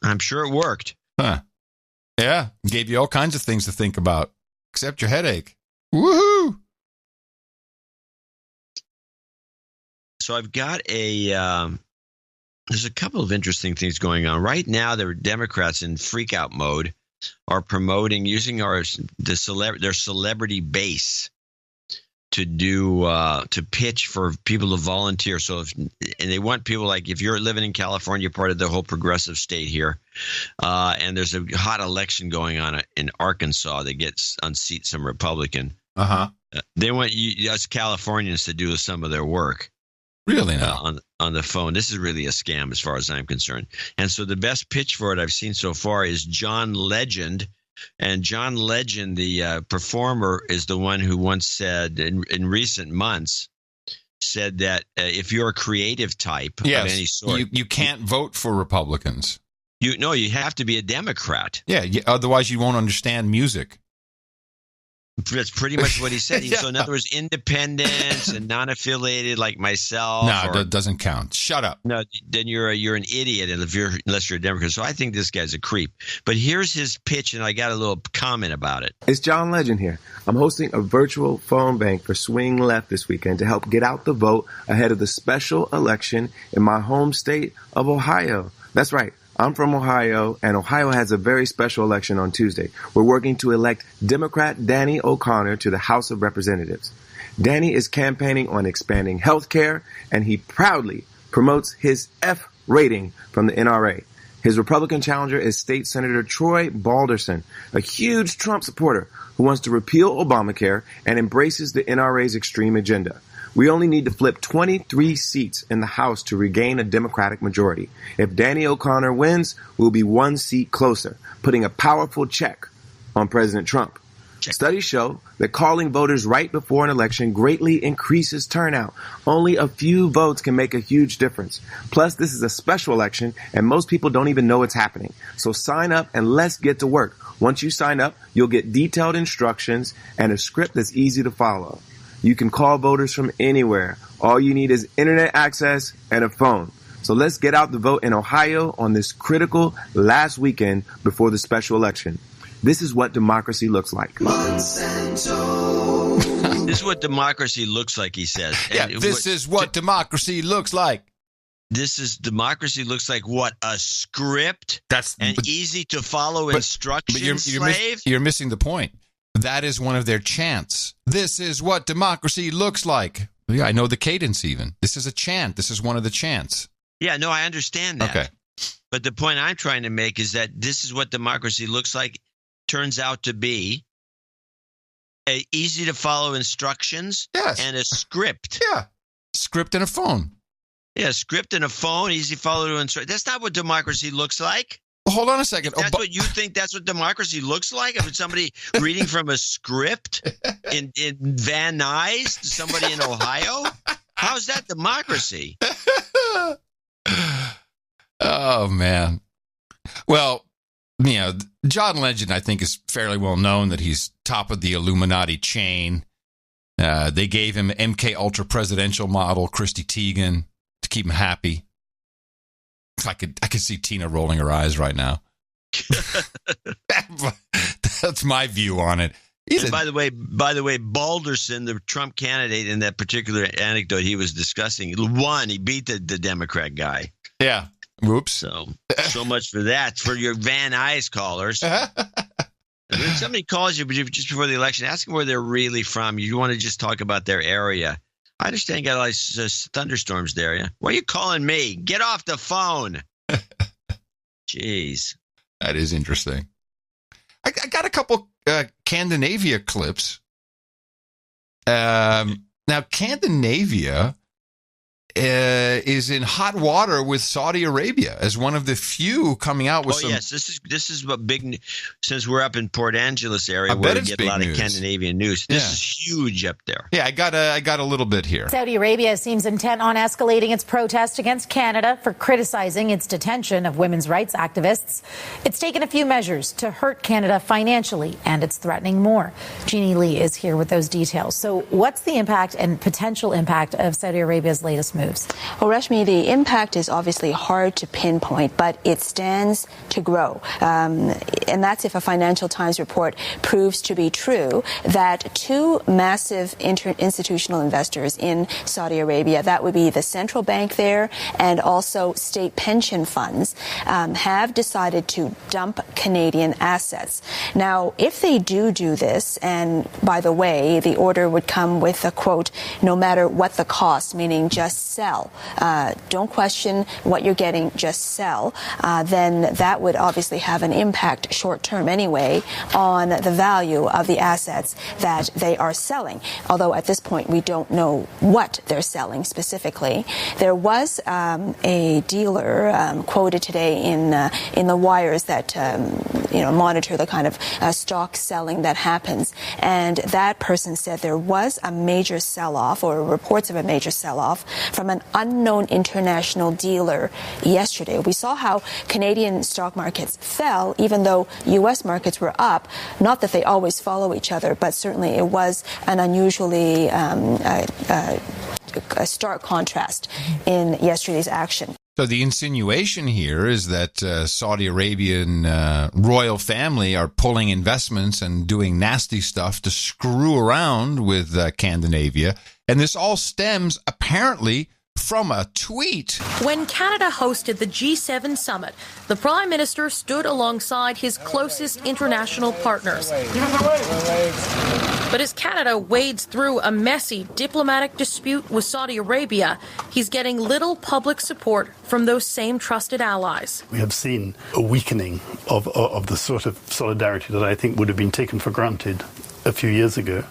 I'm sure it worked. Huh? Yeah, gave you all kinds of things to think about, except your headache. Woohoo! So I've got there's a couple of interesting things going on right now. The Democrats in freak out mode are promoting using their celebrity base to pitch for people to volunteer. So and they want people, like, if you're living in California, you're part of the whole progressive state here, and there's a hot election going on in Arkansas that gets unseat some Republican. They want us Californians to do some of their work. Really now? On the phone. This is really a scam as far as I'm concerned. And so the best pitch for it I've seen so far is John Legend. And John Legend, the performer, is the one who once said in recent months, said that if you're a creative type of any sort. You can't vote for Republicans. You have to be a Democrat. Yeah, otherwise you won't understand music. That's pretty much what he said. So in other words, independents and non-affiliated like myself. No, that doesn't count. Shut up. No, then you're an idiot unless you're a Democrat. So I think this guy's a creep. But here's his pitch, and I got a little comment about it. It's John Legend here. I'm hosting a virtual phone bank for Swing Left this weekend to help get out the vote ahead of the special election in my home state of Ohio. That's right. I'm from Ohio, and Ohio has a very special election on Tuesday. We're working to elect Democrat Danny O'Connor to the House of Representatives. Danny is campaigning on expanding health care, and he proudly promotes his F rating from the NRA. His Republican challenger is State Senator Troy Balderson, a huge Trump supporter who wants to repeal Obamacare and embraces the NRA's extreme agenda. We only need to flip 23 seats in the House to regain a Democratic majority. If Danny O'Connor wins, we'll be one seat closer, putting a powerful check on President Trump. Studies show that calling voters right before an election greatly increases turnout. Only a few votes can make a huge difference. Plus, this is a special election, and most people don't even know it's happening. So sign up and let's get to work. Once you sign up, you'll get detailed instructions and a script that's easy to follow. You can call voters from anywhere. All you need is internet access and a phone. So let's get out the vote in Ohio on this critical last weekend before the special election. This is what democracy looks like. Monsanto. This is what democracy looks like, he says. Yeah, this is what democracy looks like. Democracy looks like what? A script? Easy to follow instructions, slave? You're missing the point. That is one of their chants. This is what democracy looks like. Yeah, I know the cadence even. This is a chant. This is one of the chants. Yeah, no, I understand that. Okay. But the point I'm trying to make is that this is what democracy looks like. Turns out to be easy to follow instructions and a script. Yeah, script and a phone. Yeah, script and a phone, easy follow to instructions. That's not what democracy looks like. Hold on a second. That's what you think that's what democracy looks like? If it's somebody reading from a script in Van Nuys to somebody in Ohio? How is that democracy? Oh, man. Well, John Legend, I think, is fairly well known that he's top of the Illuminati chain. They gave him MK Ultra presidential model, Christy Teigen, to keep him happy. I could see Tina rolling her eyes right now. That's my view on it. By the way, Balderson, the Trump candidate, in that particular anecdote he was discussing, won. He beat the Democrat guy. Yeah. Whoops. So much for that. For your Van Nuys callers. When somebody calls you just before the election, ask them where they're really from. You want to just talk about their area. I understand you got like thunderstorms there, yeah? Why are you calling me? Get off the phone. Jeez. That is interesting. I got a couple Scandinavia clips. Now, Scandinavia is in hot water with Saudi Arabia as one of the few coming out with some. Yes, this is what big. Since we're up in Port Angeles area, where we get a lot of Scandinavian news. This is huge up there. Yeah, I got a little bit here. Saudi Arabia seems intent on escalating its protest against Canada for criticizing its detention of women's rights activists. It's taken a few measures to hurt Canada financially, and it's threatening more. Jeannie Lee is here with those details. So what's the impact and potential impact of Saudi Arabia's latest moves? Well, Rashmi, the impact is obviously hard to pinpoint, but it stands to grow. And that's if a Financial Times report proves to be true, that two massive institutional investors in Saudi Arabia, that would be the central bank there and also state pension funds, have decided to dump Canadian assets. Now, if they do this, and by the way, the order would come with a quote, no matter what the cost, meaning just sell. Don't question what you're getting, just sell. Then that would obviously have an impact short term anyway on the value of the assets that they are selling. Although at this point we don't know what they're selling specifically. There was a dealer quoted today in the wires that monitor the kind of stock selling that happens, and that person said there was a major sell-off or reports of a major sell-off from an unknown international dealer yesterday. We saw how Canadian stock markets fell even though U.S. markets were up. Not that they always follow each other, but certainly it was an unusually a stark contrast in yesterday's action. So the insinuation here is that Saudi Arabian royal family are pulling investments and doing nasty stuff to screw around with Scandinavia. And this all stems, apparently, from a tweet. When Canada hosted the G7 summit, the Prime Minister stood alongside his closest international partners. But as Canada wades through a messy diplomatic dispute with Saudi Arabia, he's getting little public support from those same trusted allies. We have seen a weakening of the sort of solidarity that I think would have been taken for granted a few years ago,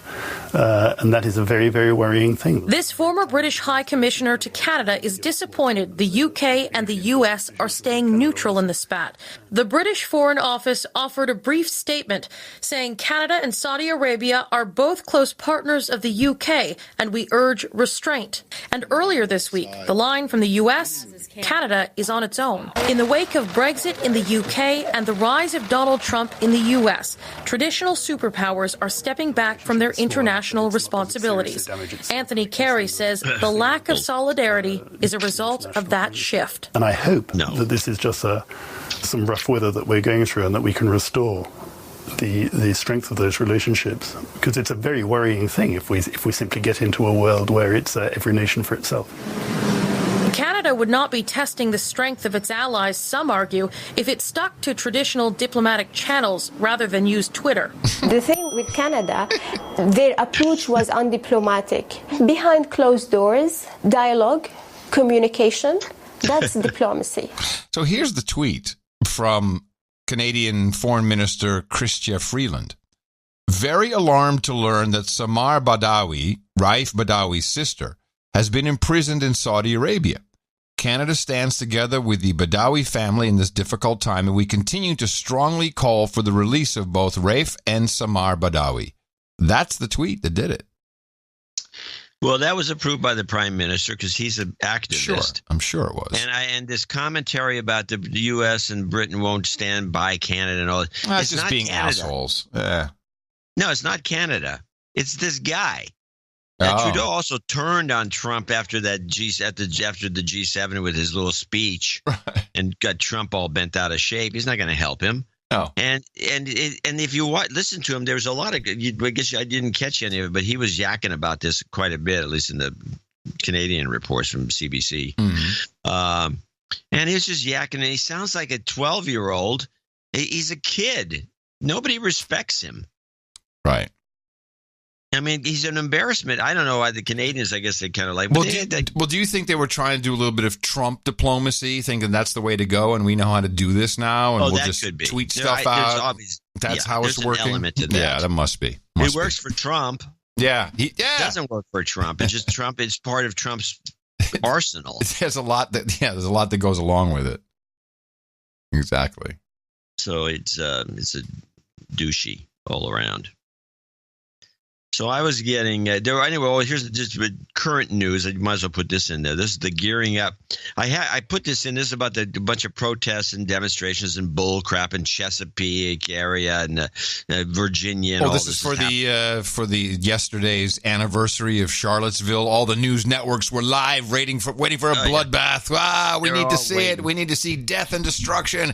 and that is a very, very worrying thing. This former British High Commissioner to Canada is disappointed the UK and the US are staying neutral in the spat. The British Foreign Office offered a brief statement saying Canada and Saudi Arabia are both close partners of the UK and we urge restraint. And earlier this week, the line from the US, Canada is on its own. In the wake of Brexit in the UK and the rise of Donald Trump in the US, traditional superpowers are stepping back from their international responsibilities. Anthony Carey says the lack of solidarity is a result of that shift. And I hope that this is just some rough weather that we're going through and that we can restore the strength of those relationships, because it's a very worrying thing if we simply get into a world where it's every nation for itself. Canada would not be testing the strength of its allies, some argue, if it stuck to traditional diplomatic channels rather than use Twitter. The thing with Canada, their approach was undiplomatic. Behind closed doors, dialogue, communication, that's diplomacy. So here's the tweet from Canadian Foreign Minister Chrystia Freeland. Very alarmed to learn that Samar Badawi, Raif Badawi's sister, has been imprisoned in Saudi Arabia. Canada stands together with the Badawi family in this difficult time, and we continue to strongly call for the release of both Raif and Samar Badawi. That's the tweet that did it. Well, that was approved by the Prime Minister because he's an activist. Sure, I'm sure it was. And this commentary about the U.S. and Britain won't stand by Canada and all that. It's just being Canada. Assholes. No, it's not Canada. It's this guy. Trudeau also turned on Trump after the G7 with his little speech, and got Trump all bent out of shape. He's not going to help him. Oh, and if you listen to him, there was a lot of. I guess I didn't catch any of it, but he was yakking about this quite a bit, at least in the Canadian reports from CBC. Mm-hmm. And he was just yakking, and he sounds like a 12-year-old. He's a kid. Nobody respects him. Right. I mean, he's an embarrassment. I don't know why the Canadians, I guess they kind of like. Well, do you think they were trying to do a little bit of Trump diplomacy, thinking that's the way to go, and we know how to do this now, and we'll just tweet stuff out? That's how it's working. Element to that. Yeah, that must be. It works for Trump. Yeah, it doesn't work for Trump. It's just Trump. It's part of Trump's arsenal. There's a lot that goes along with it. Exactly. So it's a douchey all around. So I was getting there. Anyway, well, here's just current news. I might as well put this in there. This is the gearing up. I put this in. This is about the bunch of protests and demonstrations and bull crap in Chesapeake area and Virginia. And all this is for the yesterday's anniversary of Charlottesville. All the news networks were live, waiting for a bloodbath. We need to see it. We need to see death and destruction.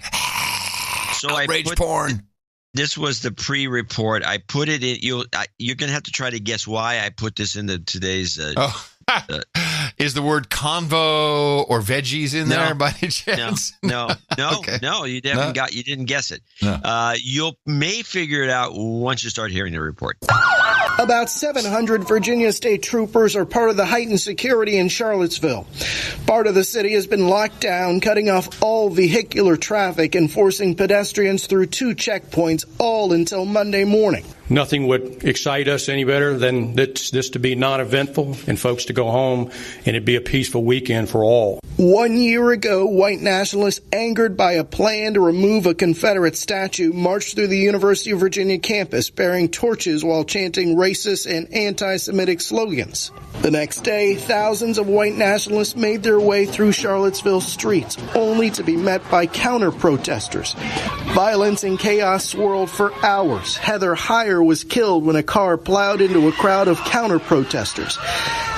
So outrage porn. This was the pre-report. I put it in. You're going to have to try to guess why I put this into today's. Is the word convo or veggies in there by any chance? No. Okay. No. You didn't guess it. No. You may figure it out once you start hearing the report. About 700 Virginia state troopers are part of the heightened security in Charlottesville. Part of the city has been locked down, cutting off all vehicular traffic and forcing pedestrians through 2 checkpoints, all until Monday morning. Nothing would excite us any better than this to be non-eventful and folks to go home and it be a peaceful weekend for all. 1 year ago, white nationalists, angered by a plan to remove a Confederate statue, marched through the University of Virginia campus bearing torches while chanting racist and anti-Semitic slogans. The next day, thousands of white nationalists made their way through Charlottesville's streets, only to be met by counter-protesters. Violence and chaos swirled for hours. Heather Heyer was killed when a car plowed into a crowd of counter-protesters.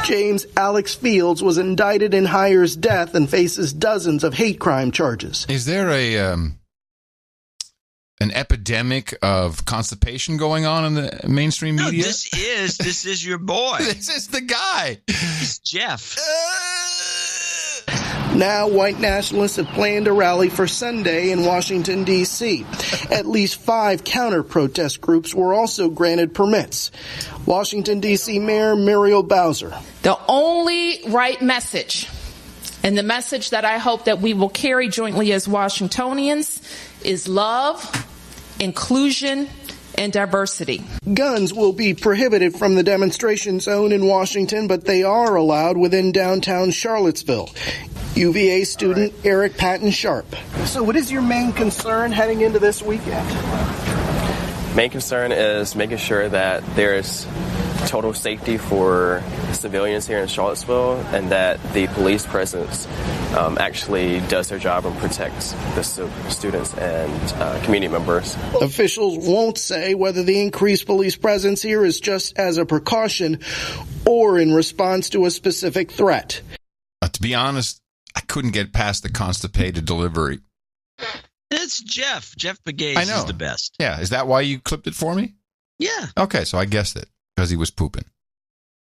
James Alex Fields was indicted in Heyer's death and faces dozens of hate crime charges. Is there an epidemic of constipation going on in the mainstream media? No, this is your boy. This is the guy. It's Jeff. Now, white nationalists have planned a rally for Sunday in Washington, D.C. At least 5 counter-protest groups were also granted permits. Washington, D.C. Mayor Muriel Bowser. The only right message, and the message that I hope that we will carry jointly as Washingtonians, is love, inclusion, and diversity. Guns will be prohibited from the demonstration zone in Washington, but they are allowed within downtown Charlottesville. UVA student Eric Patton Sharp. So what is your main concern heading into this weekend? Main concern is making sure that there is total safety for civilians here in Charlottesville and that the police presence actually does their job and protects the students and community members. Officials won't say whether the increased police presence here is just as a precaution or in response to a specific threat. To be honest, I couldn't get past the constipated delivery. It's Jeff. Jeff Begay is the best. Yeah. Is that why you clipped it for me? Yeah. Okay, so I guessed it because he was pooping.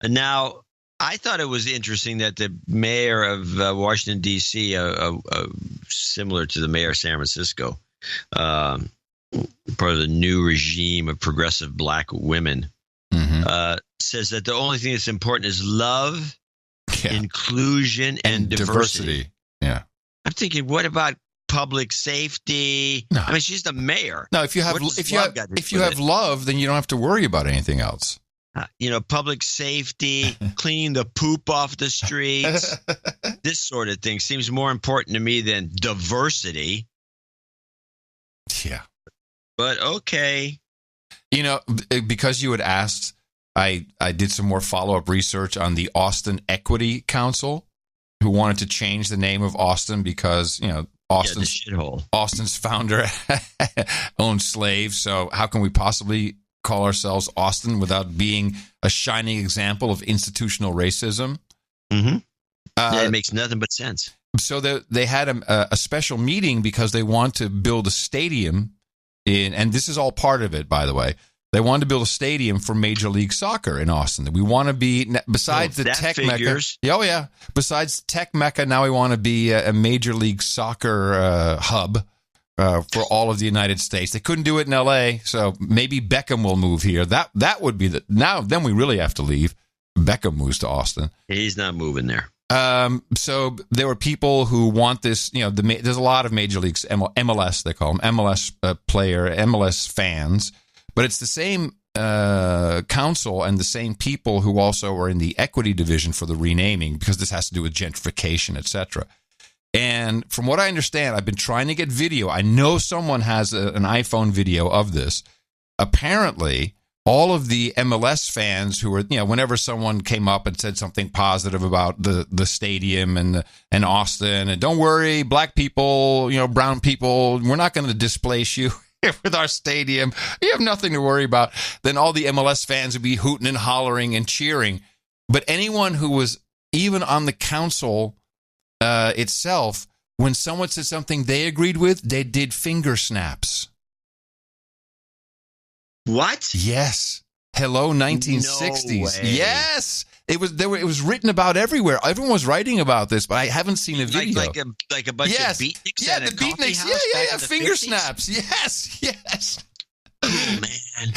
And now, I thought it was interesting that the mayor of Washington, D.C., similar to the mayor of San Francisco, part of the new regime of progressive black women, says that the only thing that's important is love, inclusion, and diversity. Yeah. I'm thinking, what about public safety? No. I mean, she's the mayor. No, if you have love, then you don't have to worry about anything else. Public safety, clean the poop off the streets, this sort of thing seems more important to me than diversity. Yeah. But okay. Because you had asked, I did some more follow-up research on the Austin Equity Council, who wanted to change the name of Austin because, Austin's founder owned slaves. So how can we possibly call ourselves Austin without being a shining example of institutional racism? Mm-hmm. It makes nothing but sense. So they had a special meeting because they want to build a stadium and this is all part of it, by the way. They wanted to build a stadium for Major League Soccer in Austin. We want to be, besides the tech mecca. Oh, yeah. Besides tech mecca, now we want to be a Major League Soccer hub for all of the United States. They couldn't do it in L.A., so maybe Beckham will move here. That would be then we really have to leave. Beckham moves to Austin. He's not moving there. So there were people who want this, there's a lot of Major Leagues, MLS, they call them, MLS player, MLS fans. But it's the same council and the same people who also are in the equity division for the renaming, because this has to do with gentrification, etc. And from what I understand, I've been trying to get video. I know someone has an iPhone video of this. Apparently, all of the MLS fans who were, whenever someone came up and said something positive about the stadium and Austin, and don't worry, black people, brown people, we're not going to displace you with our stadium. You have nothing to worry about. Then all the MLS fans would be hooting and hollering and cheering. But anyone who was even on the council itself, when someone said something they agreed with, they did finger snaps. What? Yes. Hello, 1960s. No way. Yes. It was written about everywhere. Everyone was writing about this, but I haven't seen a video. Like a bunch of beatniks at a coffee house back in the finger 50s? snaps. Yes. Cool, man.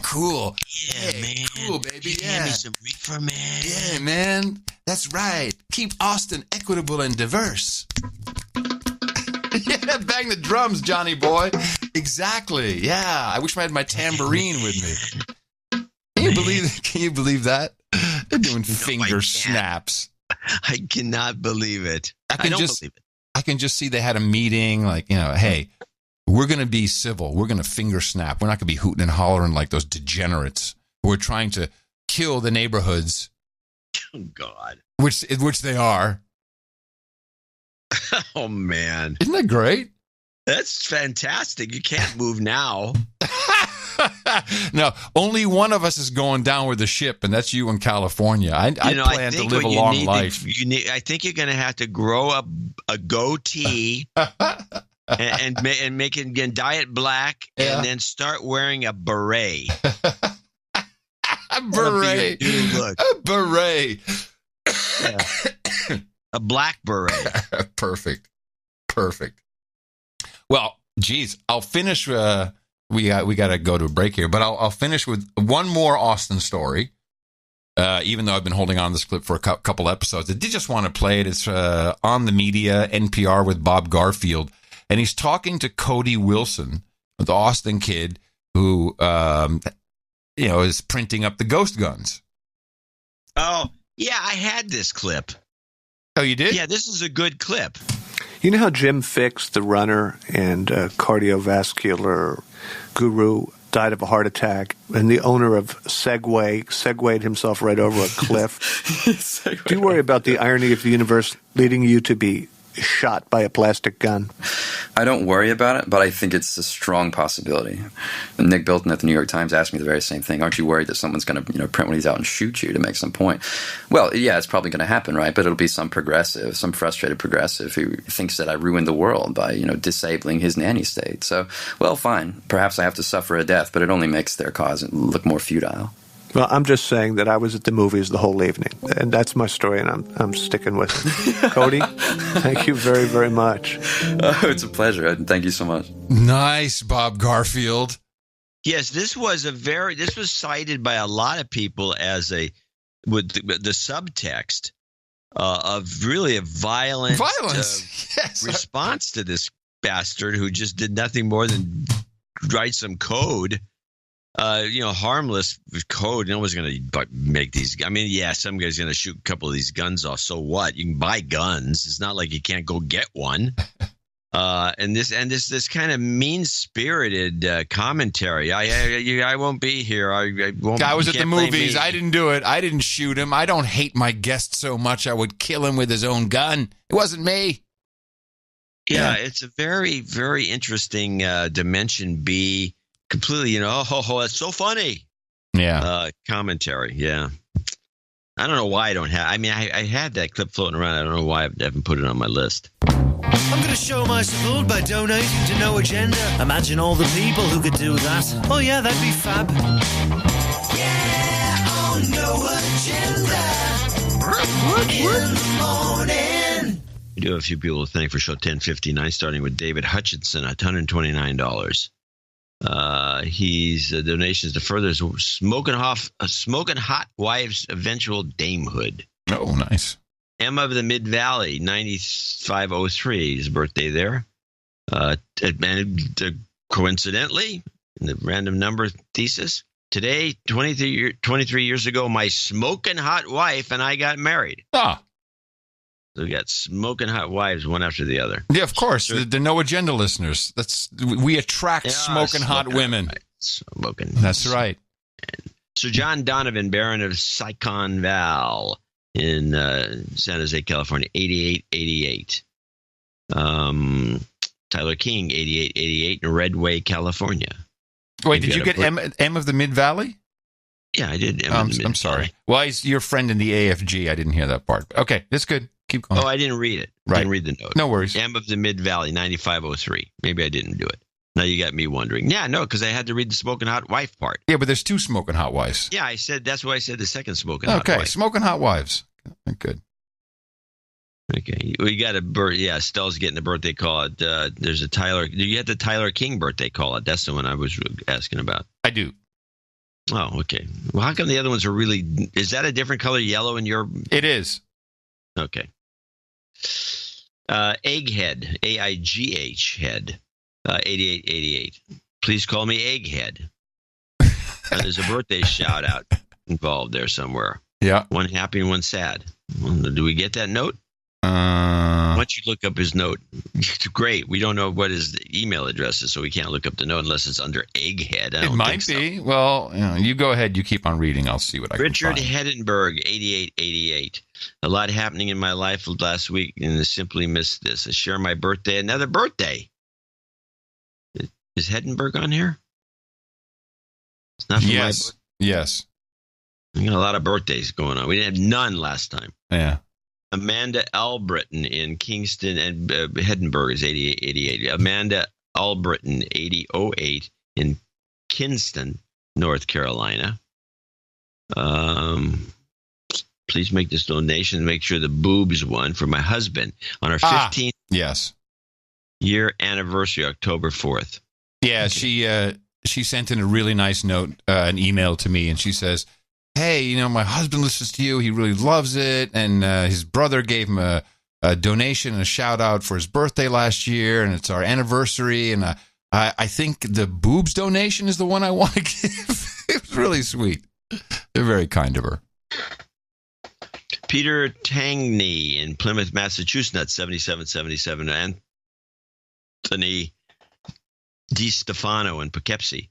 Cool. Yeah, man. Cool, baby. You hand me some reefer, man. Yeah, man. That's right. Keep Austin equitable and diverse. Yeah, bang the drums, Johnny boy. Exactly. Yeah. I wish I had my tambourine with me. Can you believe that? They're doing finger snaps. I cannot believe it. I don't believe it. I can just see they had a meeting like, hey, we're going to be civil. We're going to finger snap. We're not going to be hooting and hollering like those degenerates who are trying to kill the neighborhoods. Oh, God. Which they are. Oh, man. Isn't that great? That's fantastic. You can't move now. No, only one of us is going down with the ship, and that's you in California. I plan to live a long life. I think you're going to have to grow a goatee and make it again, dye it black, and then start wearing a beret. A beret. A beret. Yeah. A black beret. Perfect. Well, geez, I'll finish. We got to go to a break here, but I'll finish with one more Austin story. Even though I've been holding on to this clip for a couple episodes, I did just want to play it. It's on the media, NPR with Bob Garfield, and he's talking to Cody Wilson, the Austin kid who is printing up the ghost guns. Oh yeah, I had this clip. Oh, you did? Yeah, this is a good clip. You know how Jim Fix, the runner and cardiovascular guru, died of a heart attack, and the owner of Segway segued himself right over a cliff? Do you worry about the irony of the universe leading you to be shot by a plastic gun? I don't worry about it, but I think it's a strong possibility. Nick Bilton at the New York Times asked me the very same thing. Aren't you worried that someone's going to print one of these out and shoot you to make some point? Well, yeah, it's probably going to happen, right? But it'll be some frustrated progressive who thinks that I ruined the world by, disabling his nanny state. So, well, fine. Perhaps I have to suffer a death, but it only makes their cause look more futile. Well, I'm just saying that I was at the movies the whole evening, and that's my story, and I'm sticking with it. Cody, thank you very, very much. Oh, it's a pleasure. Thank you so much. Nice, Bob Garfield. Yes, this was cited by a lot of people as with the subtext of really a violent response to this bastard who just did nothing more than write some code. Harmless code. No one's going to make these. I mean, yeah, some guy's going to shoot a couple of these guns off. So what? You can buy guns. It's not like you can't go get one. And this kind of mean-spirited commentary. I won't be here. I won't. I was at the movies. I didn't do it. I didn't shoot him. I don't hate my guest so much I would kill him with his own gun. It wasn't me. Yeah, it's a very, very interesting Dimension B. Completely, that's so funny. Yeah. Commentary, yeah. I don't know why I don't have. I mean, I had that clip floating around. I don't know why I haven't put it on my list. I'm going to show my support by donating to No Agenda. Imagine all the people who could do that. Oh, yeah, that'd be fab. Yeah, on No Agenda. In the morning. We do have a few people to thank for show 1059, starting with David Hutchinson at $129. He's donations to further smoking hot wife's eventual damehood. Oh, nice. Emma of the Mid Valley, 9503, his birthday there. And coincidentally, in the random number thesis, Today, 23 years ago, my smoking hot wife and I got married. Ah. So we got smoking hot wives, one after the other. Yeah, of course. The No Agenda listeners. We attract smoking hot women. Smoking. That's right. Sir John Donovan, Baron of Sicon Val in San Jose, California, 8888. Tyler King, 8888 in Redway, California. Wait, did you get M of the Mid-Valley? Yeah, I did. I'm sorry. Well, he's your friend in the AFG. I didn't hear that part. Okay, that's good. Keep going. Oh, I didn't read it. Right. Didn't read the note. No worries. M of the Mid-Valley, 9503. Maybe I didn't do it. Now you got me wondering. Yeah, no, because I had to read the smoking hot wife part. Yeah, but there's two smoking hot wives. Yeah, that's why I said the second smoking hot wife. Okay, smoking hot wives. Good. Okay, we got Stell's getting a birthday call. There's a Tyler. Do you have the Tyler King birthday call? That's the one I was asking about. I do. Oh, okay. Well, how come the other ones are really? Is that a different color yellow in your? It is. Okay. Egghead, AIGH head, 8888. Please call me Egghead. There's a birthday shout out involved there somewhere. Yeah. One happy and one sad. Do we get that note? Why don't you look up his note? Great. We don't know what his email address is, so we can't look up the note unless it's under Egghead. It might be. So. Well, you go ahead. You keep on reading. I'll see what I can find. Richard Hedenberg, 8888. A lot happening in my life last week, and I simply missed this. I share my birthday. Another birthday. Is Hedenberg on here? It's not from my birthday. Yes. We got a lot of birthdays going on. We didn't have none last time. Yeah. Amanda Albritton in Kingston, and Hedenberg is 8888. Amanda Albritton, 8008 in Kinston, North Carolina. Please make this donation. Make sure the boobs won for my husband on our 15th year anniversary, October 4th. Yeah, okay. She sent in a really nice note, an email to me, and she says, hey, my husband listens to you. He really loves it. And his brother gave him a donation and a shout out for his birthday last year. And it's our anniversary. And I think the boobs donation is the one I want to give. It was really sweet. They're very kind of her. Peter Tangney in Plymouth, Massachusetts, 7777. Anthony DiStefano in Poughkeepsie,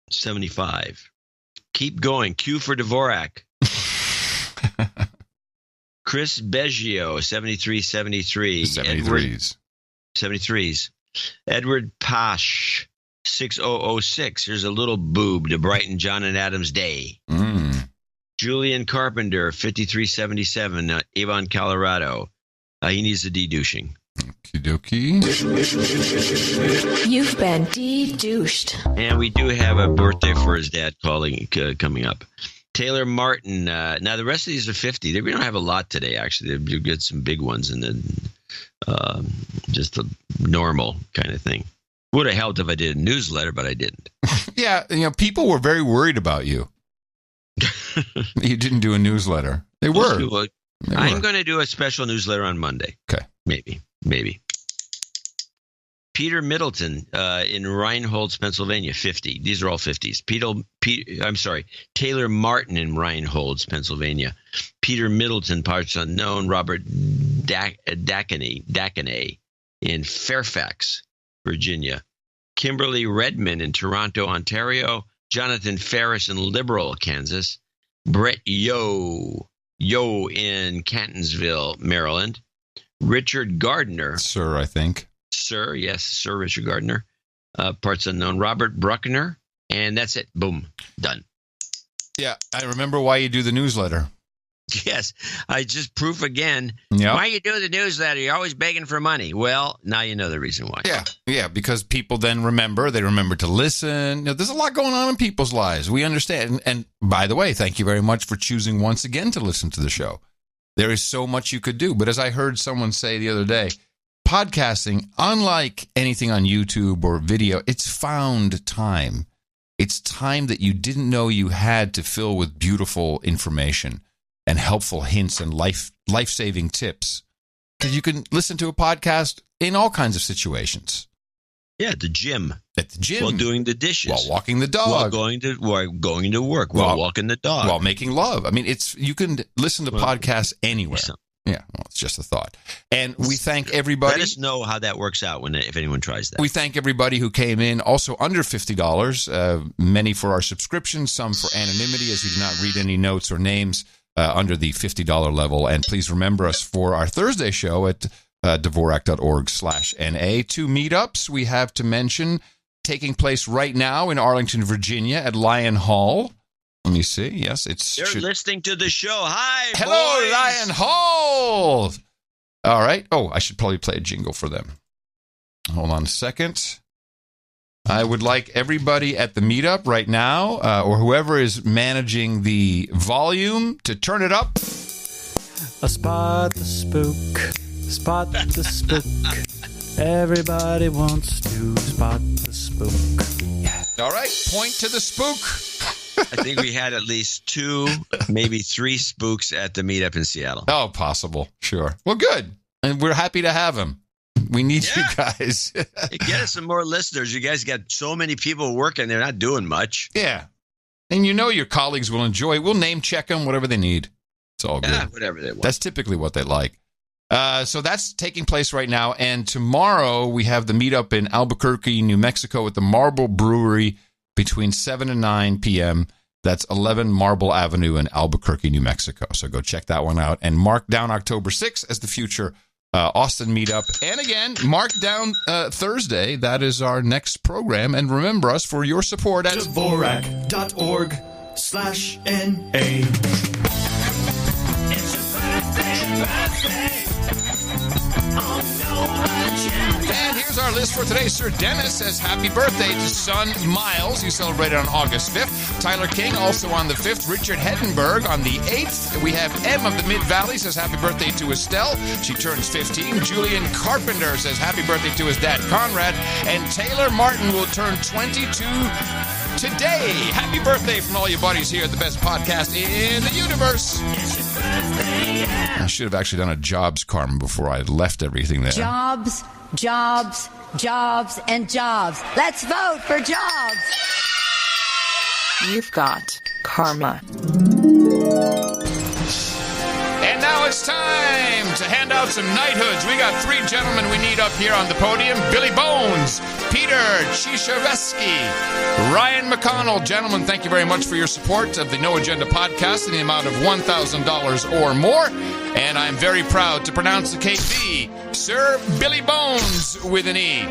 75. Keep going. Q for Dvorak. Chris Beggio, 7373. 73s. Edward Pash, 6006. Here's a little boob to brighten John and Adam's day. Julian Carpenter, 5377. Avon, Colorado. He needs a de-douching. Okie dokie. You've been de-douched. And we do have a birthday for his dad coming up. Taylor Martin. Now, the rest of these are 50. We don't have a lot today, actually. You get some big ones and then just a normal kind of thing. Would have helped if I did a newsletter, but I didn't. Yeah, people were very worried about you. You didn't do a newsletter. They were. I'm going to do a special newsletter on Monday. Okay. Maybe. Peter Middleton in Reinholds, Pennsylvania, 50. These are all 50s. Taylor Martin in Reinholds, Pennsylvania. Peter Middleton, parts unknown. Robert Dacanay in Fairfax, Virginia. Kimberly Redmond in Toronto, Ontario. Jonathan Ferris in Liberal, Kansas. Brett Yo in Cantonsville, Maryland. Richard Gardner. Sir, I think. Sir, yes, Sir Richard Gardner. Parts unknown. Robert Bruckner. And that's it. Boom. Done. Yeah, I remember why you do the newsletter. Yes, I just proof again. Yep. Why you do the newsletter? You're always begging for money. Well, now you know the reason why. Yeah, because people then remember. They remember to listen. There's a lot going on in people's lives. We understand. And by the way, thank you very much for choosing once again to listen to the show. There is so much you could do. But as I heard someone say the other day, podcasting, unlike anything on YouTube or video, it's found time. It's time that you didn't know you had to fill with beautiful information and helpful hints and life-saving tips. Because you can listen to a podcast in all kinds of situations. Yeah, at the gym. At the gym. While doing the dishes. While walking the dog. While going to work. While walking the dog. While making love. I mean, you can listen to podcasts anywhere. Yeah, well, it's just a thought. And we thank everybody. Let us know how that works out if anyone tries that. We thank everybody who came in, also under $50, many for our subscriptions, some for anonymity, as we do not read any notes or names under the $50 level. And please remember us for our Thursday show at Dvorak.org/NA. 2 meetups we have to mention taking place right now in Arlington, Virginia at Lion Hall. Let me see. Yes, They're listening to the show. Hi, hello, boys. Lion Hall. All right. Oh, I should probably play a jingle for them. Hold on a second. I would like everybody at the meetup right now, or whoever is managing the volume, to turn it up. Spot the spook. Spot the spook. Everybody wants to spot the spook. Yeah. All right. Point to the spook. I think we had at least 2, maybe 3 spooks at the meetup in Seattle. Oh, possible. Sure. Well, good. And we're happy to have them. We need you guys. Hey, get us some more listeners. You guys got so many people working. They're not doing much. Yeah. And you know your colleagues will enjoy it. We'll name check them, whatever they need. It's all good. Yeah, whatever they want. That's typically what they like. So that's taking place right now. And tomorrow we have the meetup in Albuquerque, New Mexico at the Marble Brewery between 7 and 9 p.m. That's 11 Marble Avenue in Albuquerque, New Mexico. So go check that one out. And mark down October 6th as the future Austin meetup. And again, mark down Thursday. That is our next program. And remember us for your support at Dvorak.org/NA. It's your birthday. And here's our list for today. Sir Dennis says happy birthday to son Miles, who celebrated on August 5th. Tyler King also on the 5th. Richard Hettenberg on the 8th. We have M of the Mid-Valley says happy birthday to Estelle. She turns 15. Julian Carpenter says happy birthday to his dad Conrad. And Taylor Martin will turn 22 today. Happy birthday from all your buddies here at the best podcast in the universe. I should have actually done a jobs, Carmen, before I left everything there. Jobs, jobs, jobs, and jobs. Let's vote for jobs. You've got karma. And now it's time to hand out some knighthoods. We got 3 gentlemen we need up here on the podium. Billy Bones, Peter Chishaveski, Ryan McConnell. Gentlemen, thank you very much for your support of the No Agenda podcast in the amount of $1,000 or more. And I'm very proud to pronounce the KV, Sir Billy Bones with an E.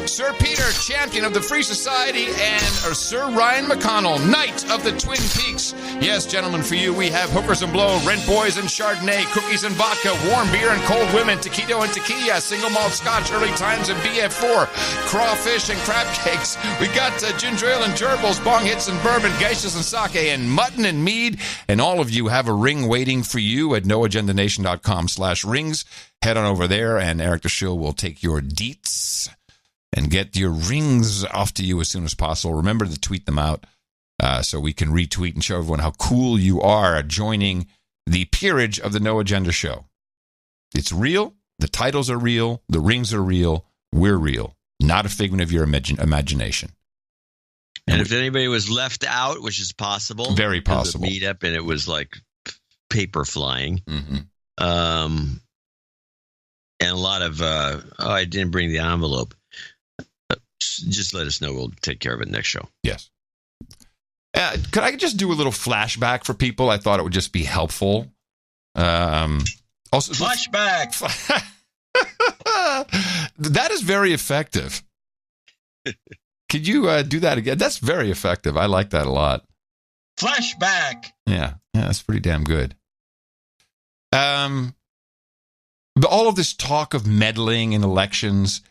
Sir Peter, champion of the Free Society, and Sir Ryan McConnell, Knight of the Twin Peaks. Yes, gentlemen, for you, we have Hookers and Blow, Rent Boys and Chardonnay, Cookies and Vodka, Warm Beer and Cold Women, Taquito and Tequila, Single Malt Scotch, Early Times and BF4, Crawfish and Crab Cakes. We got Ginger Ale and Gerbils, Bong Hits and Bourbon, Geishas and Sake, and Mutton and Mead. And all of you have a ring waiting for you at noagendanation.com/rings. Head on over there, and Eric DeShill will take your deets and get your rings off to you as soon as possible. Remember to tweet them out so we can retweet and show everyone how cool you are joining the peerage of the No Agenda Show. It's real. The titles are real. The rings are real. We're real. Not a figment of your imagination. And if anybody was left out, which is possible. Very possible. The meetup, and it was like paper flying. Mm-hmm. And a lot of, I didn't bring the envelope. Just let us know. We'll take care of it next show. Yes. Could I just do a little flashback for people? I thought it would just be helpful. Also, flashback. That is very effective. Could you do that again? That's very effective. I like that a lot. Flashback. Yeah, that's pretty damn good. But all of this talk of meddling in elections,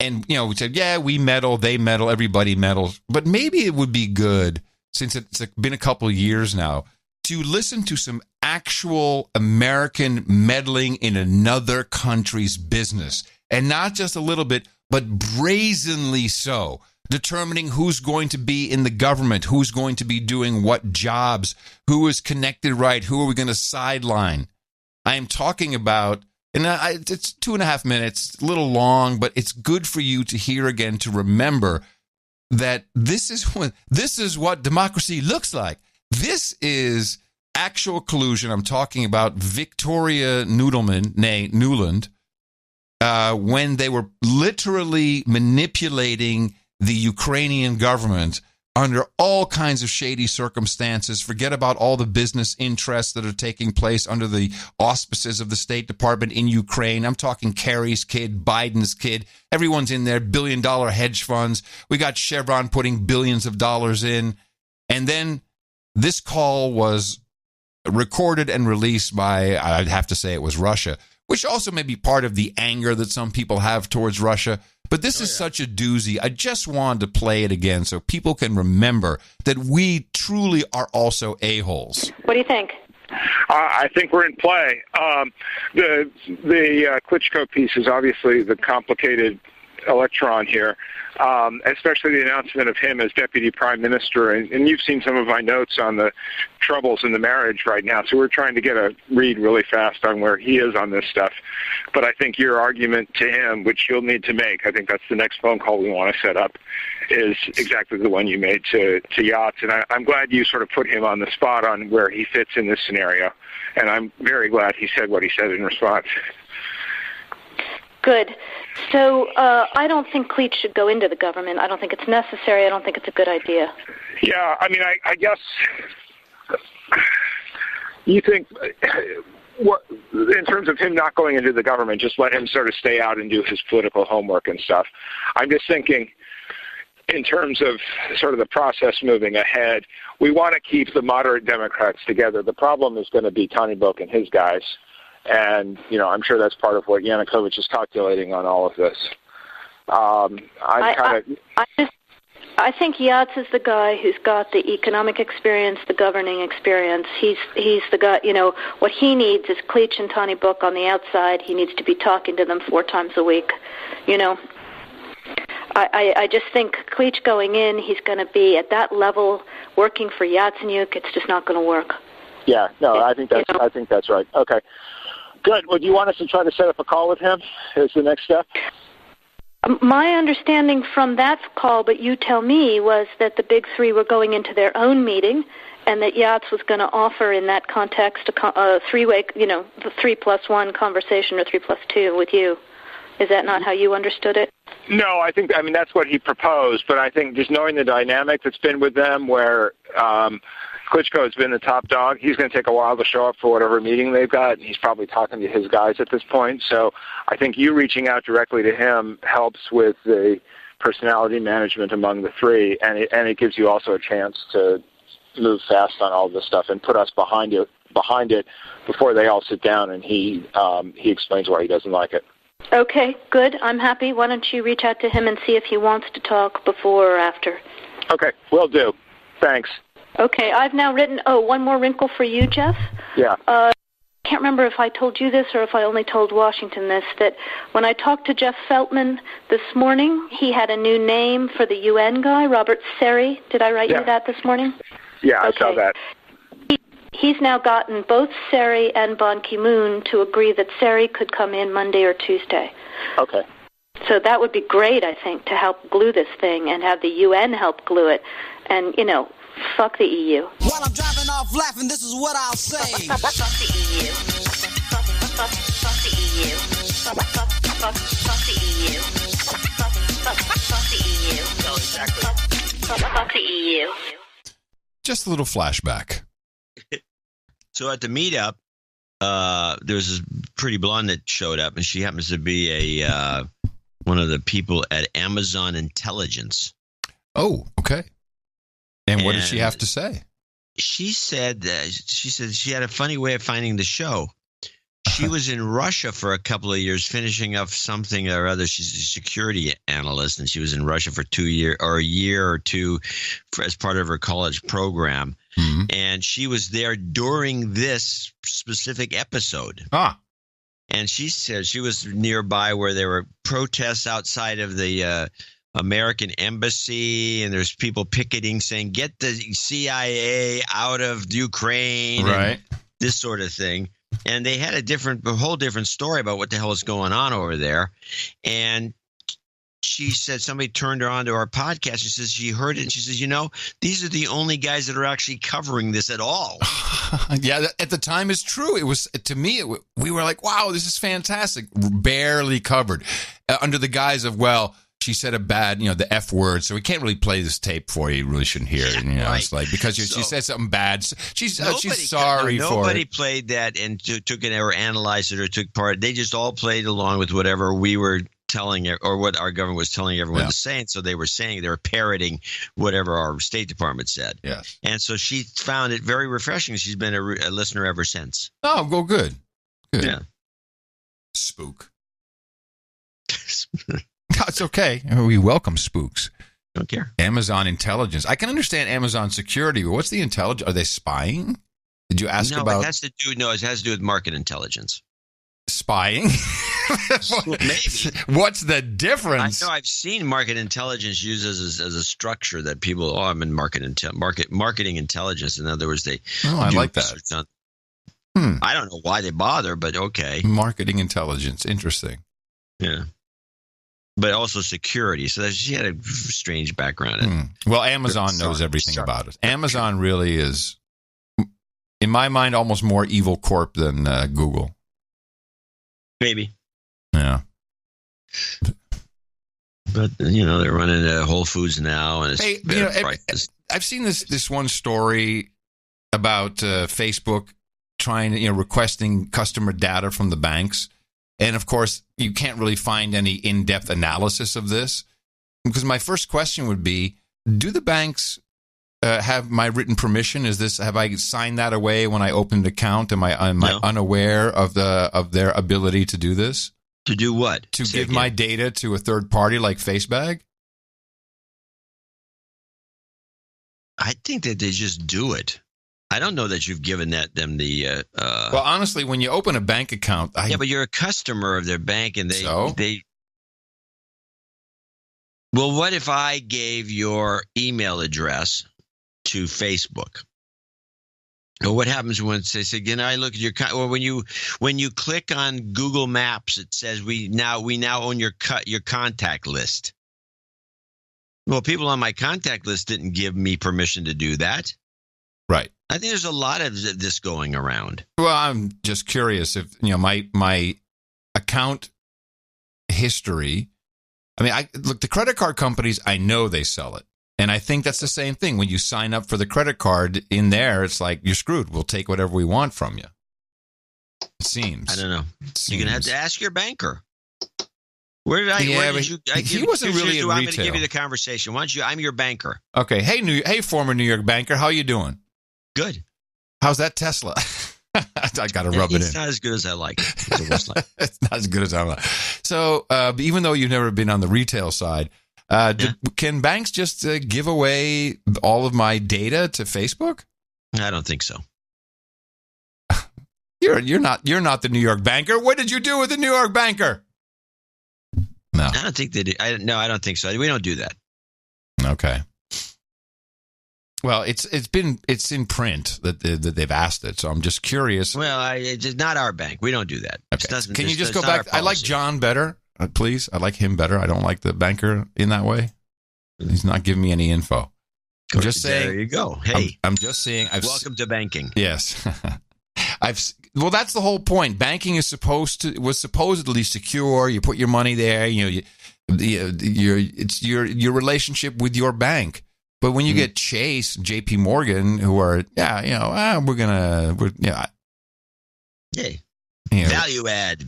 and, you know, we said, yeah, we meddle, they meddle, everybody meddles. But maybe it would be good, since it's been a couple of years now, to listen to some actual American meddling in another country's business. And not just a little bit, but brazenly so. Determining who's going to be in the government, who's going to be doing what jobs, who is connected right, who are we going to sideline. I am talking about And it's 2.5 minutes, a little long, but it's good for you to hear again, to remember that this is what democracy looks like. This is actual collusion. I'm talking about Victoria Nuland, when they were literally manipulating the Ukrainian government under all kinds of shady circumstances. Forget about all the business interests that are taking place under the auspices of the State Department in Ukraine. I'm talking Kerry's kid, Biden's kid. Everyone's in there, billion-dollar hedge funds. We got Chevron putting billions of dollars in. And then this call was recorded and released by, I'd have to say it was Russia, which also may be part of the anger that some people have towards Russia. But this is such a doozy. I just wanted to play it again so people can remember that we truly are also a-holes. What do you think? I think we're in play. The Klitschko piece is obviously the complicated electron here, especially the announcement of him as deputy prime minister. And you've seen some of my notes on the troubles in the marriage right now, so we're trying to get a read really fast on where he is on this stuff. But I think your argument to him, which you'll need to make, I think that's the next phone call we want to set up, is exactly the one you made to Yachts. And I'm glad you sort of put him on the spot on where he fits in this scenario. And I'm very glad he said what he said in response. Good. So I don't think Cleach should go into the government. I don't think it's necessary. I don't think it's a good idea. Yeah, I mean, I guess you think, in terms of him not going into the government, just let him sort of stay out and do his political homework and stuff. I'm just thinking, in terms of sort of the process moving ahead, we want to keep the moderate Democrats together. The problem is going to be Tony Book and his guys. And, I'm sure that's part of what Yanukovych is calculating on all of this. I think Yachts is the guy who's got the economic experience, the governing experience. He's the guy, what he needs is Cleach and Tony Book on the outside. He needs to be talking to them 4 times a week, I just think Cleach going in, he's going to be at that level working for Yatsenyuk. It's just not going to work. Yeah, no, I think that's right. Okay. Good. Well, do you want us to try to set up a call with him as the next step? My understanding from that call, but you tell me, was that the big three were going into their own meeting and that Yachts was going to offer in that context a three-way, the 3+1 conversation or 3+2 with you. Is that not how you understood it? No, I mean, that's what he proposed, but I think just knowing the dynamic that's been with them where Klitschko has been the top dog, he's going to take a while to show up for whatever meeting they've got, and he's probably talking to his guys at this point. So I think you reaching out directly to him helps with the personality management among the three, and it gives you also a chance to move fast on all this stuff and put us behind it before they all sit down and he explains why he doesn't like it. Okay, good. I'm happy. Why don't you reach out to him and see if he wants to talk before or after? Okay, will do. Thanks. Okay, I've now written, one more wrinkle for you, Jeff. Yeah. I can't remember if I told you this or if I only told Washington this, that when I talked to Jeff Feltman this morning, he had a new name for the UN guy, Robert Seri. Did I write you that this morning? Yeah, I saw that. He's now gotten both Seri and Ban Ki-moon to agree that Seri could come in Monday or Tuesday. Okay. So that would be great, I think, to help glue this thing and have the UN help glue it. And, fuck the EU. While I'm driving off laughing, this is what I'll say. Fuck the EU. Fuck the EU. Fuck the EU. Fuck the EU. No, exactly. Fuck the EU. Just a little flashback. So at the meetup, there was this pretty blonde that showed up, and she happens to be one of the people at Amazon Intelligence. Oh, okay. And what did she have to say? She said she had a funny way of finding the show. She was in Russia for a couple of years, finishing up something or other. She's a security analyst, and she was in Russia for a year or two as part of her college program. Mm-hmm. And she was there during this specific episode. And she said she was nearby where there were protests outside of the American embassy, and there's people picketing saying, get the CIA out of Ukraine, right? And this sort of thing. and they had a whole different story about what the hell is going on over there. And she said somebody turned her on to our podcast. She says she heard it, and she says, these are the only guys that are actually covering this at all. Yeah, at the time, it's true. It was, to me, we were like, wow, this is fantastic. Barely covered under the guise of, well, she said the F word, so we can't really play this tape for you. You really shouldn't hear it. Right. It's like, because she said something bad. She's sorry for it. Nobody played that and took it or analyzed it or took part. They just all played along with whatever we were telling it or what our government was telling everyone to say. And so they were parroting whatever our State Department said. Yes. And so she found it very refreshing. She's been a listener ever since. Oh, well, good. Yeah. Spook. No, it's okay. We welcome spooks. Don't care. Amazon intelligence. I can understand Amazon security, but what's the intelligence? Are they spying? Did you ask about? It has to do with market intelligence. Spying? Maybe. What's the difference? I know I've seen market intelligence used as a structure that people. I'm in marketing intelligence. In other words, I like that. I don't know why they bother, but okay. Marketing intelligence, interesting. Yeah. But also security. So she had a strange background. Well, Amazon knows everything about it. Amazon really is, in my mind, almost more evil corp than Google. Maybe. Yeah. But, they're running Whole Foods now. And I've seen this one story about Facebook trying, requesting customer data from the banks. And, of course, you can't really find any in-depth analysis of this. Because my first question would be, do the banks have my written permission? Have I signed that away when I opened an account? Am I unaware of their ability to do this? To do what? To give my data to a third party like FaceBag? I think that they just do it. I don't know that you've given them the. Well, honestly, when you open a bank account, but you're a customer of their bank, and they. Well, what if I gave your email address to Facebook? Or what happens when they say, I look at your or when you click on Google Maps, it says we now own your contact list. Well, people on my contact list didn't give me permission to do that. Right. I think there's a lot of this going around. Well, I'm just curious if, my account history. I mean, look, the credit card companies, I know they sell it. And I think that's the same thing. When you sign up for the credit card in there, it's like, you're screwed. We'll take whatever we want from you. It seems. I don't know. You're going to have to ask your banker. Where did I? Yeah, where did you? He wasn't really in retail. I'm going to give you the conversation. Why don't you? I'm your banker. Okay. Hey, former New York banker. How you doing? Good. How's that Tesla? I got to rub it in. It's not as good as I like. It's not as good as I like. So, even though you've never been on the retail side, can banks just give away all of my data to Facebook? I don't think so. You're not the New York banker. What did you do with the New York banker? No, I don't think they do. I don't think so. We don't do that. Okay. Well, it's in print that they've asked it, so I'm just curious. Well, it's not our bank. We don't do that. Okay. Can you just go back? I like John better, please. I like him better. I don't like the banker in that way. He's not giving me any info. I'm just saying. There you go. Hey, I'm just saying. Welcome to banking. Yes. Well, that's the whole point. Banking was supposedly secure. You put your money there. It's your relationship with your bank. But when you get Chase, J.P. Morgan, who are, Hey. Value add.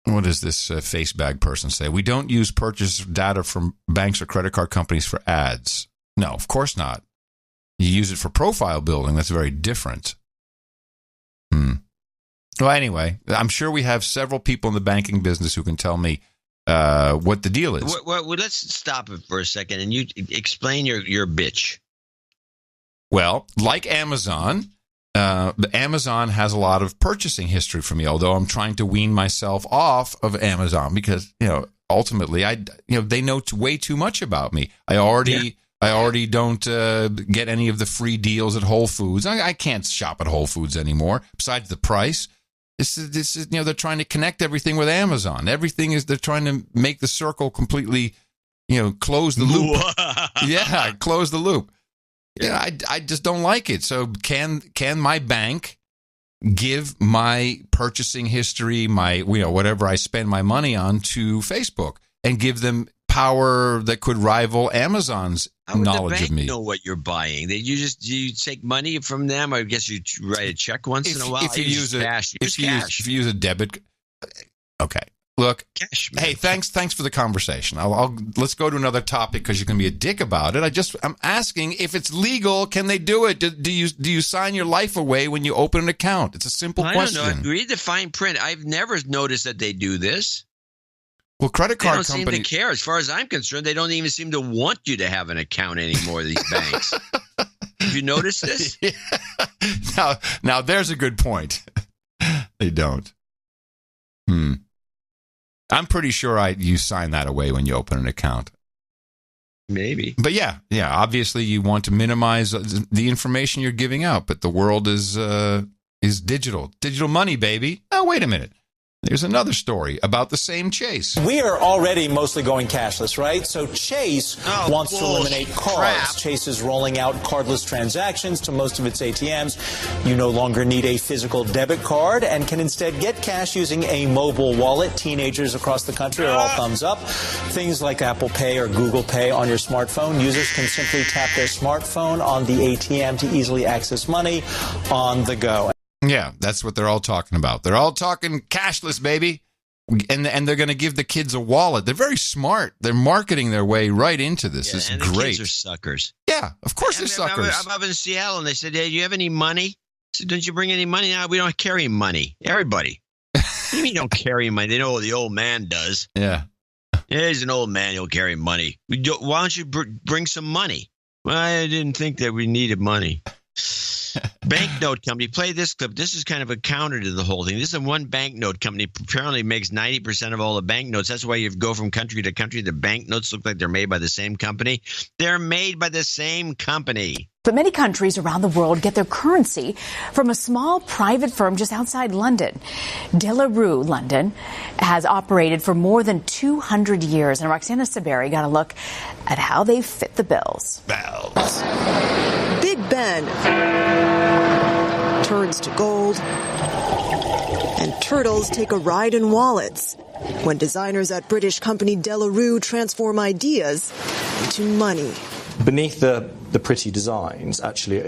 What does this FaceBag person say? We don't use purchase data from banks or credit card companies for ads. No, of course not. You use it for profile building. That's very different. Well, anyway, I'm sure we have several people in the banking business who can tell me what the deal is. Well, let's stop it for a second and you explain your bitch. Well, like Amazon, Amazon has a lot of purchasing history for me, although I'm trying to wean myself off of Amazon because, ultimately, they know way too much about me. I I already don't get any of the free deals at Whole Foods. I can't shop at Whole Foods anymore. Besides the price, this is they're trying to connect everything with Amazon. They're trying to make the circle completely, close the loop. Yeah, close the loop. Yeah, I just don't like it. So can my bank give my purchasing history, my whatever I spend my money on, to Facebook and give them power that could rival Amazon's knowledge of me? Know what you're buying? You take money from them. I guess you write a check once in a while. If you use a debit, okay. Look, cash, hey, thanks for the conversation. Let's go to another topic because you're going to be a dick about it. I'm asking if it's legal. Can they do it? Do you sign your life away when you open an account? It's a simple question. I don't know. Read the fine print. I've never noticed that they do this. Well, credit card companies don't seem to care. As far as I'm concerned, they don't even seem to want you to have an account anymore, these banks. Have you noticed this? Yeah. Now there's a good point. They don't. I'm pretty sure you sign that away when you open an account. Maybe. But yeah, obviously you want to minimize the information you're giving out, but the world is digital. Digital money, baby. Oh, wait a minute. There's another story about the same Chase. We are already mostly going cashless, right? So Chase wants to eliminate cards. Crap. Chase is rolling out cardless transactions to most of its ATMs. You no longer need a physical debit card and can instead get cash using a mobile wallet. Teenagers across the country are all thumbs up. Things like Apple Pay or Google Pay on your smartphone. Users can simply tap their smartphone on the ATM to easily access money on the go. Yeah, that's what they're all talking about. They're all talking cashless, baby. And they're going to give the kids a wallet. They're very smart. They're marketing their way right into this. It's and great. The kids are suckers. Yeah, of course they're suckers. I'm up in Seattle, and they said, hey, do you have any money? I said, don't you bring any money? No, we don't carry money. Everybody. What do you mean you don't carry money? They know the old man does. Yeah. Yeah, he's an old man. He'll carry money. Why don't you bring some money? Well, I didn't think that we needed money. Banknote company. Play this clip. This is kind of a counter to the whole thing. This is one banknote company. Apparently makes 90% of all the banknotes. That's why you go from country to country. The banknotes look like they're made by the same company. They're made by the same company. But many countries around the world get their currency from a small private firm just outside London. De La Rue London has operated for more than 200 years. And Roxana Saberi got a look at how they fit the bills. Big Ben turns to gold, and turtles take a ride in wallets when designers at British company De La Rue transform ideas into money. Beneath the pretty designs actually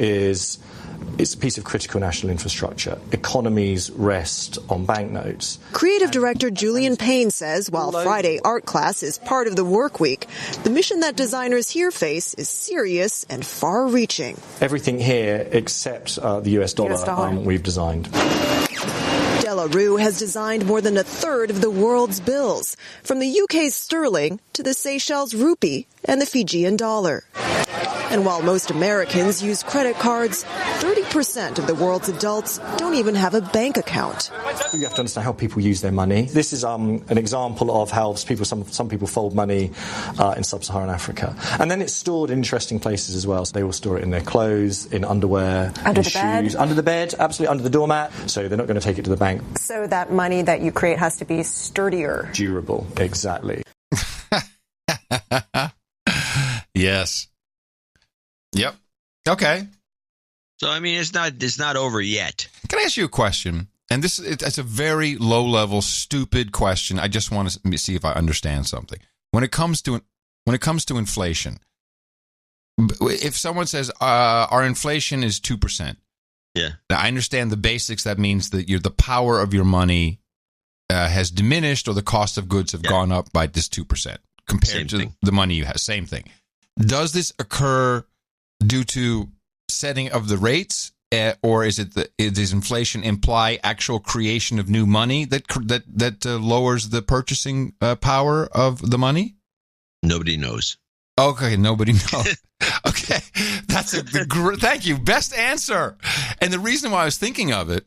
it's a piece of critical national infrastructure. Economies rest on banknotes. Creative director Julian Payne says while Friday art class is part of the work week, the mission that designers here face is serious and far-reaching. Everything here except the US dollar we've designed. De La Rue has designed more than a third of the world's bills, from the UK's sterling to the Seychelles rupee and the Fijian dollar. And while most Americans use credit cards, 30% of the world's adults don't even have a bank account. You have to understand how people use their money. This is an example of how some people fold money in sub-Saharan Africa. And then it's stored in interesting places as well. So they will store it in their clothes, in underwear, under in the shoes. Bed. Under the bed, absolutely, under the doormat. So they're not going to take it to the bank. So that money that you create has to be sturdier. Durable, exactly. Yes. Yep. Okay. So I mean, it's not over yet. Can I ask you a question? And it's a very low-level, stupid question. I just want to see if I understand something. When it comes to inflation, if someone says our inflation is 2%, yeah, now, I understand the basics. That means that the power of your money has diminished, or the cost of goods have gone up by this 2% compared to the money you have. Same thing. Does this occur due to setting of the rates, or is it does inflation imply actual creation of new money that lowers the purchasing power of the money? Nobody knows. Okay, nobody knows. Okay, thank you. Best answer. And the reason why I was thinking of it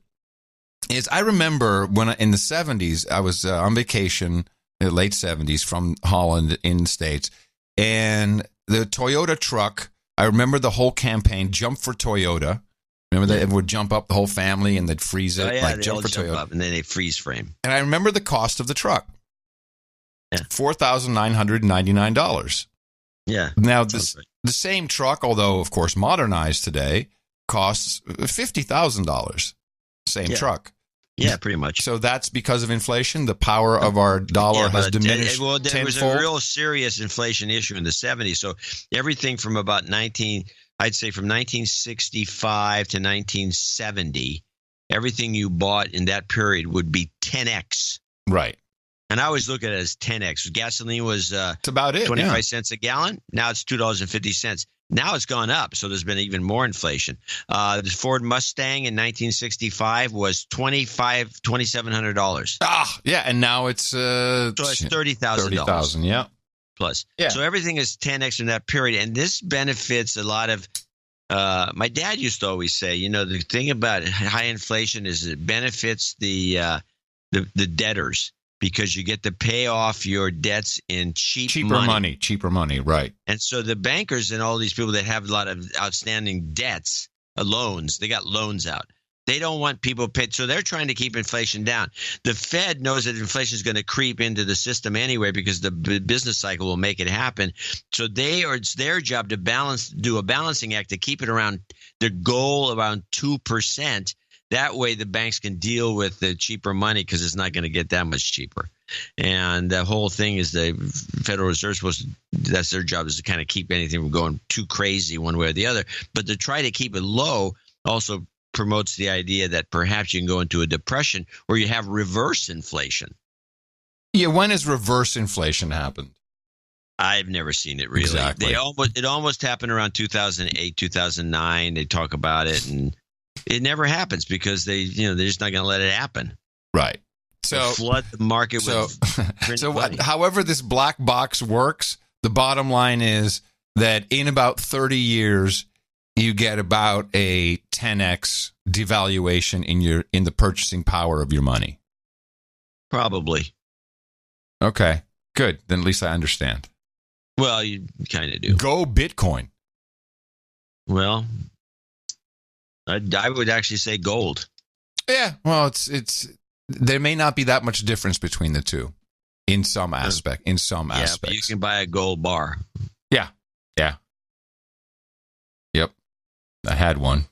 is I remember when in the 70s I was on vacation in the late 70s from Holland in the States, and the Toyota truck. I remember the whole campaign, Jump for Toyota. Remember that it would jump up the whole family and they'd freeze it, like Jump for Toyota. Up, and then they freeze frame. And I remember the cost of the truck. Yeah. $4,999. Yeah. Now, the same truck, although, of course, modernized today, costs $50,000. Same truck. Yeah, pretty much. So that's because of inflation. The power of our dollar has diminished. Well, there was a real serious inflation issue in the 70s. So everything from about 1965 to 1970, everything you bought in that period would be 10x. Right. And I always look at it as 10x. Gasoline was it's about it, 25 cents a gallon. Now it's $2.50. Now it's gone up, so there's been even more inflation. The Ford Mustang in 1965 was $2,700. Yeah, and now it's so it's $30,000. $30,000, yeah. Plus. Yeah. So everything is 10x in that period, and this benefits a lot of my dad used to always say, the thing about high inflation is it benefits the debtors. Because you get to pay off your debts in cheaper money, right. And so the bankers and all these people that have a lot of outstanding debts, loans, they got loans out. They don't want people paid. So they're trying to keep inflation down. The Fed knows that inflation is going to creep into the system anyway because the business cycle will make it happen. So it's their job to do a balancing act to keep it around their goal around 2%. That way the banks can deal with the cheaper money because it's not going to get that much cheaper. And the whole thing is the Federal Reserve that's their job, is to kind of keep anything from going too crazy one way or the other. But to try to keep it low also promotes the idea that perhaps you can go into a depression where you have reverse inflation. Yeah, when has reverse inflation happened? I've never seen it really. Exactly. It almost happened around 2008, 2009. They talk about it, and it never happens because they're just not going to let it happen. Right. So flood the market with money. However this black box works, the bottom line is that in about 30 years, you get about a 10x devaluation in the purchasing power of your money. Probably. Okay, good. Then at least I understand. Well, you kind of do. Go Bitcoin. Well, I would actually say gold. Yeah, well, it's there may not be that much difference between the two in some aspect. In some aspects, but you can buy a gold bar. Yeah. Yep, I had one.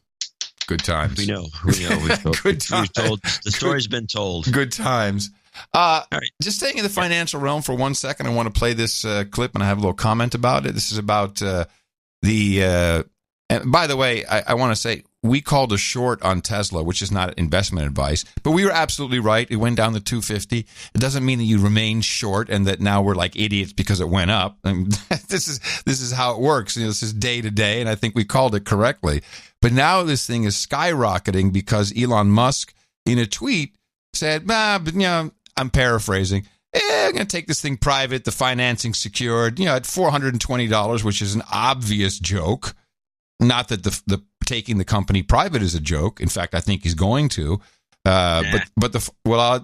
Good times. We know. Good times. The story's been told. Good times. All right. Just staying in the financial realm for 1 second, I want to play this clip, and I have a little comment about it. This is about and by the way, I want to say we called a short on Tesla, which is not investment advice, but we were absolutely right. It went down to 250. It doesn't mean that you remain short and that now we're like idiots because it went up. I mean, this is how it works. This is day to day, and I think we called it correctly. But now this thing is skyrocketing because Elon Musk, in a tweet, said, I'm paraphrasing. I'm going to take this thing private. The financing secured, at $420, which is an obvious joke. Not that the taking the company private is a joke. In fact, I think he's going to. I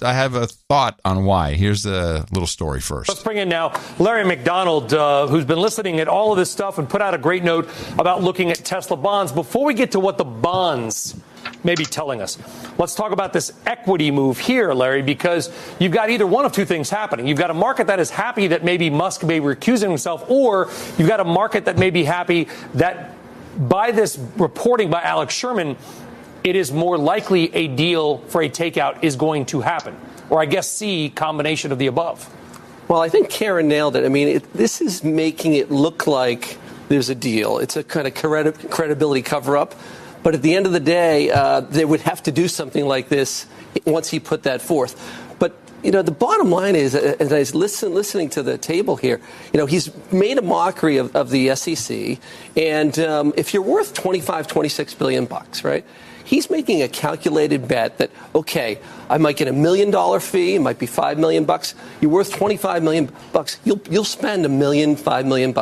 have a thought on why. Here's the little story first. Let's bring in now Larry McDonald, who's been listening at all of this stuff and put out a great note about looking at Tesla bonds. Before we get to what the bonds may be telling us, let's talk about this equity move here, Larry, because you've got either one of two things happening. You've got a market that is happy that maybe Musk may be recusing himself, or you've got a market that may be happy that by this reporting by Alex Sherman, it is more likely a deal for a takeout is going to happen. Or I guess C, combination of the above. Well, I think Karen nailed it. I mean, this is making it look like there's a deal. It's a kind of credibility cover-up. But at the end of the day, they would have to do something like this once he put that forth. But, the bottom line is, as I was listening to the table here, he's made a mockery of the SEC. And if you're worth $26 billion, right? He's making a calculated bet that, okay, I might get $1 million fee. It might be $5 million. You're worth $25 million. You'll spend $1 million, $5 million,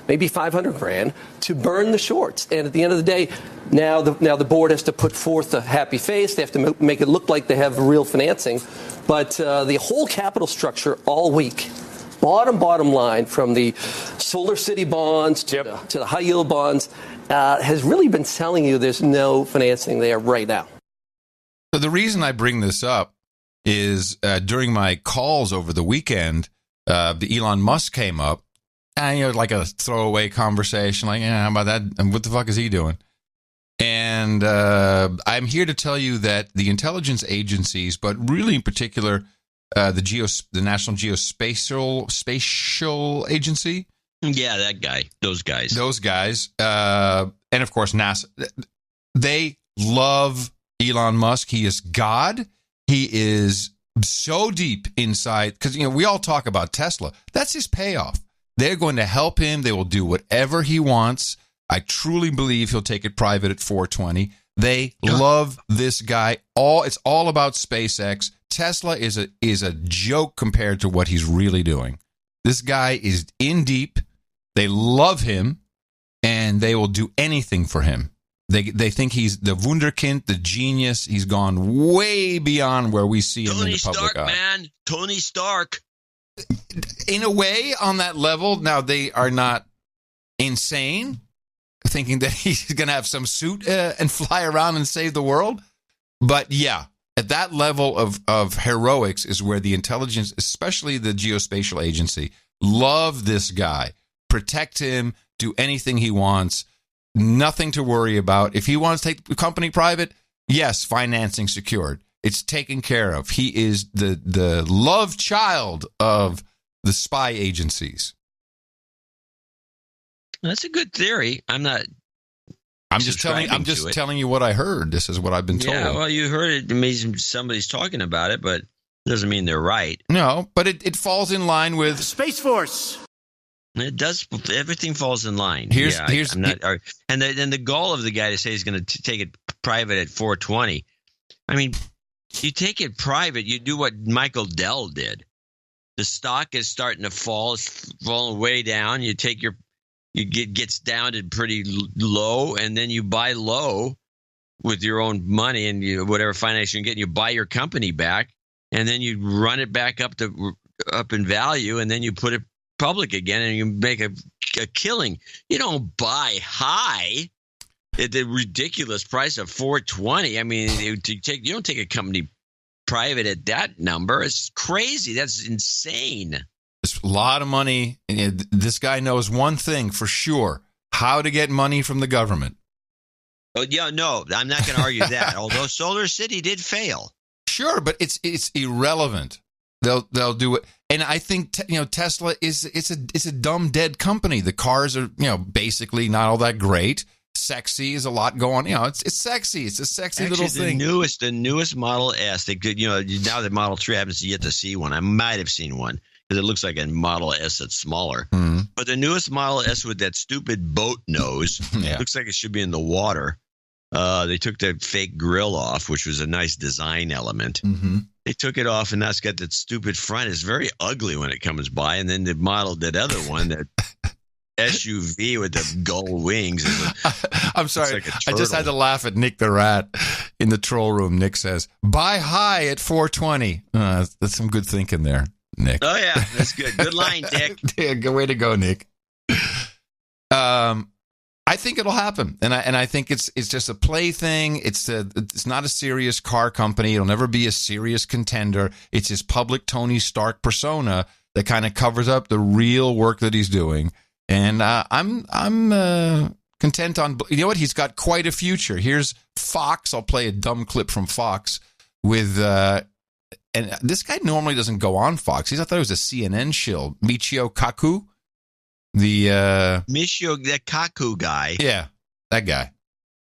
maybe $500,000 to burn the shorts. And at the end of the day, now the board has to put forth a happy face. They have to make it look like they have real financing. But the whole capital structure all week bottom line, from the Solar City bonds to the high yield bonds, has really been telling you there's no financing there right now. So the reason I bring this up is during my calls over the weekend, the Elon Musk came up, and like a throwaway conversation, like, how about that? And what the fuck is he doing? And I'm here to tell you that the intelligence agencies, but really in particular, the National Geospatial Agency. Yeah, that guy. Those guys. And of course, NASA. They love Elon Musk. He is God. He is so deep inside, because we all talk about Tesla. That's his payoff. They're going to help him. They will do whatever he wants. I truly believe he'll take it private at 420. They love this guy. It's all about SpaceX. Tesla is a joke compared to what he's really doing. This guy is in deep. They love him, and they will do anything for him. They think he's the wunderkind, the genius. He's gone way beyond where we see him in the public eye. Man. Tony Stark. In a way, on that level, now they are not insane, thinking that he's going to have some suit and fly around and save the world. But yeah, at that level of heroics is where the intelligence, especially the Geospatial Agency, love this guy, protect him, do anything he wants, nothing to worry about. If he wants to take the company private, yes, financing secured. It's taken care of. He is the love child of the spy agencies. That's a good theory. I'm just telling you what I heard. This is what I've been told. Yeah, well, you heard it. It means somebody's talking about it, but it doesn't mean they're right. No, but it falls in line with Space Force. It does. Everything falls in line. And the goal of the guy to say he's going to take it private at 420. I mean, you take it private, you do what Michael Dell did. The stock is starting to fall. It's falling way down. Gets down to pretty low, and then you buy low with your own money and whatever financing you get. You buy your company back, and then you run it back up in value, and then you put it public again, and you make a killing. You don't buy high at the ridiculous price of 420. I mean, you don't take a company private at that number. It's crazy. That's insane. It's a lot of money. And this guy knows one thing for sure: how to get money from the government. Oh yeah, no, I'm not going to argue that. Although Solar City did fail. Sure, but it's irrelevant. They'll do it. And I think Tesla is a dumb dead company. The cars are basically not all that great. Sexy is a lot going. It's sexy. It's a sexy little thing. The newest Model S. They could now the Model 3 I haven't yet to see one. I might have seen one because it looks like a Model S that's smaller. Mm-hmm. But the newest Model S with that stupid boat nose looks like it should be in the water. They took the fake grill off, which was a nice design element. Mm-hmm. They took it off, and that's got that stupid front. It's very ugly when it comes by. And then the model, that other one, that SUV with the gull wings. I'm sorry. Like I just had to laugh at Nick the Rat in the troll room. Nick says, buy high at 420. That's some good thinking there, Nick. Oh, yeah. That's good. Good line, Dick. Yeah, good way to go, Nick. I think it'll happen, and I think it's just a play thing. It's not a serious car company. It'll never be a serious contender. It's his public Tony Stark persona that kind of covers up the real work that he's doing. And I'm content on. You know what? He's got quite a future. Here's Fox. I'll play a dumb clip from Fox with. And this guy normally doesn't go on Fox. I thought it was a CNN shill. Michio Kaku. Michio, that Kaku guy. Yeah, that guy.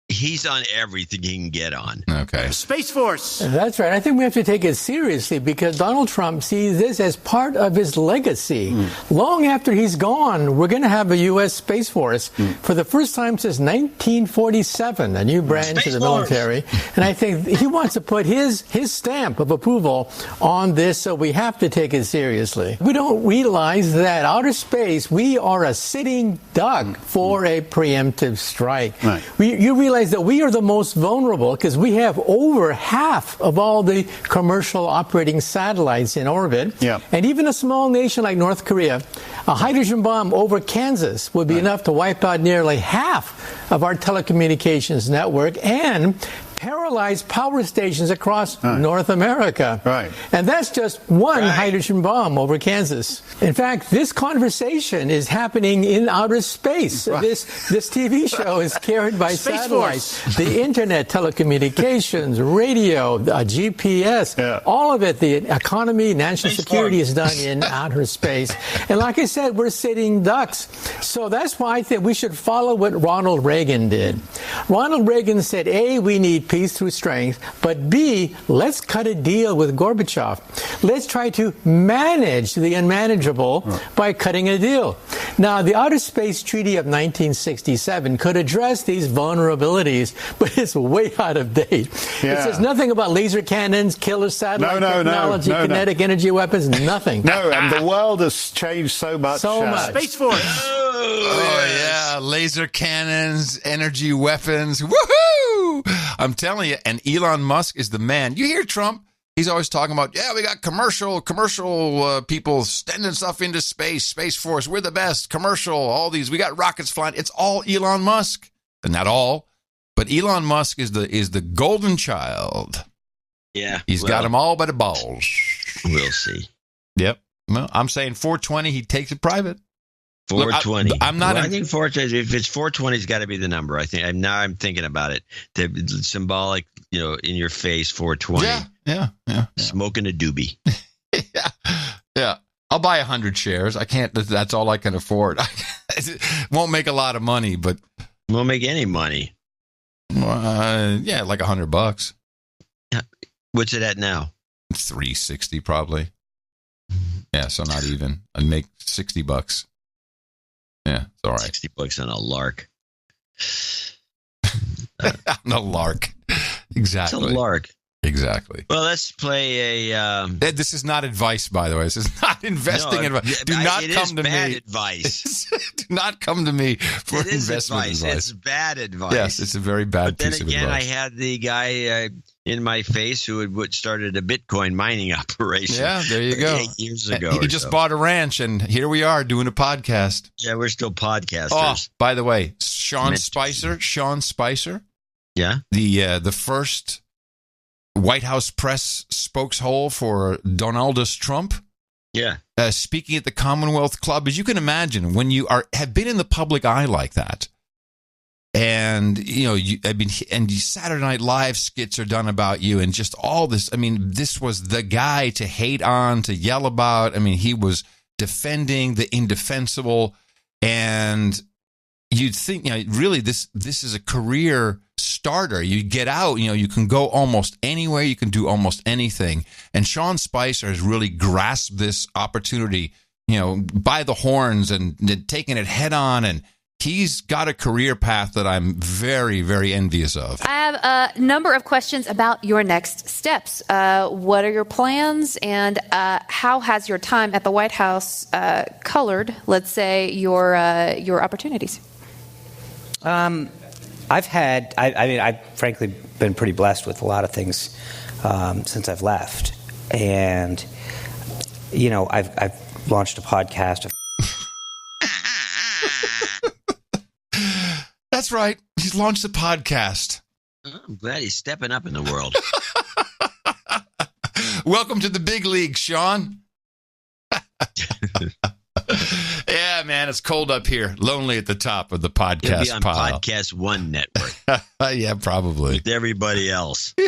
He's on everything he can get on. Okay. Space Force. That's right. I think we have to take it seriously because Donald Trump sees this as part of his legacy. Long after he's gone, we're going to have a U.S. Space Force for the first time since 1947, a new branch of the military. And I think he wants to put his stamp of approval on this, so we have to take it seriously. We don't realize that outer space, we are a sitting duck for a preemptive strike. Right. You realize realize that we are the most vulnerable because we have over half of all the commercial operating satellites in orbit. Yeah. And even a small nation like North Korea, a hydrogen bomb over Kansas would be enough to wipe out nearly half of our telecommunications network and paralyze power stations across North America. Right. And that's just one hydrogen bomb over Kansas. In fact, this conversation is happening in outer space. This TV show is carried by Space satellites, Force. the internet, telecommunications, radio, GPS, all of it, the economy, national security is done in outer space. And like I said, we're sitting ducks. So that's why I think we should follow what Ronald Reagan did. Ronald Reagan said, A, we need peace through strength, but B, let's cut a deal with Gorbachev. Let's try to manage the unmanageable by cutting a deal. Now, the Outer Space Treaty of 1967 could address these vulnerabilities, but it's way out of date. It says nothing about laser cannons, killer satellite technology, kinetic energy weapons, nothing. No, and the world has changed so much. Space Force. Oh, yeah. Laser cannons, energy weapons. Woohoo! I'm telling you, and Elon Musk is the man. You hear Trump? He's always talking about, we got commercial people sending stuff into space, Space Force. We're the best. Commercial, all these. We got rockets flying. It's all Elon Musk. And not all, but Elon Musk is the golden child. Yeah. He's got them all by the balls. We'll see. Yep. Well, I'm saying 420, he takes it private. 420. Look, I'm not. I think 420. If it's 420, it's got to be the number. I think. I'm thinking about it. The symbolic, in your face. 420. Yeah. Smoking a doobie. Yeah. I'll buy 100 shares. I can't. That's all I can afford. It won't make a lot of money, but won't make any money. Like $100. What's it at now? $360 probably. Yeah, so not even. I'd make $60. Yeah, it's all right. $60 on a lark. On a lark. Exactly. It's a lark. Exactly. Well, let's play a... This is not advice, by the way. This is not investing advice. Do not come to me. Bad advice. Do not come to me for investment advice. It's bad advice. Yes, it's a very bad piece of advice. But then again, I had the guy in my face who had started a Bitcoin mining operation. Yeah, there you go. 8 years ago. He just bought a ranch, and here we are doing a podcast. Yeah, we're still podcasters. Oh, by the way, Sean Spicer. Yeah, the first White House press spokeshole for Donaldus Trump. Yeah. Speaking at the Commonwealth Club, as you can imagine, when you have been in the public eye like that, and Saturday Night Live skits are done about you, and just all this. I mean, this was the guy to hate on, to yell about. I mean, he was defending the indefensible, and you'd think, really, this is a career starter. You get out, you can go almost anywhere, you can do almost anything. And Sean Spicer has really grasped this opportunity, by the horns and taking it head on. And he's got a career path that I'm very, very envious of. I have a number of questions about your next steps. What are your plans, and how has your time at the White House colored, let's say, your opportunities? I've frankly been pretty blessed with a lot of things since I've left, and I've launched a podcast. That's right. He's launched a podcast. I'm glad he's stepping up in the world. Welcome to the big league, Sean. Yeah, man, it's cold up here. Lonely at the top of the podcast He'll be on pile. Podcast One network. Yeah, probably. With everybody else. All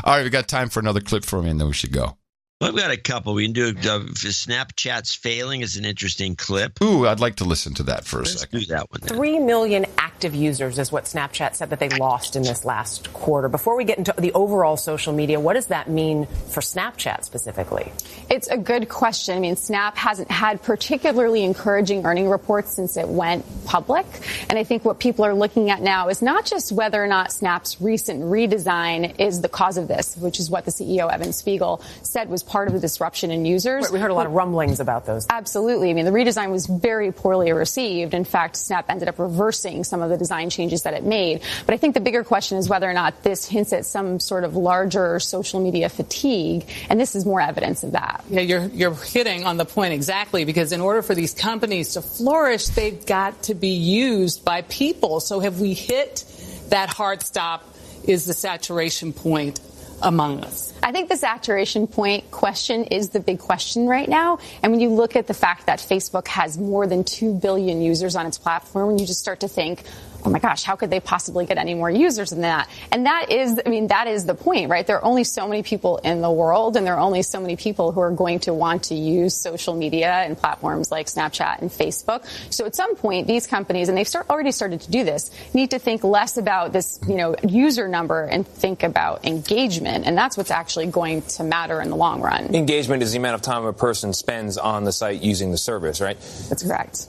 right, we got time for another clip from you, and then we should go. Well, I've got a couple. We can do Snapchat's failing is an interesting clip. Ooh, I'd like to listen to that for a second. Do that one. 3 million active users is what Snapchat said that they lost in this last quarter. Before we get into the overall social media, what does that mean for Snapchat specifically? It's a good question. I mean, Snap hasn't had particularly encouraging earning reports since it went public. And I think what people are looking at now is not just whether or not Snap's recent redesign is the cause of this, which is what the CEO, Evan Spiegel, said was part of the disruption in users. We heard a lot of rumblings about those. Absolutely. I mean, the redesign was very poorly received. In fact, Snap ended up reversing some of the design changes that it made. But I think the bigger question is whether or not this hints at some sort of larger social media fatigue, and this is more evidence of that. Yeah, you're hitting on the point exactly, because in order for these companies to flourish, they've got to be used by people. So have we hit that hard stop? Is the saturation point among us? I think the saturation point question is the big question right now. And when you look at the fact that Facebook has more than 2 billion users on its platform, you just start to think, oh my gosh, how could they possibly get any more users than that? And that is the point, right? There are only so many people in the world, and there are only so many people who are going to want to use social media and platforms like Snapchat and Facebook. So at some point, these companies, and they've already started to do this, need to think less about this, user number and think about engagement. And that's what's actually going to matter in the long run. Engagement is the amount of time a person spends on the site using the service, right? That's correct.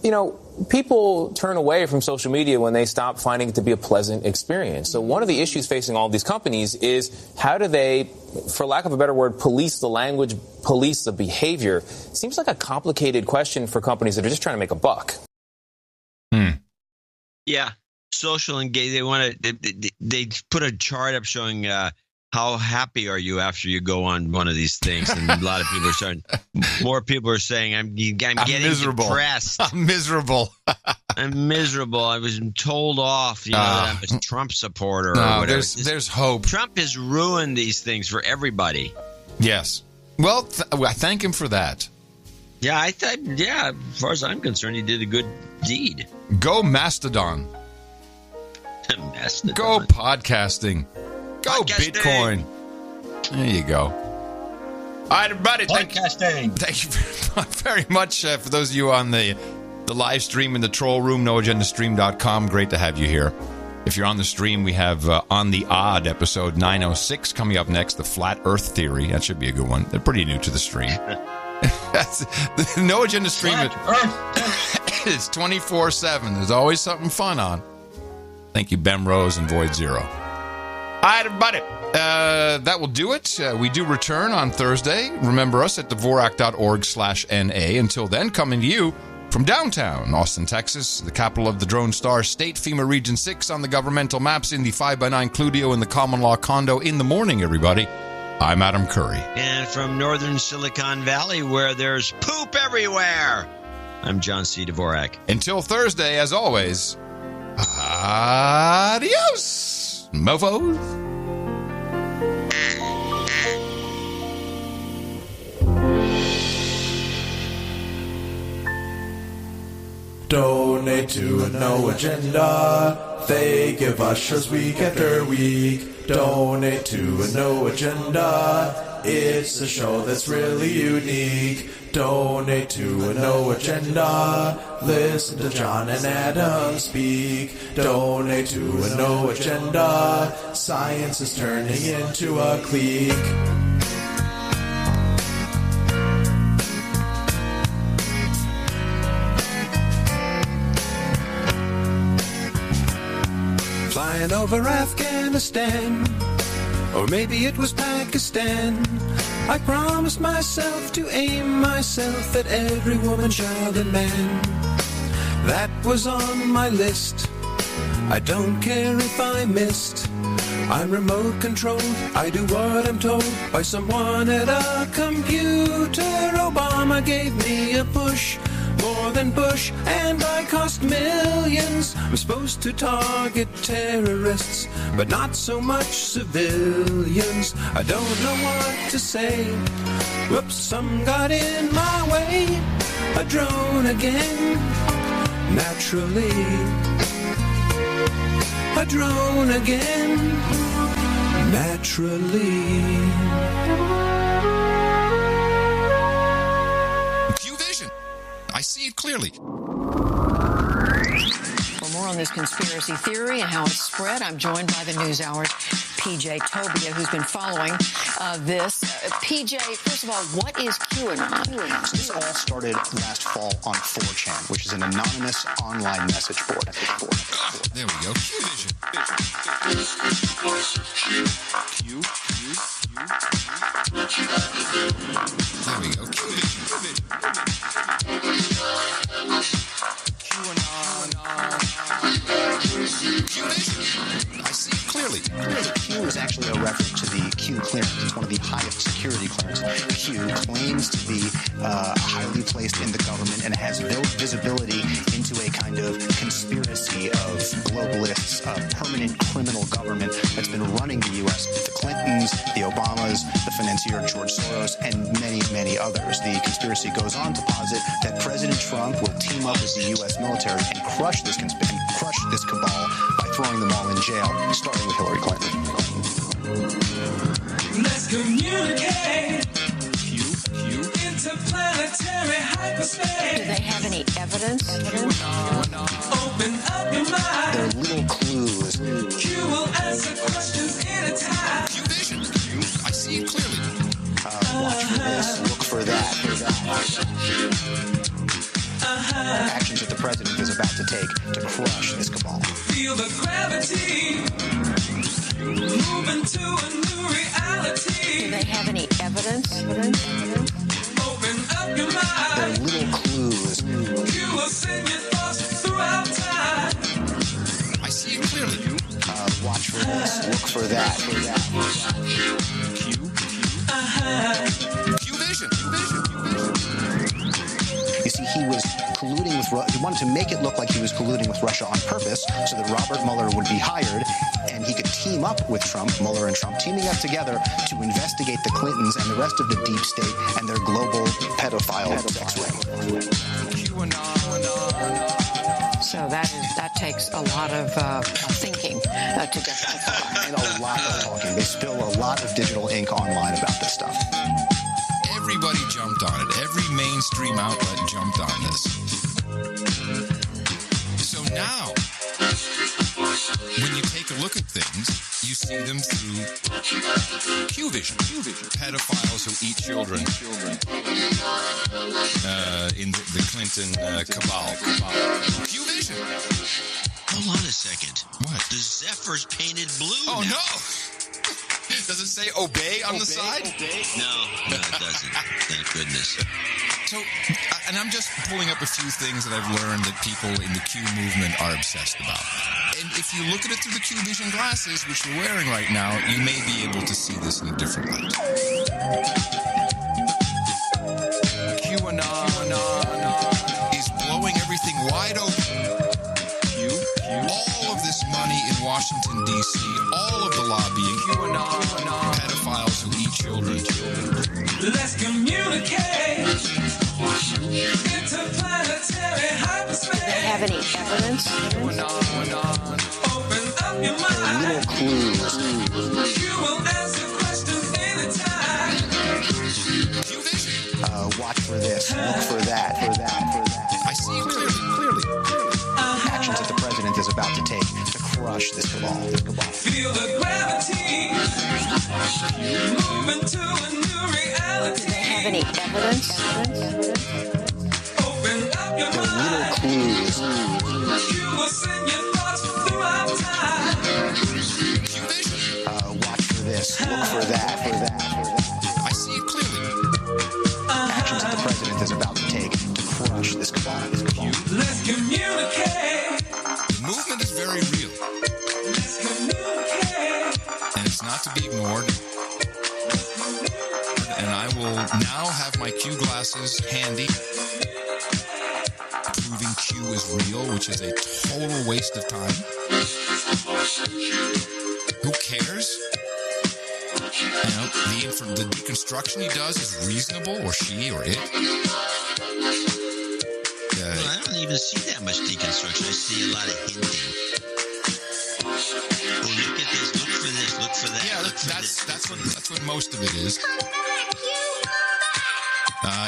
People turn away from social media when they stop finding it to be a pleasant experience. So one of the issues facing all of these companies is how do they, for lack of a better word, police the language, police the behavior? Seems like a complicated question for companies that are just trying to make a buck. Yeah. Social engagement. They put a chart up showing how happy are you after you go on one of these things? And a lot of people more people are saying, I'm getting miserable. Depressed. I'm miserable. I'm miserable. I was told off, that I'm a Trump supporter or whatever. There's hope. Trump has ruined these things for everybody. Yes. Well, I thank him for that. Yeah, as far as I'm concerned, he did a good deed. Go Mastodon. Mastodon. Go podcasting. Go Bitcoin. There you go. All right, everybody. Thank you very much for those of you on the live stream in the troll room, noagendastream.com. Great to have you here. If you're on the stream, we have On the Odd episode 906 coming up next, the Flat Earth Theory. That should be a good one. They're pretty new to the stream. That's the No Agenda Stream. It's 24/7. There's always something fun on. Thank you, Ben Rose and Void Zero. All right, everybody. That will do it. We do return on Thursday. Remember us at dvorak.org/NA. Until then, coming to you from downtown Austin, Texas, the capital of the Drone Star State, FEMA Region 6 on the governmental maps, in the 5x9 Cludio, in the common law condo in the morning, everybody. I'm Adam Curry. And from northern Silicon Valley, where there's poop everywhere, I'm John C. Dvorak. Until Thursday, as always, adios, mofos. Donate to a No Agenda. They give us shows week after week. Donate to a No Agenda. It's a show that's really unique. Donate to a No Agenda. Listen to John and Adam speak. Donate to a No Agenda. Science is turning into a clique. Flying over Afghanistan, or maybe it was Pakistan. I promised myself to aim myself at every woman, child, and man. That was on my list. I don't care if I missed. I'm remote controlled. I do what I'm told by someone at a computer. Obama gave me a push. More than Bush, and I cost millions. I'm supposed to target terrorists, but not so much civilians. I don't know what to say. Whoops, some got in my way. A drone again, naturally. A drone again, naturally. I see it clearly. For more on this conspiracy theory and how it's spread, I'm joined by the NewsHour's PJ Tobia, who's been following this. PJ, first of all, what is QAnon? This all started last fall on 4chan, which is an anonymous online message board. There we go. Q-Vision. Q. There we go. I see it clearly. Q is actually a reference to the Q clearance. It's one of the highest security clearances. Q claims to be highly placed in the government and has visibility into a kind of conspiracy of globalists, a permanent criminal government that's been running the U.S. The Clintons, the Obamas, the financier George Soros, and many, many others. The conspiracy goes on to posit that President Trump will team up with the U.S. military and crush this cabal by throwing them all in jail, starting with Hillary Clinton. Let's communicate. Interplanetary hyperspace. Do they have any evidence? Open up your mind. They're little clues. Q will answer questions anytime. Q vision. I see it clearly. Watch for this. Look for that. Actions that the president is about to take to crush this cabal. Feel the gravity. Moving to a new reality. Do they have any evidence? Open up your mind. They're little clues. You will send your thoughts throughout time. I see it clearly. Watch for this. Look for that. Q vision. You see, he was colluding with. He wanted to make it look like he was colluding with Russia on purpose, so that Robert Mueller would be hired, and he could team up with Trump, Mueller and Trump, teaming up together to investigate the Clintons and the rest of the deep state and their global pedophile sex ring. So that takes a lot of thinking to get that far. And a lot of talking. They spill a lot of digital ink online about this stuff. Everybody jumped on it. Every mainstream outlet jumped on this. So now, when you take a look at things, you see them through Q vision. Pedophiles who eat children in the Clinton cabal. Q vision. Hold on a second. What? The Zephyr's painted blue. Oh, now. no. Does it say obey on the side? No, it doesn't. Thank goodness. So, and I'm just pulling up a few things that I've learned that people in the Q movement are obsessed about. And if you look at it through the Q vision glasses, which you're wearing right now, you may be able to see this in a different light. QAnon is blowing everything wide open. All of this money in Washington, D.C., all of the lobbying, pedophiles who eat children. Let's communicate. Interplanetary hyperspace. Do they have any evidence? Open up your mind. Little clues. You will answer questions anytime. Watch for this. Look for that. I see it clearly. Actions that the president is about to take to crush this cabal. Feel the gravity. Moving to a new reality. Do they have any evidence? Open up your They're mind. little clues. You will send your thoughts throughout time. Watch for this. Look for that. I see it clearly. Actions that the president is about to take to crush this cabal. Let's communicate. The movement is very real, Let's communicate. and it's not to be ignored. And I will now have my Q glasses handy, proving Q is real, which is a total waste of time. Who cares? You know, the deconstruction he does is reasonable, or she, or it. Well, I don't even see that much deconstruction. I see a lot of hinting. Oh, look at this. Look for this. Look for that. Yeah, that's what most of it is.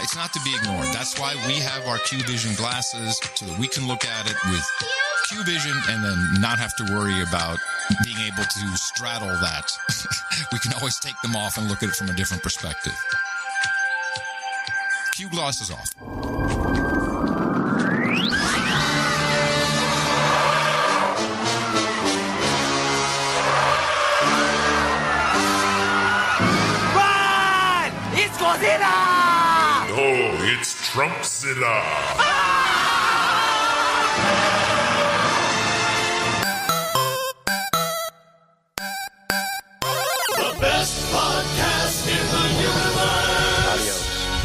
It's not to be ignored. That's why we have our Q Vision glasses, so that we can look at it with Q Vision and then not have to worry about being able to straddle that. We can always take them off and look at it from a different perspective. Q glasses off. It's gonna Trumpzilla! No, it's Trumpzilla. The best podcast in the universe. Adios,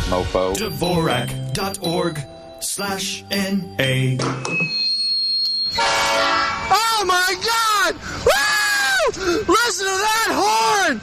mofo. Dvorak.org/NA. Oh my God! Woo! Listen to that horn!